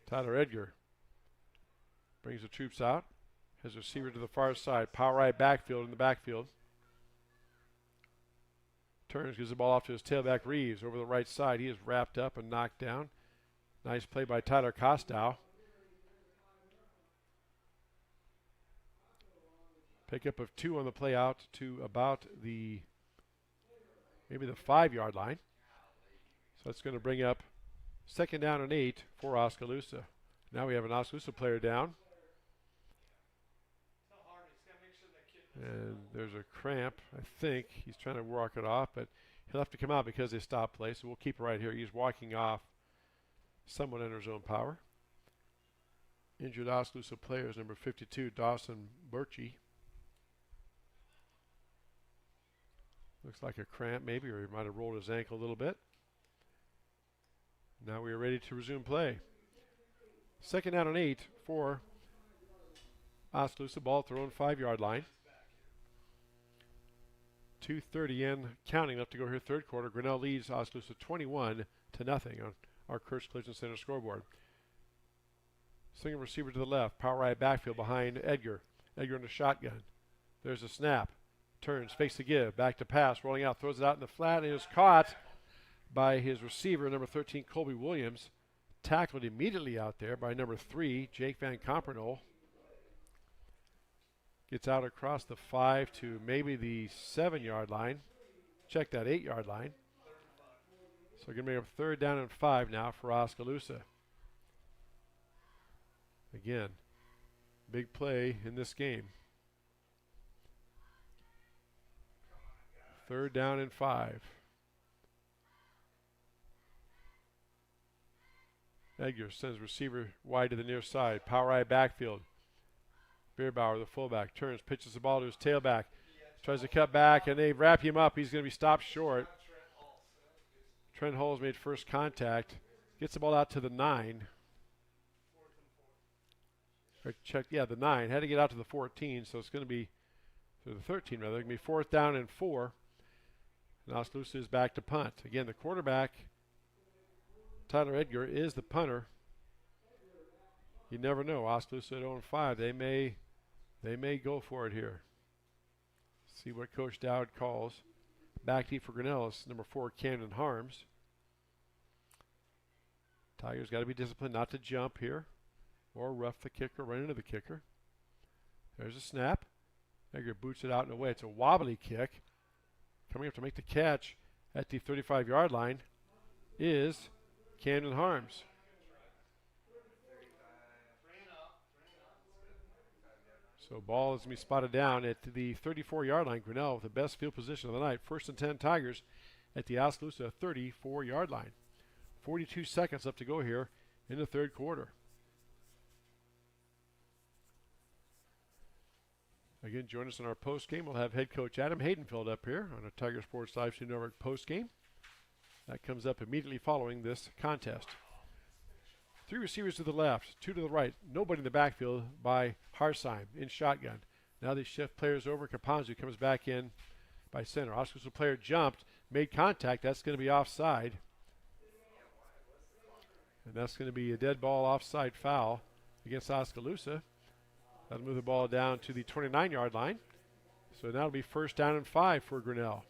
Tyler Edgar brings the troops out. Has a receiver to the far side. Power right backfield in the backfield. Turns, gives the ball off to his tailback Reeves over the right side. He is wrapped up and knocked down. Nice play by Tyler Kostow. Pickup of 2 on the play out to about maybe the 5-yard line. So that's going to bring up second down and 8 for Oskaloosa. Now we have an Oskaloosa player down. And there's a cramp, I think. He's trying to walk it off, but he'll have to come out because they stopped play, so we'll keep it right here. He's walking off somewhat under his own power. Injured Oskaloosa players, number 52, Dawson Birchie. Looks like a cramp maybe, or he might have rolled his ankle a little bit. Now we are ready to resume play. Second down and 8 for Oskaloosa. Ball at their own 5-yard line. 2:30 in, counting left to go here third quarter. Grinnell leads Oskaloosa 21-0 on our Curse Collision Center scoreboard. Single receiver to the left, power right backfield behind Edgar. Edgar in the shotgun. There's a snap. Turns, fakes the give, back to pass, rolling out, throws it out in the flat, and is caught by his receiver, number 13, Colby Williams. Tackled immediately out there by number 3, Jake Van Compernol. Gets out across the 5 to maybe the 7-yard line. Check that 8-yard line. So we're going to make a third down and 5 now for Oskaloosa. Again, big play in this game. Third down and 5. Edgar sends receiver wide to the near side. Power eye backfield. Bierbauer, the fullback, turns, pitches the ball to his tailback. Tries to cut back, and they wrap him up. He's going to be stopped short. Trent Holes made first contact. Gets the ball out to the 9. The 9. Had to get out to the 14, so it's going to be, to the 13 rather. It's going to be 4th down and 4. And Oskaloosa is back to punt. Again, the quarterback, Tyler Edgar, is the punter. You never know. Oskaloosa at 0-5. They may go for it here. See what Coach Dowd calls. Back deep for Grinnell is number 4, Camden Harms. Tigers got to be disciplined not to jump here or rough the kicker, run into the kicker. There's a snap. Edgar boots it out and away. It's a wobbly kick. Coming up to make the catch at the 35-yard line is Camden Harms. So ball is going to be spotted down at the 34-yard line. Grinnell with the best field position of the night. 1st and 10 Tigers at the Oskaloosa 34-yard line. 42 seconds left to go here in the third quarter. Again, join us in our post game. We'll have head coach Adam Haydenfield up here on our Tiger Sports Live Stream Network post game. That comes up immediately following this contest. 3 receivers to the left, 2 to the right. Nobody in the backfield by Harsheim in shotgun. Now they shift players over. Kapanzu comes back in by center. Oskaloosa player jumped, made contact. That's going to be offside. And that's going to be a dead ball offside foul against Oskaloosa. That'll move the ball down to the 29-yard line. So now it'll be 1st down and 5 for Grinnell.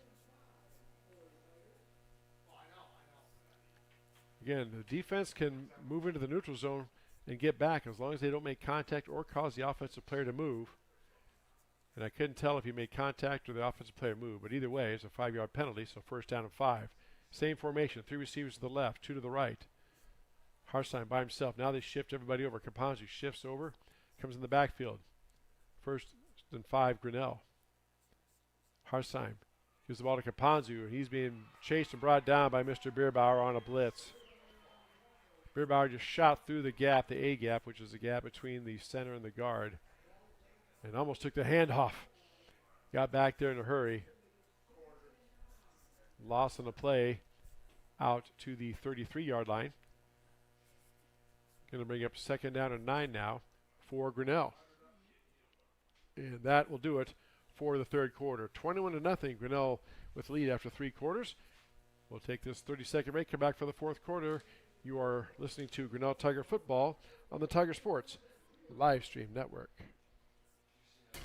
Again, the defense can move into the neutral zone and get back as long as they don't make contact or cause the offensive player to move. And I couldn't tell if he made contact or the offensive player moved, but either way, it's a 5-yard penalty, so 1st down and 5. Same formation, 3 receivers to the left, 2 to the right. Harsheim by himself. Now they shift everybody over. Kapanzu shifts over, comes in the backfield. 1st and 5, Grinnell. Harsheim gives the ball to Kapanzu, and he's being chased and brought down by Mr. Bierbauer on a blitz. Bierbauer just shot through the gap, the A gap, which is the gap between the center and the guard, and almost took the handoff. Got back there in a hurry. Loss on the play out to the 33-yard line. Going to bring up 2nd down and 9 now for Grinnell. And that will do it for the third quarter. 21-0, Grinnell with the lead after 3 quarters. We'll take this 30-second break, come back for the fourth quarter. You are listening to Grinnell Tiger Football on the Tiger Sports Live Stream Network.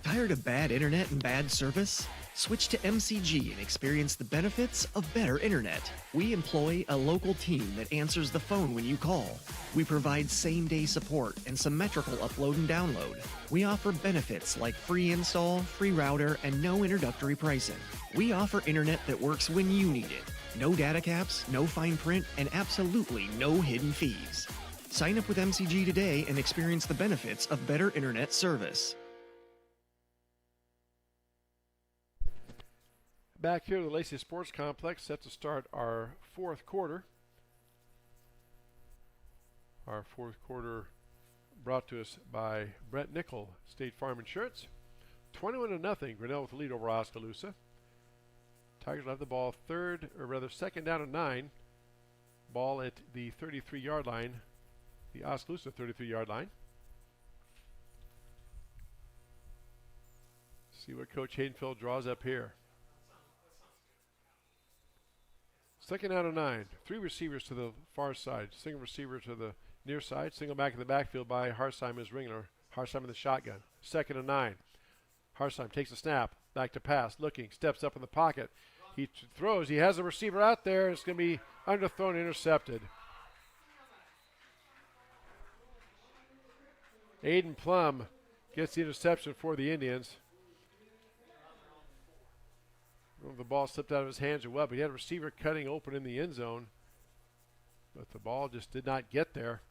Tired of bad internet and bad service? Switch to MCG and experience the benefits of better internet. We employ a local team that answers the phone when you call. We provide same-day support and symmetrical upload and download. We offer benefits like free install, free router, and no introductory pricing. We offer internet that works when you need it. No data caps, no fine print, and absolutely no hidden fees. Sign up with MCG today and experience the benefits of better internet service. Back here at the Lacey Sports Complex, set to start our fourth quarter. Our fourth quarter brought to us by Brent Nickel, State Farm Insurance. 21-0, Grinnell with the lead over Oskaloosa. Tigers will have the ball 2nd down and 9. Ball at the 33-yard line, the Oskaloosa 33-yard line. See what Coach Haydenfield draws up here. 2nd down and 9. 3 receivers to the far side. Single receiver to the near side. Single back in the backfield by Harsheim as Ringler. Harsheim in the shotgun. 2nd and 9. Harsheim takes a snap. Back to pass. Looking. Steps up in the pocket. He throws. He has a receiver out there. It's going to be underthrown, intercepted. Aiden Plum gets the interception for the Indians. The ball slipped out of his hands or what, but he had a receiver cutting open in the end zone. But the ball just did not get there,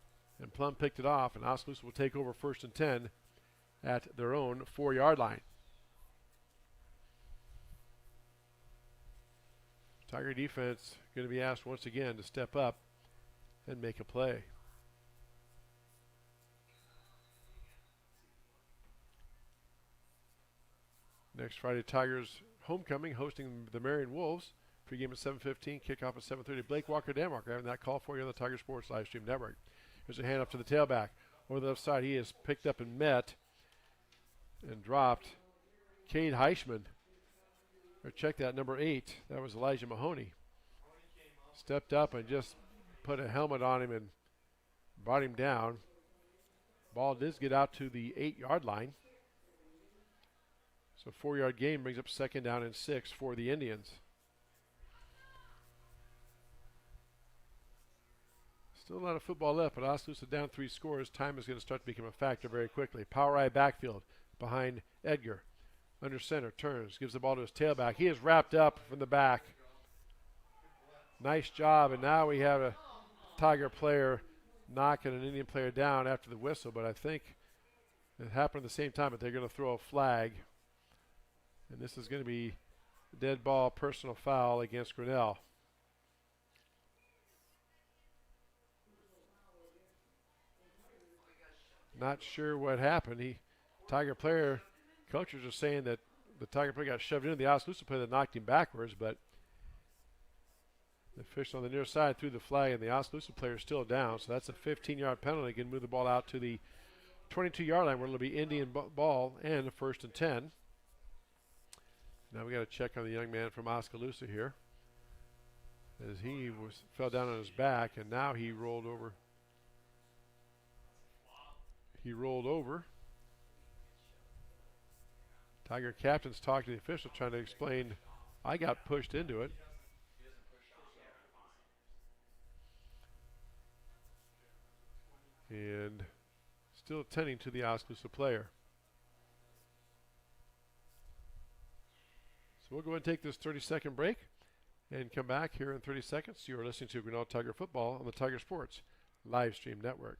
and Plum picked it off, and Oskaloosa will take over 1st and 10 at their own 4-yard line. Tiger defense going to be asked once again to step up and make a play. Next Friday, Tigers homecoming hosting the Marion Wolves. Pregame at 7:15, kickoff at 7:30. Blake Walker-Denmark having that call for you on the Tiger Sports live stream network. Here's a hand up to the tailback. Over the left side, he is picked up and met and dropped. Cade Heichman, or check that, number 8. That was Elijah Mahoney. Stepped up and just put a helmet on him and brought him down. Ball does get out to the 8-yard line. So 4-yard gain brings up 2nd down and 6 for the Indians. Still a lot of football left, but Oskaloosa down 3 scores. Time is going to start to become a factor very quickly. Power eye backfield behind Edgar. Under center, turns, gives the ball to his tailback. He is wrapped up from the back. Nice job, and now we have a Tiger player knocking an Indian player down after the whistle, but I think it happened at the same time, but they're going to throw a flag. And this is going to be a dead ball personal foul against Grinnell. Not sure what happened. Tiger player, coaches are saying that the Tiger player got shoved into the Oskaloosa player that knocked him backwards, but the official on the near side threw the flag, and the Oskaloosa player is still down, so that's a 15-yard penalty. Can move the ball out to the 22-yard line where it'll be Indian ball and 1st and 10. Now we got to check on the young man from Oskaloosa here, as he fell down on his back, and now he rolled over. Tiger captain's talking to the official, trying to explain, I got pushed into it. And still attending to the Oskaloosa player. So we'll go ahead and take this 30-second break and come back here in 30 seconds. You are listening to Grinnell Tiger Football on the Tiger Sports live stream network.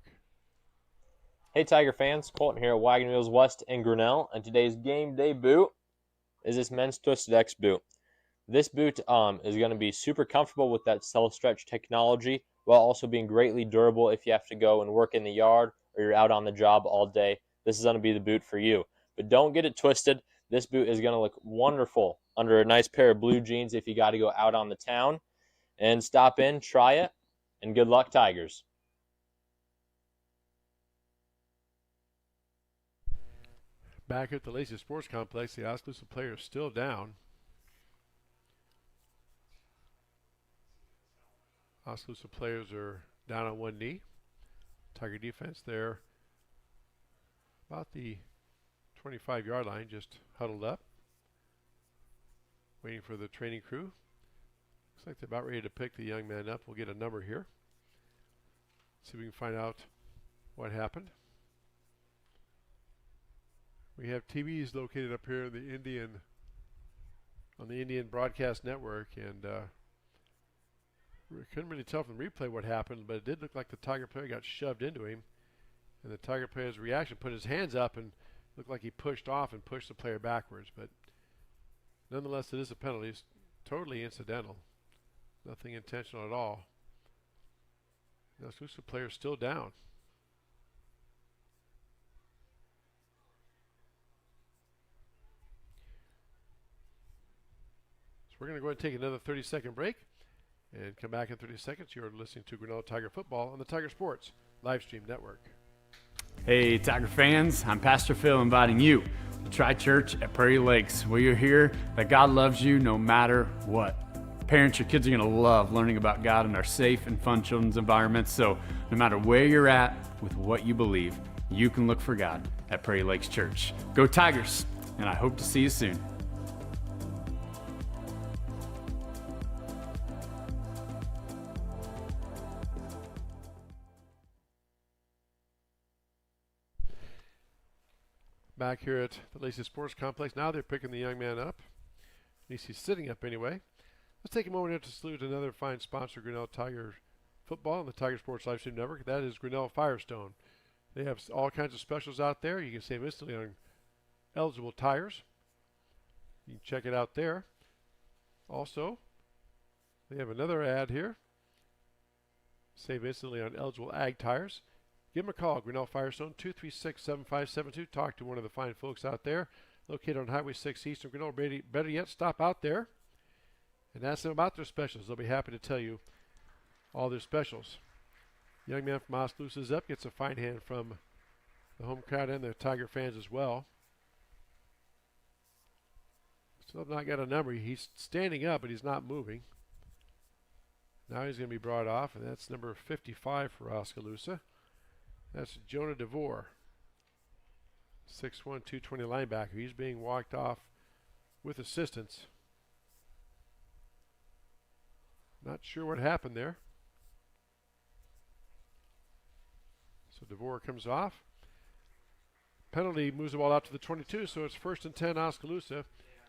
Hey Tiger fans, Colton here at Wagon Wheels West in Grinnell, and today's game day boot is this men's Twisted X boot. This boot is going to be super comfortable with that self-stretch technology while also being greatly durable if you have to go and work in the yard or you're out on the job all day. This is going to be the boot for you. But don't get it twisted. This boot is going to look wonderful under a nice pair of blue jeans if you got to go out on the town. And stop in, try it, and good luck, Tigers. Back at the Lacey Sports Complex, the Oskaloosa player is still down. Oskaloosa players are down on one knee. Tiger defense there about the 25-yard line, just huddled up, waiting for the training crew. Looks like they're about ready to pick the young man up. We'll get a number here. See if we can find out what happened. We have TVs located up here on the Indian Broadcast Network, and we couldn't really tell from the replay what happened, but it did look like the Tiger player got shoved into him, and the Tiger player's reaction put his hands up and looked like he pushed off and pushed the player backwards. But nonetheless, it is a penalty. It's totally incidental, nothing intentional at all. The Oskaloosa player is still down. So we're going to go ahead and take another 30-second break and come back in 30 seconds. You're listening to Grinnell Tiger Football on the Tiger Sports live stream network. Hey, Tiger fans, I'm Pastor Phil inviting you to Tri Church at Prairie Lakes, where you'll hear that God loves you no matter what. Parents, your kids are going to love learning about God in our safe and fun children's environments, so no matter where you're at with what you believe, you can look for God at Prairie Lakes Church. Go Tigers, and I hope to see you soon. Back here at the Lacey Sports Complex. Now they're picking the young man up. At least he's sitting up anyway. Let's take a moment here to salute another fine sponsor, Grinnell Tiger Football and the Tiger Sports Live Stream Network. That is Grinnell Firestone. They have all kinds of specials out there. You can save instantly on eligible tires. You can check it out there. Also, they have another ad here. Save instantly on eligible ag tires. Give them a call, Grinnell Firestone, 236-7572. Talk to one of the fine folks out there. located on Highway 6 East in Grinnell. Better yet, stop out there and ask them about their specials. They'll be happy to tell you all their specials. Young man from Oskaloosa is up, gets a fine hand from the home crowd and the Tiger fans as well. Still not got a number. He's standing up, but he's not moving. Now he's going to be brought off, and that's number 55 for Oskaloosa. That's Jonah DeVore, 6'1", 220 linebacker. He's being walked off with assistance. Not sure what happened there. So DeVore comes off. Penalty moves the ball out to the 22, so it's 1st and 10 Oskaloosa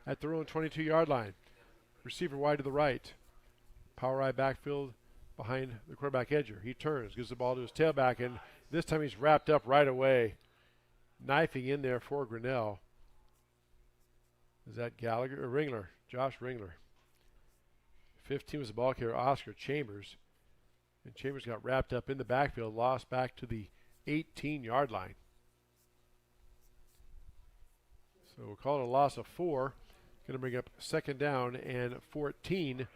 at their own 22-yard line. Receiver wide to the right. Power eye backfield behind the quarterback Edger. He turns, gives the ball to his tailback, and this time he's wrapped up right away. Knifing in there for Grinnell. Is that Gallagher or Ringler? Josh Ringler. 15 was the ball carrier, Oscar Chambers. And Chambers got wrapped up in the backfield, lost back to the 18-yard line. So we'll call it a loss of 4. Going to bring up 2nd down and 14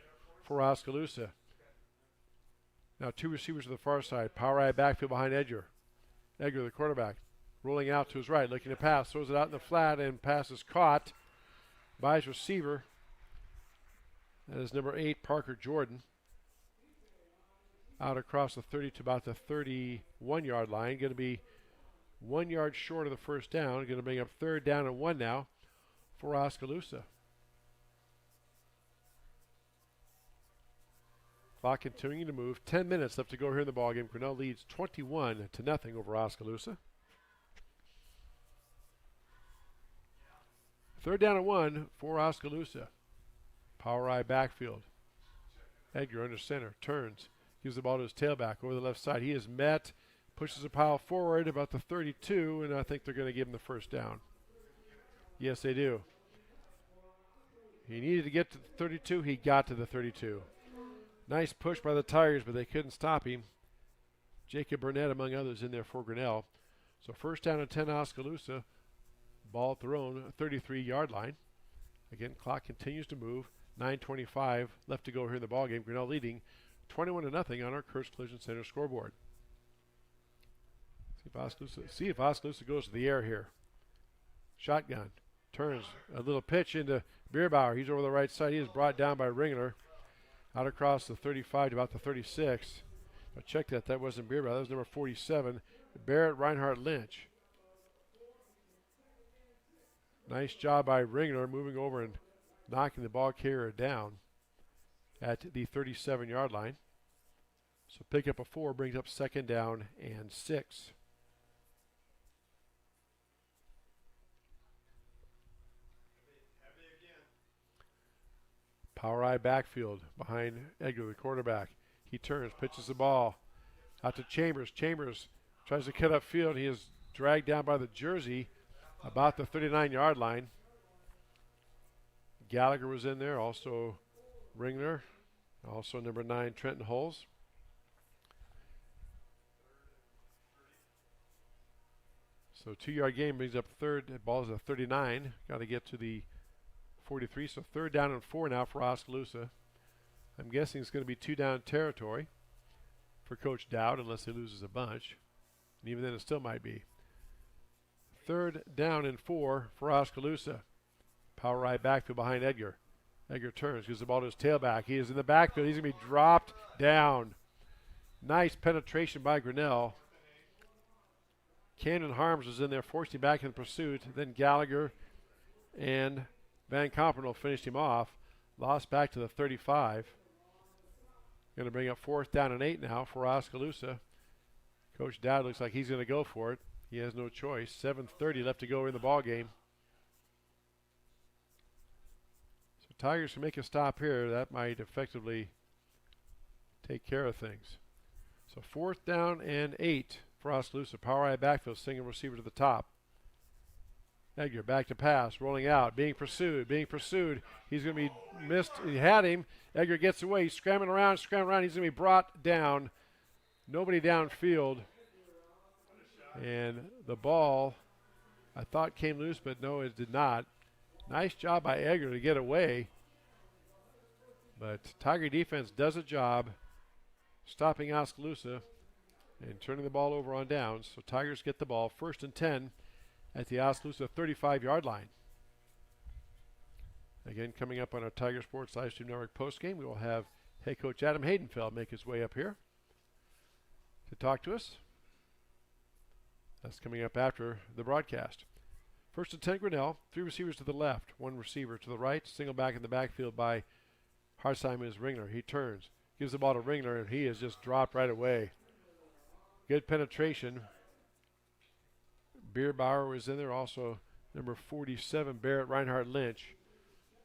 for Oskaloosa. Now 2 receivers to the far side. Power eye backfield behind Edger. Edger, the quarterback, rolling out to his right, looking to pass. Throws it out in the flat, and pass is caught by his receiver. That is number 8, Parker Jordan. Out across the 30 to about the 31-yard line. Going to be 1 yard short of the first down. Going to bring up 3rd down and 1 now for Oskaloosa. Clock continuing to move. 10 minutes left to go here in the ballgame. Grinnell leads 21-0 over Oskaloosa. 3rd down and 1 for Oskaloosa. Power eye backfield. Edgar under center. Turns. Gives the ball to his tailback over the left side. He is met. Pushes a pile forward about the 32, and I think they're going to give him the first down. Yes, they do. He needed to get to the 32. He got to the 32. Nice push by the Tigers, but they couldn't stop him. Jacob Burnett, among others, in there for Grinnell. So 1st down and 10 Oskaloosa. Ball at their own 33-yard line. Again, clock continues to move. 9:25 left to go here in the ballgame. Grinnell leading 21-0 on our Kurtz Collision Center scoreboard. See if Oskaloosa goes to the air here. Shotgun. Turns. A little pitch into Bierbauer. He's over the right side. He is brought down by Ringler. Out across the 35 to about the 36. Now check that. That wasn't Bierbauer. That was number 47. Barrett Reinhardt Lynch. Nice job by Ringler moving over and knocking the ball carrier down at the 37-yard line. So pick up a 4, brings up 2nd down and 6. Power eye backfield behind Edgar, the quarterback. He turns, pitches the ball out to Chambers. Chambers tries to cut upfield. He is dragged down by the jersey about the 39-yard line. Gallagher was in there, also Ringler, also number 9, Trenton Hulls. So 2-yard gain brings up 3rd. The ball is a 39. Got to get to the 43. So 3rd down and 4 now for Oskaloosa. I'm guessing it's going to be 2-down territory for Coach Dowd unless he loses a bunch. And even then it still might be. 3rd down and 4 for Oskaloosa. Power right backfield behind Edgar. Edgar turns, gives the ball to his tailback. He is in the backfield. He's going to be dropped down. Nice penetration by Grinnell. Camden Harms was in there, forced him back in pursuit. Then Gallagher and Van Kompernoll finished him off. Lost back to the 35. Going to bring up 4th down and 8 now for Oskaloosa. Coach Dowd looks like he's going to go for it. He has no choice. 7:30 left to go in the ball game. So Tigers can make a stop here. That might effectively take care of things. So 4th down and 8 for Oskaloosa. Power eye backfield, single receiver to the top. Edgar back to pass, rolling out, being pursued. He's going to be missed. He had him. Edgar gets away. He's scrambling around. He's going to be brought down. Nobody downfield. And the ball I thought came loose, but no, it did not. Nice job by Egger to get away. But Tiger defense does a job stopping Oskaloosa and turning the ball over on downs. So Tigers get the ball 1st and 10 at the Oskaloosa 35-yard line. Again, coming up on our Tiger Sports Live Stream Network postgame, we will have head coach Adam Haydenfeld make his way up here to talk to us. That's coming up after the broadcast. 1st and 10 Grinnell, 3 receivers to the left, 1 receiver to the right, single back in the backfield by Harsheim is Ringler. He turns, gives the ball to Ringler, and he is just dropped right away. Good penetration. Bierbauer was in there, also number 47, Barrett Reinhardt Lynch.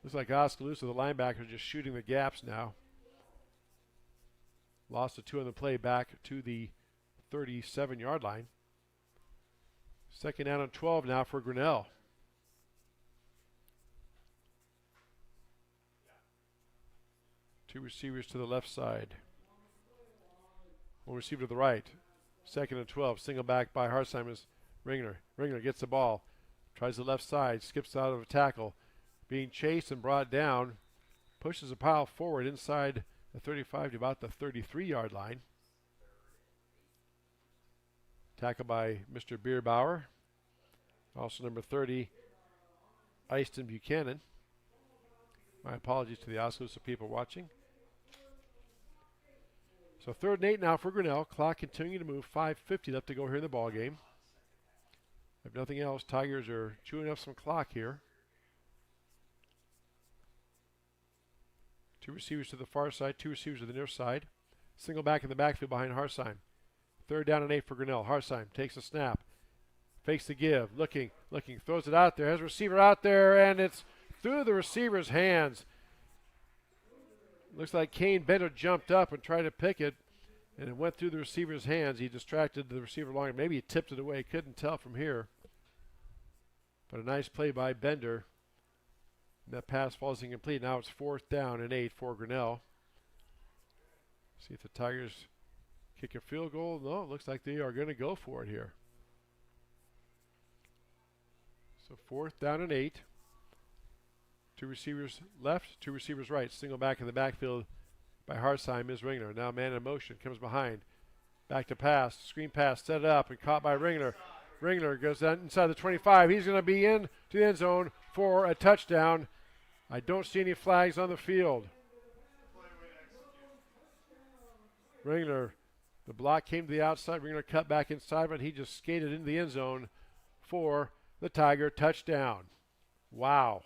Looks like Oskaloosa, the linebackers, just shooting the gaps now. Lost the 2 on the play, back to the 37-yard line. 2nd down and 12 now for Grinnell. Two receivers to the left side. 1 receiver to the right. 2nd and 12. Single back by Harsheim's Ringler. Ringler gets the ball. Tries the left side. Skips out of a tackle. Being chased and brought down. Pushes a pile forward inside the 35 to about the 33-yard line. Tackle by Mr. Bierbauer. Also number 30, Easton Buchanan. My apologies to the Oskaloosa people watching. So 3rd and 8 now for Grinnell. Clock continuing to move. 5:50 left to go here in the ball game. If nothing else, Tigers are chewing up some clock here. 2 receivers to the far side, 2 receivers to the near side. Single back in the backfield behind Harsheim. 3rd down and 8 for Grinnell. Harsheim takes a snap. Fakes the give. Looking, throws it out there. Has a receiver out there, and it's through the receiver's hands. Looks like Kane Bender jumped up and tried to pick it, and it went through the receiver's hands. He distracted the receiver longer. Maybe he tipped it away. Couldn't tell from here. But a nice play by Bender. And that pass falls incomplete. Now it's 4th down and 8 for Grinnell. See if the Tigers kick a field goal. No, it looks like they are going to go for it here. So 4th down and 8. 2 receivers left, 2 receivers right. Single back in the backfield by Harsheim is Ringler. Now man in motion, comes behind. Back to pass, screen pass, set it up and caught by Ringler. Ringler goes down inside the 25. He's going to be in to the end zone for a touchdown. I don't see any flags on the field. Ringler, the block came to the outside. Ringler cut back inside, but he just skated into the end zone for the Tiger touchdown. Wow.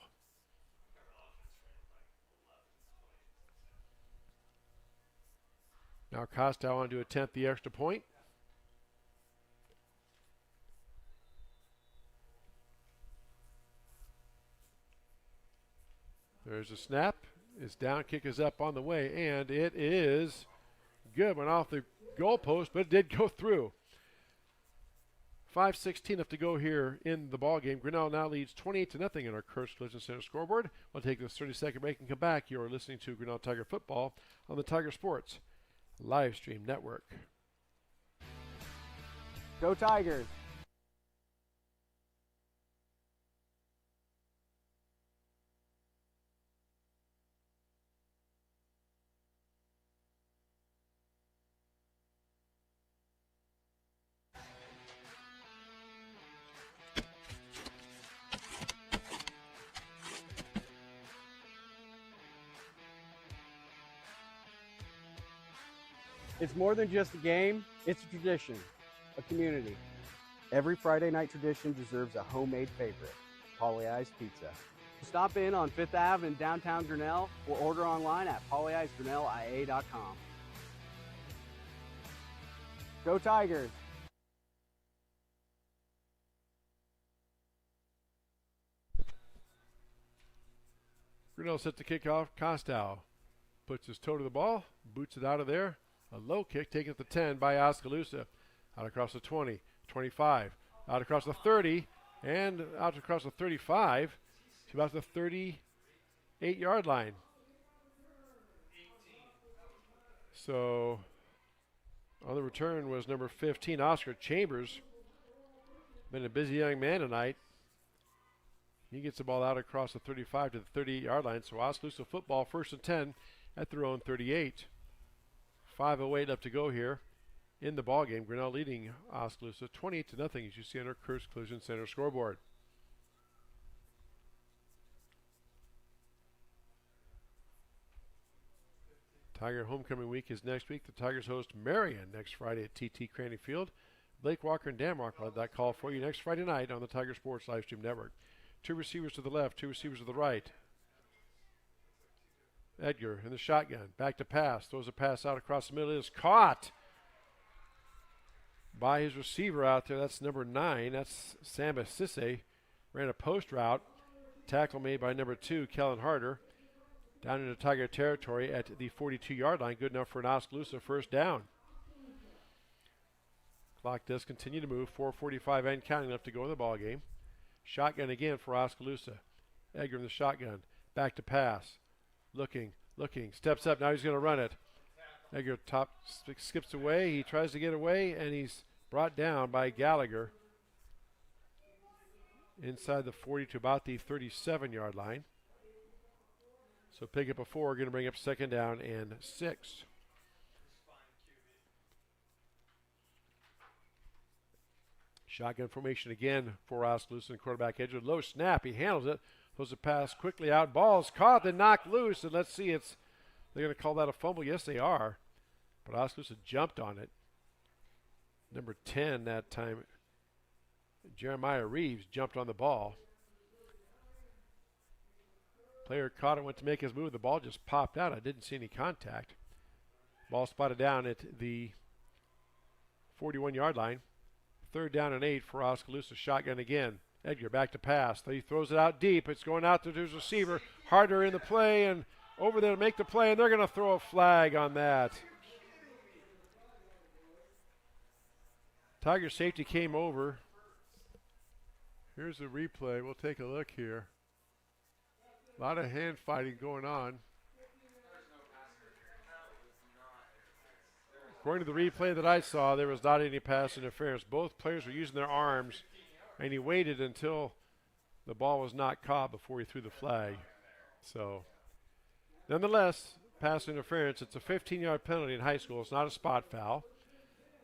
Now Costow on to attempt the extra point. There's a snap. It's down, kick is up on the way, and it is good. Went off the goalpost, but it did go through. 5:16 left to go here in the ball game. Grinnell now leads 28-0 in our Kurtz Collision Center scoreboard. We'll take this 30-second break and come back. You're listening to Grinnell Tiger Football on the Tiger Sports Live Stream Network. Go Tigers! It's more than just a game, it's a tradition, a community. Every Friday night tradition deserves a homemade favorite, Polly-I's Pizza. Stop in on 5th Ave in downtown Grinnell or order online at pollyi'sgrinnellia.com. Go Tigers! Grinnell set to kick off. Costow puts his toe to the ball, boots it out of there. A low kick taken at the 10 by Oskaloosa. Out across the 20, 25, out across the 30, and out across the 35 to about the 38-yard line. So on the return was number 15, Oscar Chambers. Been a busy young man tonight. He gets the ball out across the 35 to the 38-yard line. So Oskaloosa football, 1st and 10 at their own 38. 5:08 left to go here in the ball game. Grinnell leading Oskaloosa 28-0, as you see on our Kurtz Collision Center scoreboard. Tiger homecoming week is next week. The Tigers host Marion next Friday at TT Cranny Field. Blake Walker and Dan Walker will have that call for you next Friday night on the Tiger Sports Livestream Network. 2 receivers to the left, 2 receivers to the right. Edgar in the shotgun, back to pass, throws a pass out across the middle. It is caught by his receiver out there. That's number 9. That's Samba Sisse. Ran a post route. Tackle made by number 2, Kellen Harder. Down into Tiger territory at the 42-yard line. Good enough for an Oskaloosa first down. Clock does continue to move. 4:45 and counting left to go in the ball game. Shotgun again for Oskaloosa. Edgar in the shotgun. Back to pass. Looking. Steps up. Now he's going to run it. Edgar skips away. He tries to get away, and he's brought down by Gallagher inside the 40 to about the 37-yard line. So pick up a 4, going to bring up 2nd down and 6. Shotgun formation again for Oskaloosa and quarterback Edgar. Low snap, he handles it. Throws a pass quickly out. Ball's caught, then knocked loose. And let's see, they're going to call that a fumble. Yes, they are. But Oskaloosa jumped on it. Number 10 that time, Jeremiah Reeves, jumped on the ball. Player caught it, went to make his move. The ball just popped out. I didn't see any contact. Ball spotted down at the 41-yard line. 3rd down and 8 for Oskaloosa. Shotgun again. Edgar back to pass. He throws it out deep. It's going out to his receiver. Harder in the play and over there to make the play, and they're going to throw a flag on that. Tiger safety came over. Here's the replay. We'll take a look here. A lot of hand fighting going on. According to the replay that I saw, there was not any pass interference. Both players were using their arms, and he waited until the ball was not caught before he threw the flag. So, nonetheless, pass interference. It's a 15-yard penalty in high school. It's not a spot foul.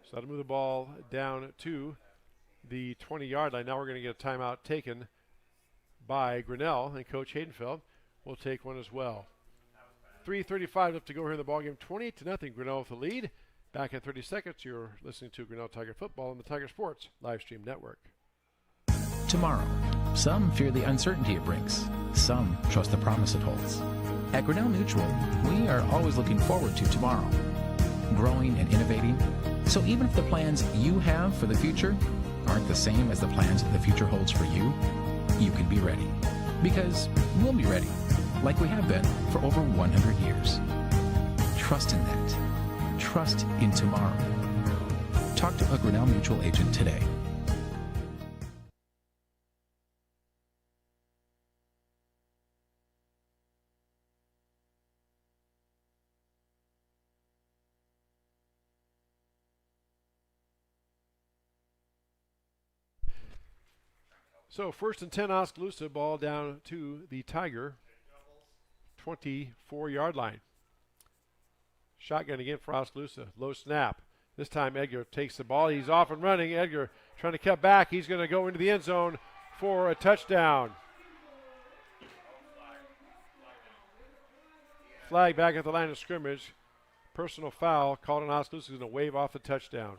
So that'll move the ball down to the 20-yard line. Now we're going to get a timeout taken by Grinnell, and Coach Haydenfeld will take one as well. 3:35 left to go here in the ballgame. 28-0, Grinnell with the lead. Back in 30 seconds, you're listening to Grinnell Tiger Football on the Tiger Sports Livestream Network. Tomorrow, some fear the uncertainty it brings. Some trust the promise it holds. At Grinnell Mutual, we are always looking forward to tomorrow, growing and innovating. So even if the plans you have for the future aren't the same as the plans the future holds for you, you can be ready. Because we'll be ready, like we have been for over 100 years. Trust in that. Trust in tomorrow. Talk to a Grinnell Mutual agent today. So 1st and 10, Oskaloosa, ball down to the Tiger 24-yard line. Shotgun again for Oskaloosa. Low snap. This time Edgar takes the ball. He's off and running. Edgar trying to cut back. He's going to go into the end zone for a touchdown. Flag back at the line of scrimmage. Personal foul called on Oskaloosa. Is going to wave off the touchdown.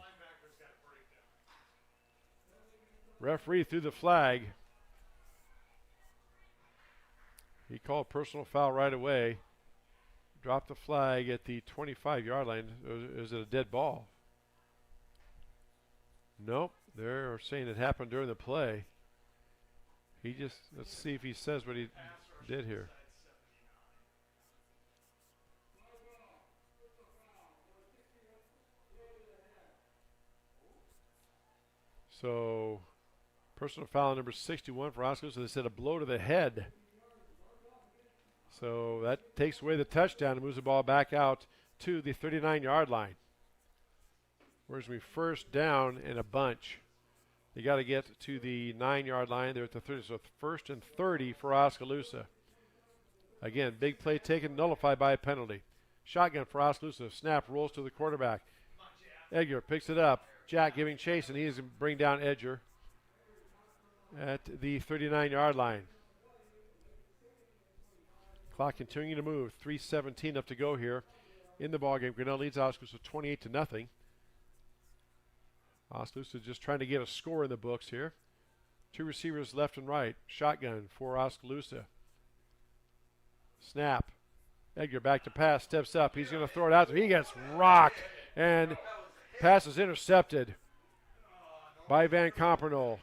Referee threw the flag. He called personal foul right away. Dropped the flag at the 25-yard line. Is it a dead ball? Nope. They're saying it happened during the play. Let's see if he says what he did here. So, personal foul number 61 for Oskaloosa. So they said a blow to the head. So that takes away the touchdown and moves the ball back out to the 39-yard line. Where's we first down in a bunch. They got to get to the 9-yard line. They're at the 30, so 1st and 30 for Oskaloosa. Again, big play taken, nullified by a penalty. Shotgun for Oskaloosa. Snap rolls to the quarterback. Edgar picks it up. Jack giving chase, and he's going to bring down Edger at the 39-yard line. Clock continuing to move. 3:17 left to go here in the ballgame. Grinnell leads Oskaloosa 28-0. Oskaloosa just trying to get a score in the books here. 2 receivers left and right. Shotgun for Oskaloosa. Snap. Edgar back to pass. Steps up. He's going to throw it out there. He gets rocked. And pass is intercepted by Van Compernol.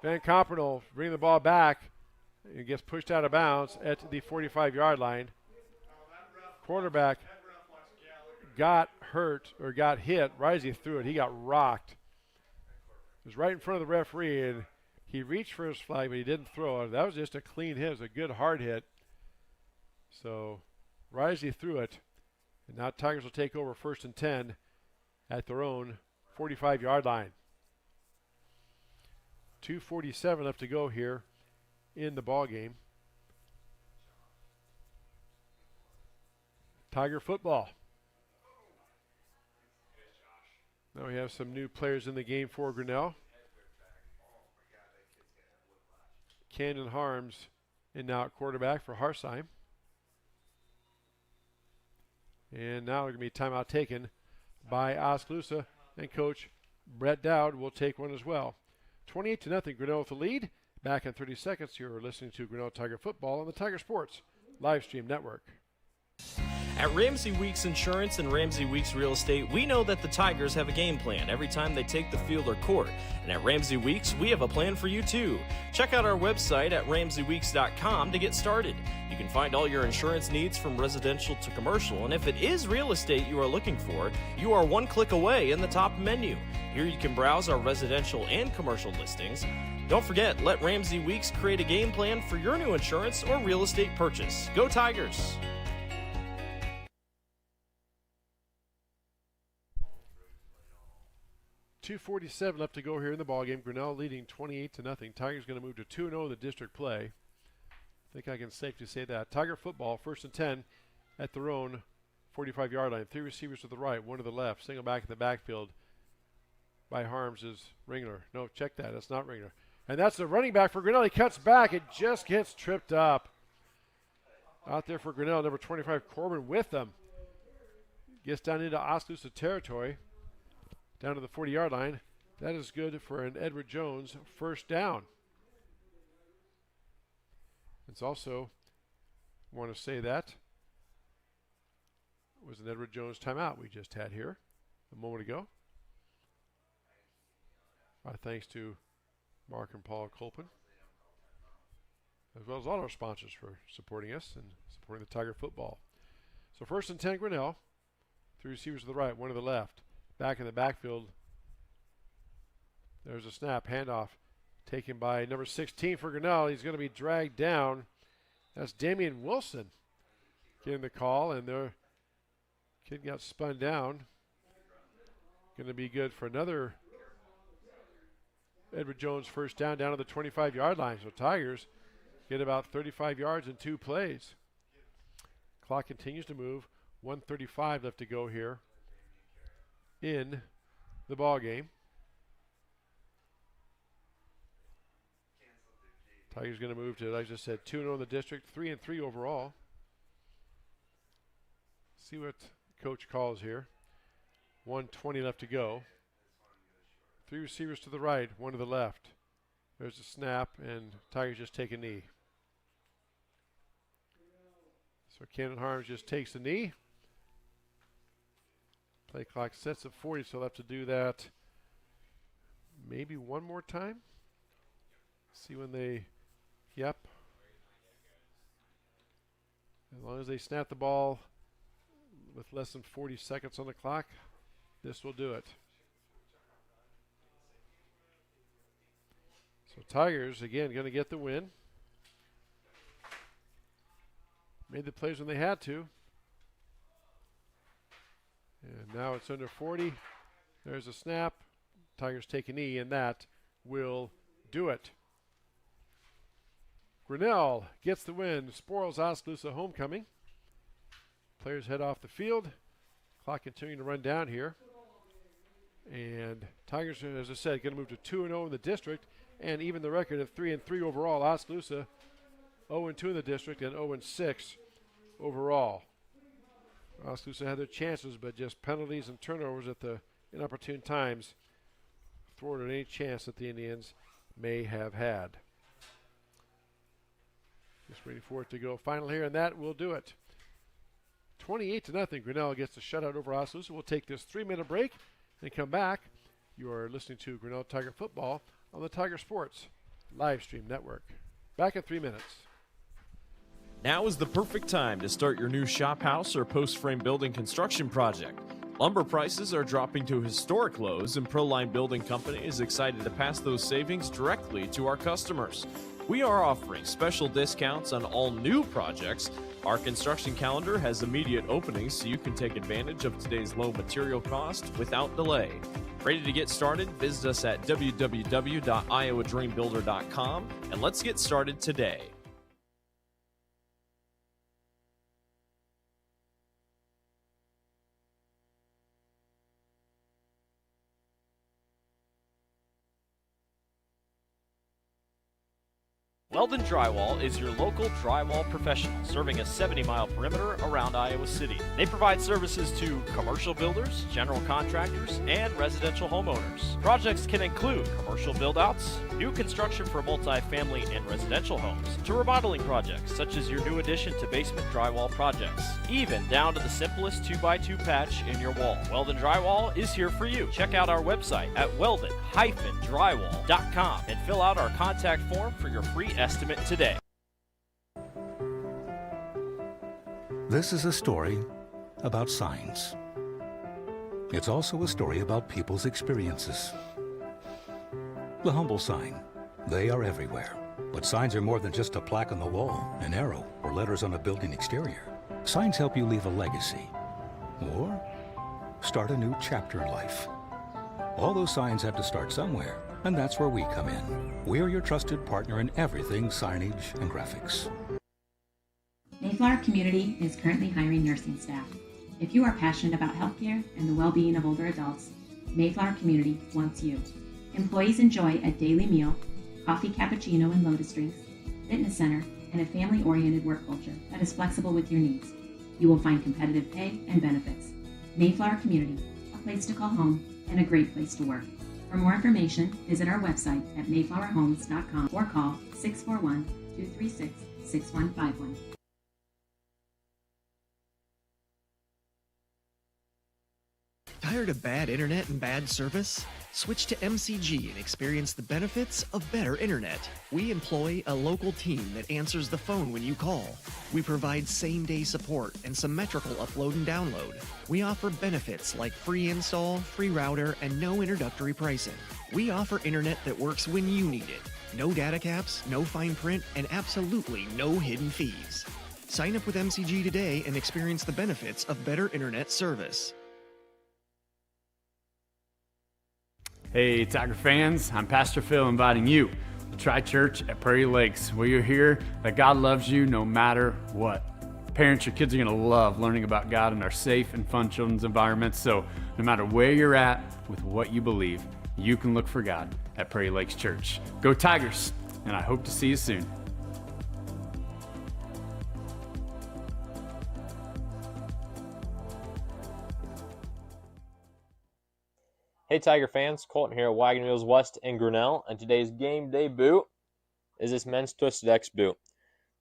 Van Compernol bringing the ball back. He gets pushed out of bounds at the 45-yard line. Quarterback got hurt or got hit. Risey threw it. He got rocked. It was right in front of the referee, and he reached for his flag, but he didn't throw it. That was just a clean hit. It was a good hard hit. So Risey threw it, and now Tigers will take over 1st and 10 at their own 45-yard line. 2:47 left to go here in the ball game. Tiger football. Now we have some new players in the game for Grinnell. Cannon Harms in now at quarterback for Harsheim. And now there's going to be timeout taken by Oskaloosa, and Coach Brett Dowd will take one as well. 28-0, Grinnell with the lead. Back in 30 seconds, you're listening to Grinnell Tiger Football on the Tiger Sports Live Stream Network. At Ramsey Weeks Insurance and Ramsey Weeks Real Estate, we know that the Tigers have a game plan every time they take the field or court. And at Ramsey Weeks, we have a plan for you too. Check out our website at ramseyweeks.com to get started. You can find all your insurance needs from residential to commercial, and if it is real estate you are looking for, you are one click away in the top menu. Here you can browse our residential and commercial listings. Don't forget, let Ramsey Weeks create a game plan for your new insurance or real estate purchase. Go Tigers! .247 left to go here in the ballgame. Grinnell leading 28-0. Tigers going to move to 2-0 in the district play. I think I can safely say that. Tiger football, 1st and 10 at their own 45-yard line. 3 receivers to the right, 1 to the left. Single back in the backfield by Harms is Ringler. No, check that. That's not Ringler. And that's the running back for Grinnell. He cuts back. It just gets tripped up. Out there for Grinnell, number 25, Corbin with them. Gets down into Oskaloosa territory. Down to the 40-yard line. That is good for an Edward Jones first down. It's also, want to say that was an Edward Jones timeout we just had here a moment ago. Our thanks to Mark and Paul Colpin, as well as all our sponsors for supporting us and supporting the Tiger football. So 1st and 10 Grinnell. 3 receivers to the right, 1 to the left. Back in the backfield, there's a snap, handoff taken by number 16 for Grinnell. He's going to be dragged down. That's Damian Wilson getting the call, and their kid got spun down. Going to be good for another Edward Jones first down to the 25-yard line. So Tigers get about 35 yards in 2 plays. Clock continues to move. 1:35 left to go here in the ball game. Tigers going to move to, like I just said, 2-0 in the district, 3-3 overall. See what coach calls here. 1:20 left to go. 3 receivers to the right, 1 to the left. There's a snap, and Tigers just take a knee. So Cannon Harms just takes a knee. Play clock sets at 40, so they'll have to do that maybe one more time. See when they, yep. As long as they snap the ball with less than 40 seconds on the clock, this will do it. So Tigers, again, going to get the win. Made the plays when they had to. And now it's under 40. There's a snap. Tigers take a knee, and that will do it. Grinnell gets the win, spoils Oskaloosa homecoming. Players head off the field. Clock continuing to run down here. And Tigers, as I said, going to move to 2-0 in the district, and even the record of 3-3 overall. Oskaloosa 0-2 in the district and 0-6 overall. Oskaloosa had their chances, but just penalties and turnovers at the inopportune times thwarted any chance that the Indians may have had. Just waiting for it to go final here, and that will do it. 28-0. Grinnell gets the shutout over Oskaloosa. We'll take this 3-minute break and come back. You are listening to Grinnell Tiger Football on the Tiger Sports live stream network. Back in 3 minutes. Now is the perfect time to start your new shop house or post-frame building construction project. Lumber prices are dropping to historic lows, and Proline Building Company is excited to pass those savings directly to our customers. We are offering special discounts on all new projects. Our construction calendar has immediate openings, so you can take advantage of today's low material cost without delay. Ready to get started? Visit us at www.iowadreambuilder.com, and let's get started today. Weldon Drywall is your local drywall professional, serving a 70-mile perimeter around Iowa City. They provide services to commercial builders, general contractors, and residential homeowners. Projects can include commercial build-outs, new construction for multi-family and residential homes, to remodeling projects such as your new addition to basement drywall projects, even down to the simplest 2x2 patch in your wall. Weldon Drywall is here for you. Check out our website at weldon-drywall.com and fill out our contact form for your free estimate today. This is a story about signs. It's also a story about people's experiences. The humble sign. They are everywhere. But signs are more than just a plaque on the wall, an arrow, or letters on a building exterior. Signs help you leave a legacy or start a new chapter in life. All those signs have to start somewhere, and that's where we come in. We're your trusted partner in everything signage and graphics. Mayflower Community is currently hiring nursing staff. If you are passionate about healthcare and the well-being of older adults, Mayflower Community wants you. Employees enjoy a daily meal, coffee cappuccino and lotus drinks, fitness center, and a family-oriented work culture that is flexible with your needs. You will find competitive pay and benefits. Mayflower Community, a place to call home and a great place to work. For more information, visit our website at mayflowerhomes.com or call 641-236-6151. Tired of bad internet and bad service? Switch to MCG and experience the benefits of better internet. We employ a local team that answers the phone when you call. We provide same-day support and symmetrical upload and download. We offer benefits like free install, free router, and no introductory pricing. We offer internet that works when you need it. No data caps, no fine print, and absolutely no hidden fees. Sign up with MCG today and experience the benefits of better internet service. Hey, Tiger fans, I'm Pastor Phil inviting you to Tri Church at Prairie Lakes, where you'll hear that God loves you no matter what. Parents, your kids are going to love learning about God in our safe and fun children's environments, so no matter where you're at with what you believe, you can look for God at Prairie Lakes Church. Go Tigers, and I hope to see you soon. Hey Tiger fans, Colton here at Wagon Wheels West in Grinnell, and today's game day boot is this men's Twisted X boot.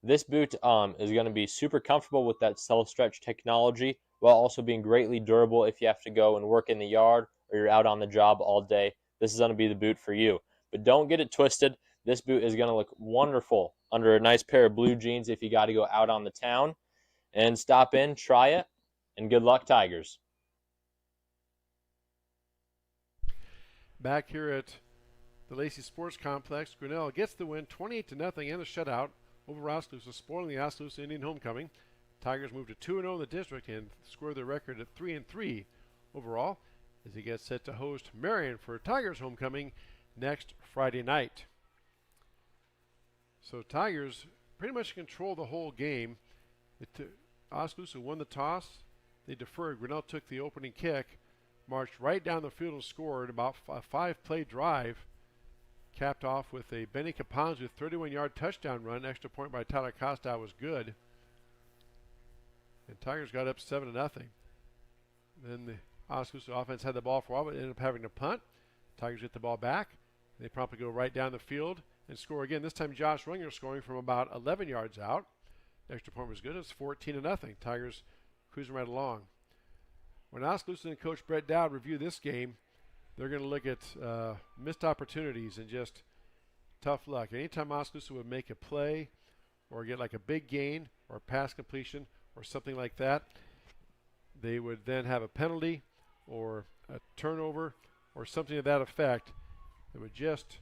This boot is going to be super comfortable with that self-stretch technology while also being greatly durable if you have to go and work in the yard or you're out on the job all day. This is going to be the boot for you. But don't get it twisted. This boot is going to look wonderful under a nice pair of blue jeans if you got to go out on the town. And stop in, try it, and good luck Tigers. Back here at the Lacey Sports Complex, Grinnell gets the win 28-0 and a shutout over Oskaloosa, spoiling the Oskaloosa Indian homecoming. Tigers move to 2-0 in the district and score their record at 3-3 overall. as he gets set to host Marion for Tigers homecoming next Friday night. So Tigers pretty much control the whole game. Oskaloosa won the toss. They deferred. Grinnell took the opening kick, marched right down the field and scored about a 5-play drive, capped off with a Benny Caponzu 31-yard touchdown run. Extra point by Tyler Costa was good. And Tigers got up 7-0. Then the Oskaloosa offense had the ball for a while, but ended up having to punt. Tigers get the ball back. They promptly go right down the field and score again. This time Josh Ringer scoring from about 11 yards out. Extra point was good. It's 14-0. Tigers cruising right along. When Oskaloosa and Coach Brett Dowd review this game, they're going to look at missed opportunities and just tough luck. Anytime Oskaloosa would make a play or get like a big gain or a pass completion or something like that, they would then have a penalty or a turnover or something to that effect that would just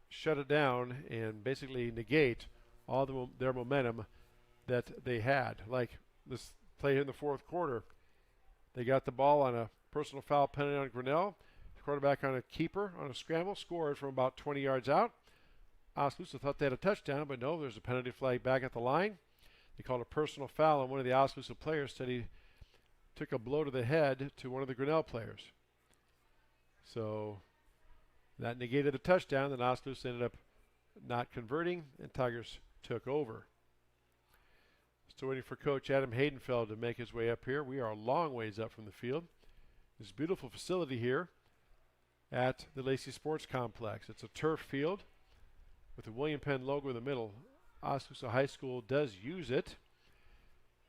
shut it down and basically negate all their momentum that they had. Like this play here in the fourth quarter, they got the ball on a personal foul penalty on Grinnell. The quarterback on a keeper on a scramble scored from about 20 yards out. Oskaloosa thought they had a touchdown, but no, there's a penalty flag back at the line. They called a personal foul on one of the Oskaloosa players, said he took a blow to the head to one of the Grinnell players. So that negated the touchdown. Then Oskaloosa ended up not converting, and Tigers took over. Still waiting for Coach Adam Haydenfeld to make his way up here. We are a long ways up from the field. This beautiful facility here at the Lacey Sports Complex. It's a turf field with the William Penn logo in the middle. Oskaloosa High School does use it.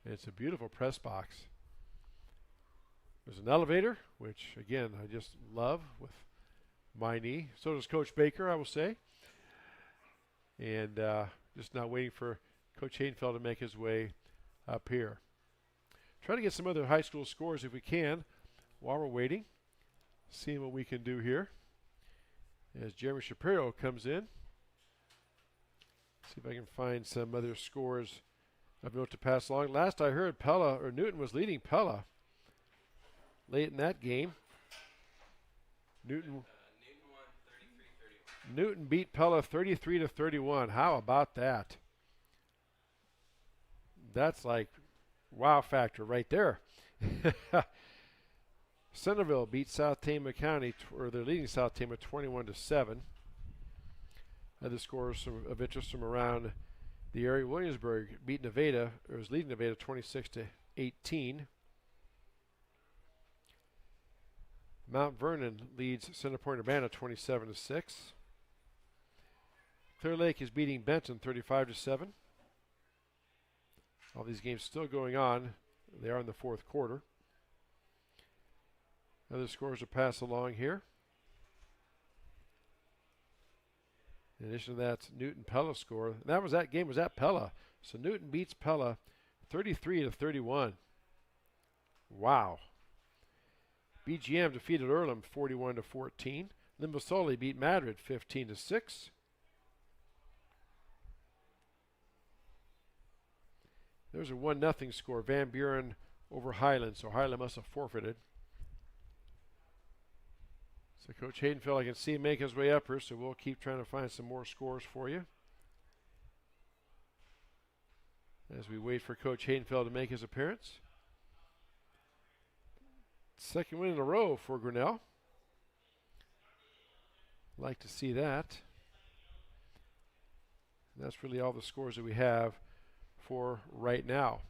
And it's a beautiful press box. There's an elevator, which, again, I just love with my knee. So does Coach Baker, I will say. And just now waiting for Coach Haydenfeld to make his way up here. Try to get some other high school scores if we can while we're waiting. Seeing what we can do here. As Jeremy Shapiro comes in. See if I can find some other scores of note to pass along. Last I heard, Newton was leading Pella late in that game. Newton beat Pella 33-31. How about that? That's like wow factor right there. Centerville beat South Tama County, or they're leading South Tama 21-7. Other scores of interest from around the area. Williamsburg beat Nevada, or was leading Nevada 26-18. Mount Vernon leads Center Point Urbana 27-6. Clear Lake is beating Benton 35-7. All these games still going on. They are in the fourth quarter. Other scores to pass along here. In addition to that, Newton Pella score. That game was at Pella. So Newton beats Pella 33-31. Wow. BGM defeated Earlham 41-14. Limbasoli beat Madrid 15-6. There's a 1-0 score. Van Buren over Highland, so Highland must have forfeited. So Coach Haydenfeld, I can see him make his way up here, so we'll keep trying to find some more scores for you as we wait for Coach Haydenfeld to make his appearance. Second win in a row for Grinnell. Like to see that. And that's really all the scores that we have for right now.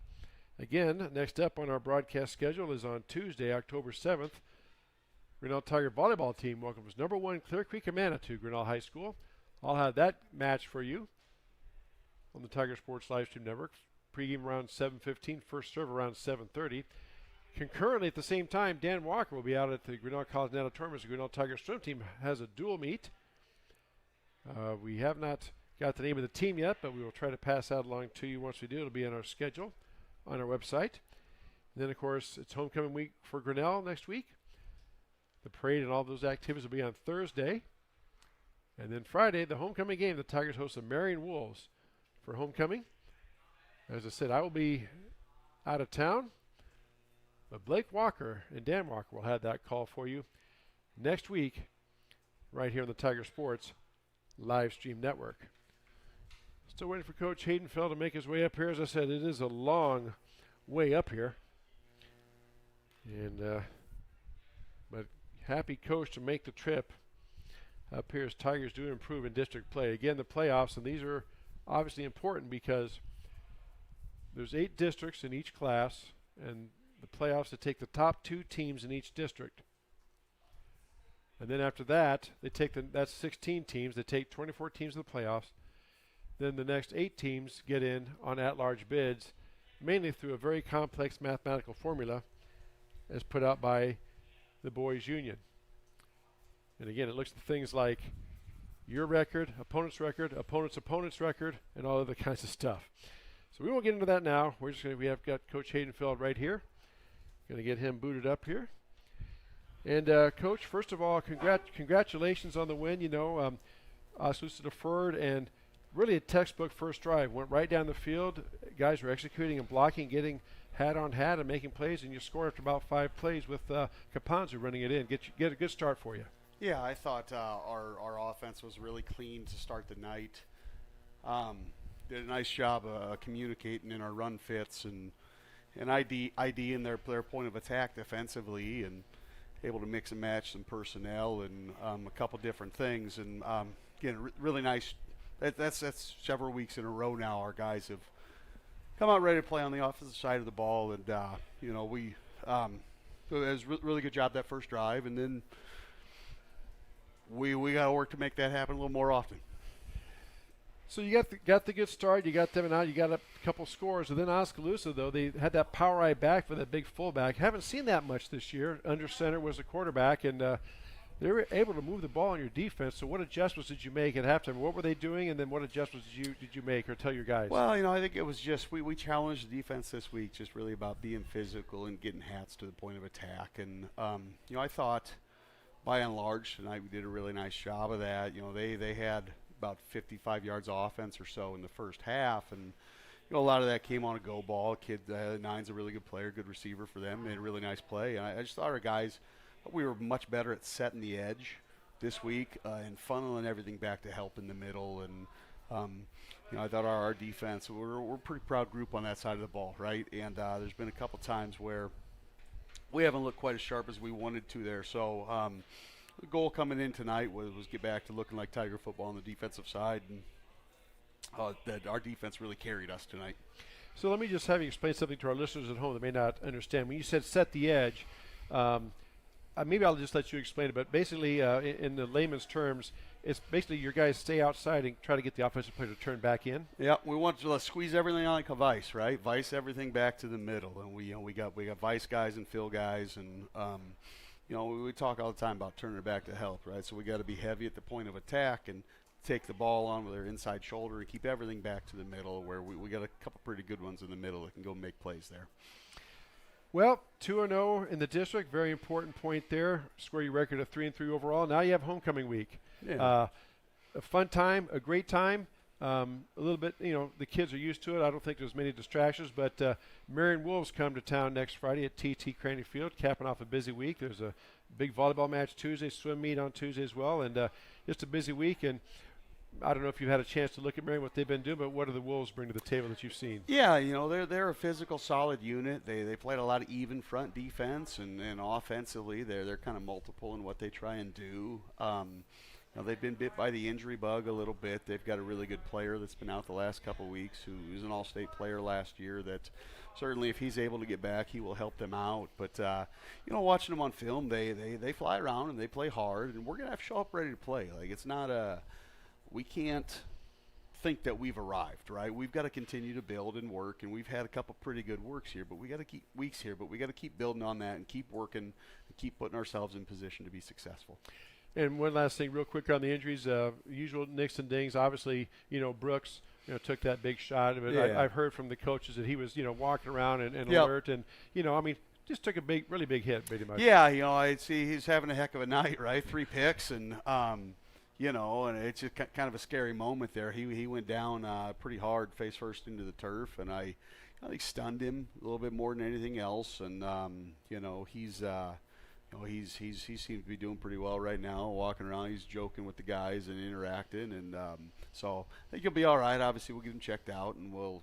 Again, next up on our broadcast schedule is on Tuesday, October 7th. Grinnell Tiger volleyball team welcomes number 1 Clear Creek Amana to Grinnell High School. I'll have that match for you on the Tiger Sports Livestream Network. Pregame around 7:15, first serve around 7:30. Concurrently at the same time, Dan Walker will be out at the Grinnell College Auditorium as the Grinnell Tiger swim team has a dual meet. We have not got the name of the team yet, but we will try to pass that along to you once we do. It'll be on our schedule on our website. And then, of course, it's homecoming week for Grinnell next week. The parade and all those activities will be on Thursday. And then Friday, the homecoming game, the Tigers host the Marion Wolves for homecoming. As I said, I will be out of town But Blake Walker and Dan Walker will have that call for you next week right here on the Tiger Sports live stream network. Still waiting for Coach Haydenfeld to make his way up here. As I said, it is a long way up here. And but happy coach to make the trip up here as Tigers do improve in district play. Again, the playoffs, and these are obviously important because there's 8 districts in each class, and the playoffs to take the top 2 teams in each district. And then after that, they take that's 16 teams. They take 24 teams in the playoffs. Then the next 8 teams get in on at-large bids, mainly through a very complex mathematical formula as put out by the boys' union. And again, it looks at things like your record, opponent's opponent's record, and all other kinds of stuff. So we won't get into that now. We have got Coach Haydenfeld right here. Going to get him booted up here. And Coach, first of all, congratulations on the win. You know, Oskaloosa deferred, and really a textbook first drive. Went right down the field. Guys were executing and blocking, getting hat on hat and making plays, and you score after about 5 plays with Caponzo running it in. Get a good start for you. Yeah, I thought our offense was really clean to start the night. Did a nice job communicating in our run fits and ID in their point of attack defensively, and able to mix and match some personnel and a couple different things. And again, really nice. That's several weeks in a row now. Our guys have come out ready to play on the offensive side of the ball, and you know, we it was really good job that first drive, and then we got to work to make that happen a little more often. So you got the good start. You got them out. You got a couple scores, and then Oskaloosa, though, they had that power eye back for that big fullback. Haven't seen that much this year. Under center was a quarterback, and they were able to move the ball on your defense. So what adjustments did you make at halftime? What were they doing, and then what adjustments did you make or tell your guys? Well, you know, I think it was just we challenged the defense this week, just really about being physical and getting hats to the point of attack. And you know, I thought by and large tonight we did a really nice job of that. You know, they had about 55 yards of offense or so in the first half, and you know, a lot of that came on a go ball. Kid Nine's a really good player, good receiver for them, made a really nice play. And I just thought our guys, we were much better at setting the edge this week and funneling everything back to help in the middle. And you know, I thought our defense, we're a pretty proud group on that side of the ball, right? And there's been a couple times where we haven't looked quite as sharp as we wanted to there. So the goal coming in tonight was get back to looking like Tiger football on the defensive side, and that our defense really carried us tonight. So let me just have you explain something to our listeners at home that may not understand. When you said set the edge, maybe I'll just let you explain it, but basically in the layman's terms, it's basically your guys stay outside and try to get the offensive player to turn back in. Yeah, we want to squeeze everything on like a vice, right? Vice everything back to the middle, and we got vice guys and fill guys, and you know, we talk all the time about turning it back to help, right? So we got to be heavy at the point of attack and take the ball on with our inside shoulder and keep everything back to the middle, where we got a couple pretty good ones in the middle that can go make plays there. Well, 2-0 in the district, very important point there. Score your record of 3-3 overall. Now you have homecoming week. Yeah. A fun time, a great time. A little bit, you know, the kids are used to it. I don't think there's many distractions, but Marion Wolves come to town next Friday at TT Craney Field, capping off a busy week. There's a big volleyball match Tuesday, swim meet on Tuesday as well, and just a busy week. And I don't know if you've had a chance to look at Marion, what they've been doing, but what do the Wolves bring to the table that you've seen? Yeah, you know, they're a physical, solid unit. They played a lot of even front defense, and offensively they're kind of multiple in what they try and do. Now they've been bit by the injury bug a little bit. They've got a really good player that's been out the last couple of weeks who was an all-state player last year that certainly if he's able to get back, he will help them out. But, you know, watching them on film, they fly around and they play hard, and we're going to have to show up ready to play. Like, it's not we can't think that we've arrived, right? We've got to continue to build and work, and we've had a couple pretty good weeks here, but we got to keep building on that and keep working and keep putting ourselves in position to be successful. And one last thing real quick on the injuries, usual nicks and dings. Obviously, you know, Brooks, you know, took that big shot. But yeah. I've heard from the coaches that he was, you know, walking around and Yep. alert. And, you know, I mean, just took a really big hit pretty much. Yeah, you know, I see he's having a heck of a night, right? 3 picks and, you know, and it's just kind of a scary moment there. He went down pretty hard face first into the turf. And I I think stunned him a little bit more than anything else. And he seems to be doing pretty well right now, walking around. He's joking with the guys and interacting, and so I think he'll be all right. Obviously, we'll get him checked out, and we'll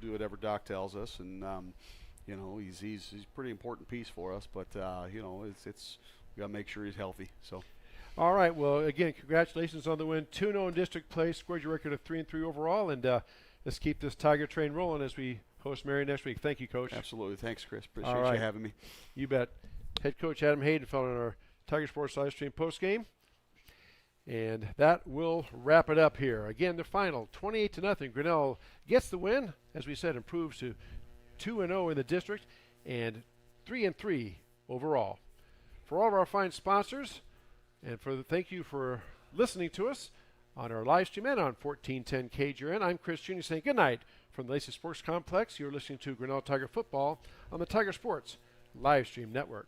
do whatever Doc tells us. And he's a pretty important piece for us, but it's we got to make sure he's healthy. So. All right. Well, again, congratulations on the win. 2-0 in district play. Scored your record of 3-3 overall, and let's keep this Tiger train rolling as we host Marion next week. Thank you, Coach. Absolutely. Thanks, Chris. Appreciate you having me. You bet. Head coach Adam Hayden following our Tiger Sports live stream post game. And that will wrap it up here. Again, the final 28-0. Grinnell gets the win, as we said, improves to 2-0 in the district and 3-3 overall. For all of our fine sponsors, and thank you for listening to us on our live stream and on 1410 KGRN. I'm Chris Jr. saying good night from the Lacey Sports Complex. You're listening to Grinnell Tiger Football on the Tiger Sports live stream network.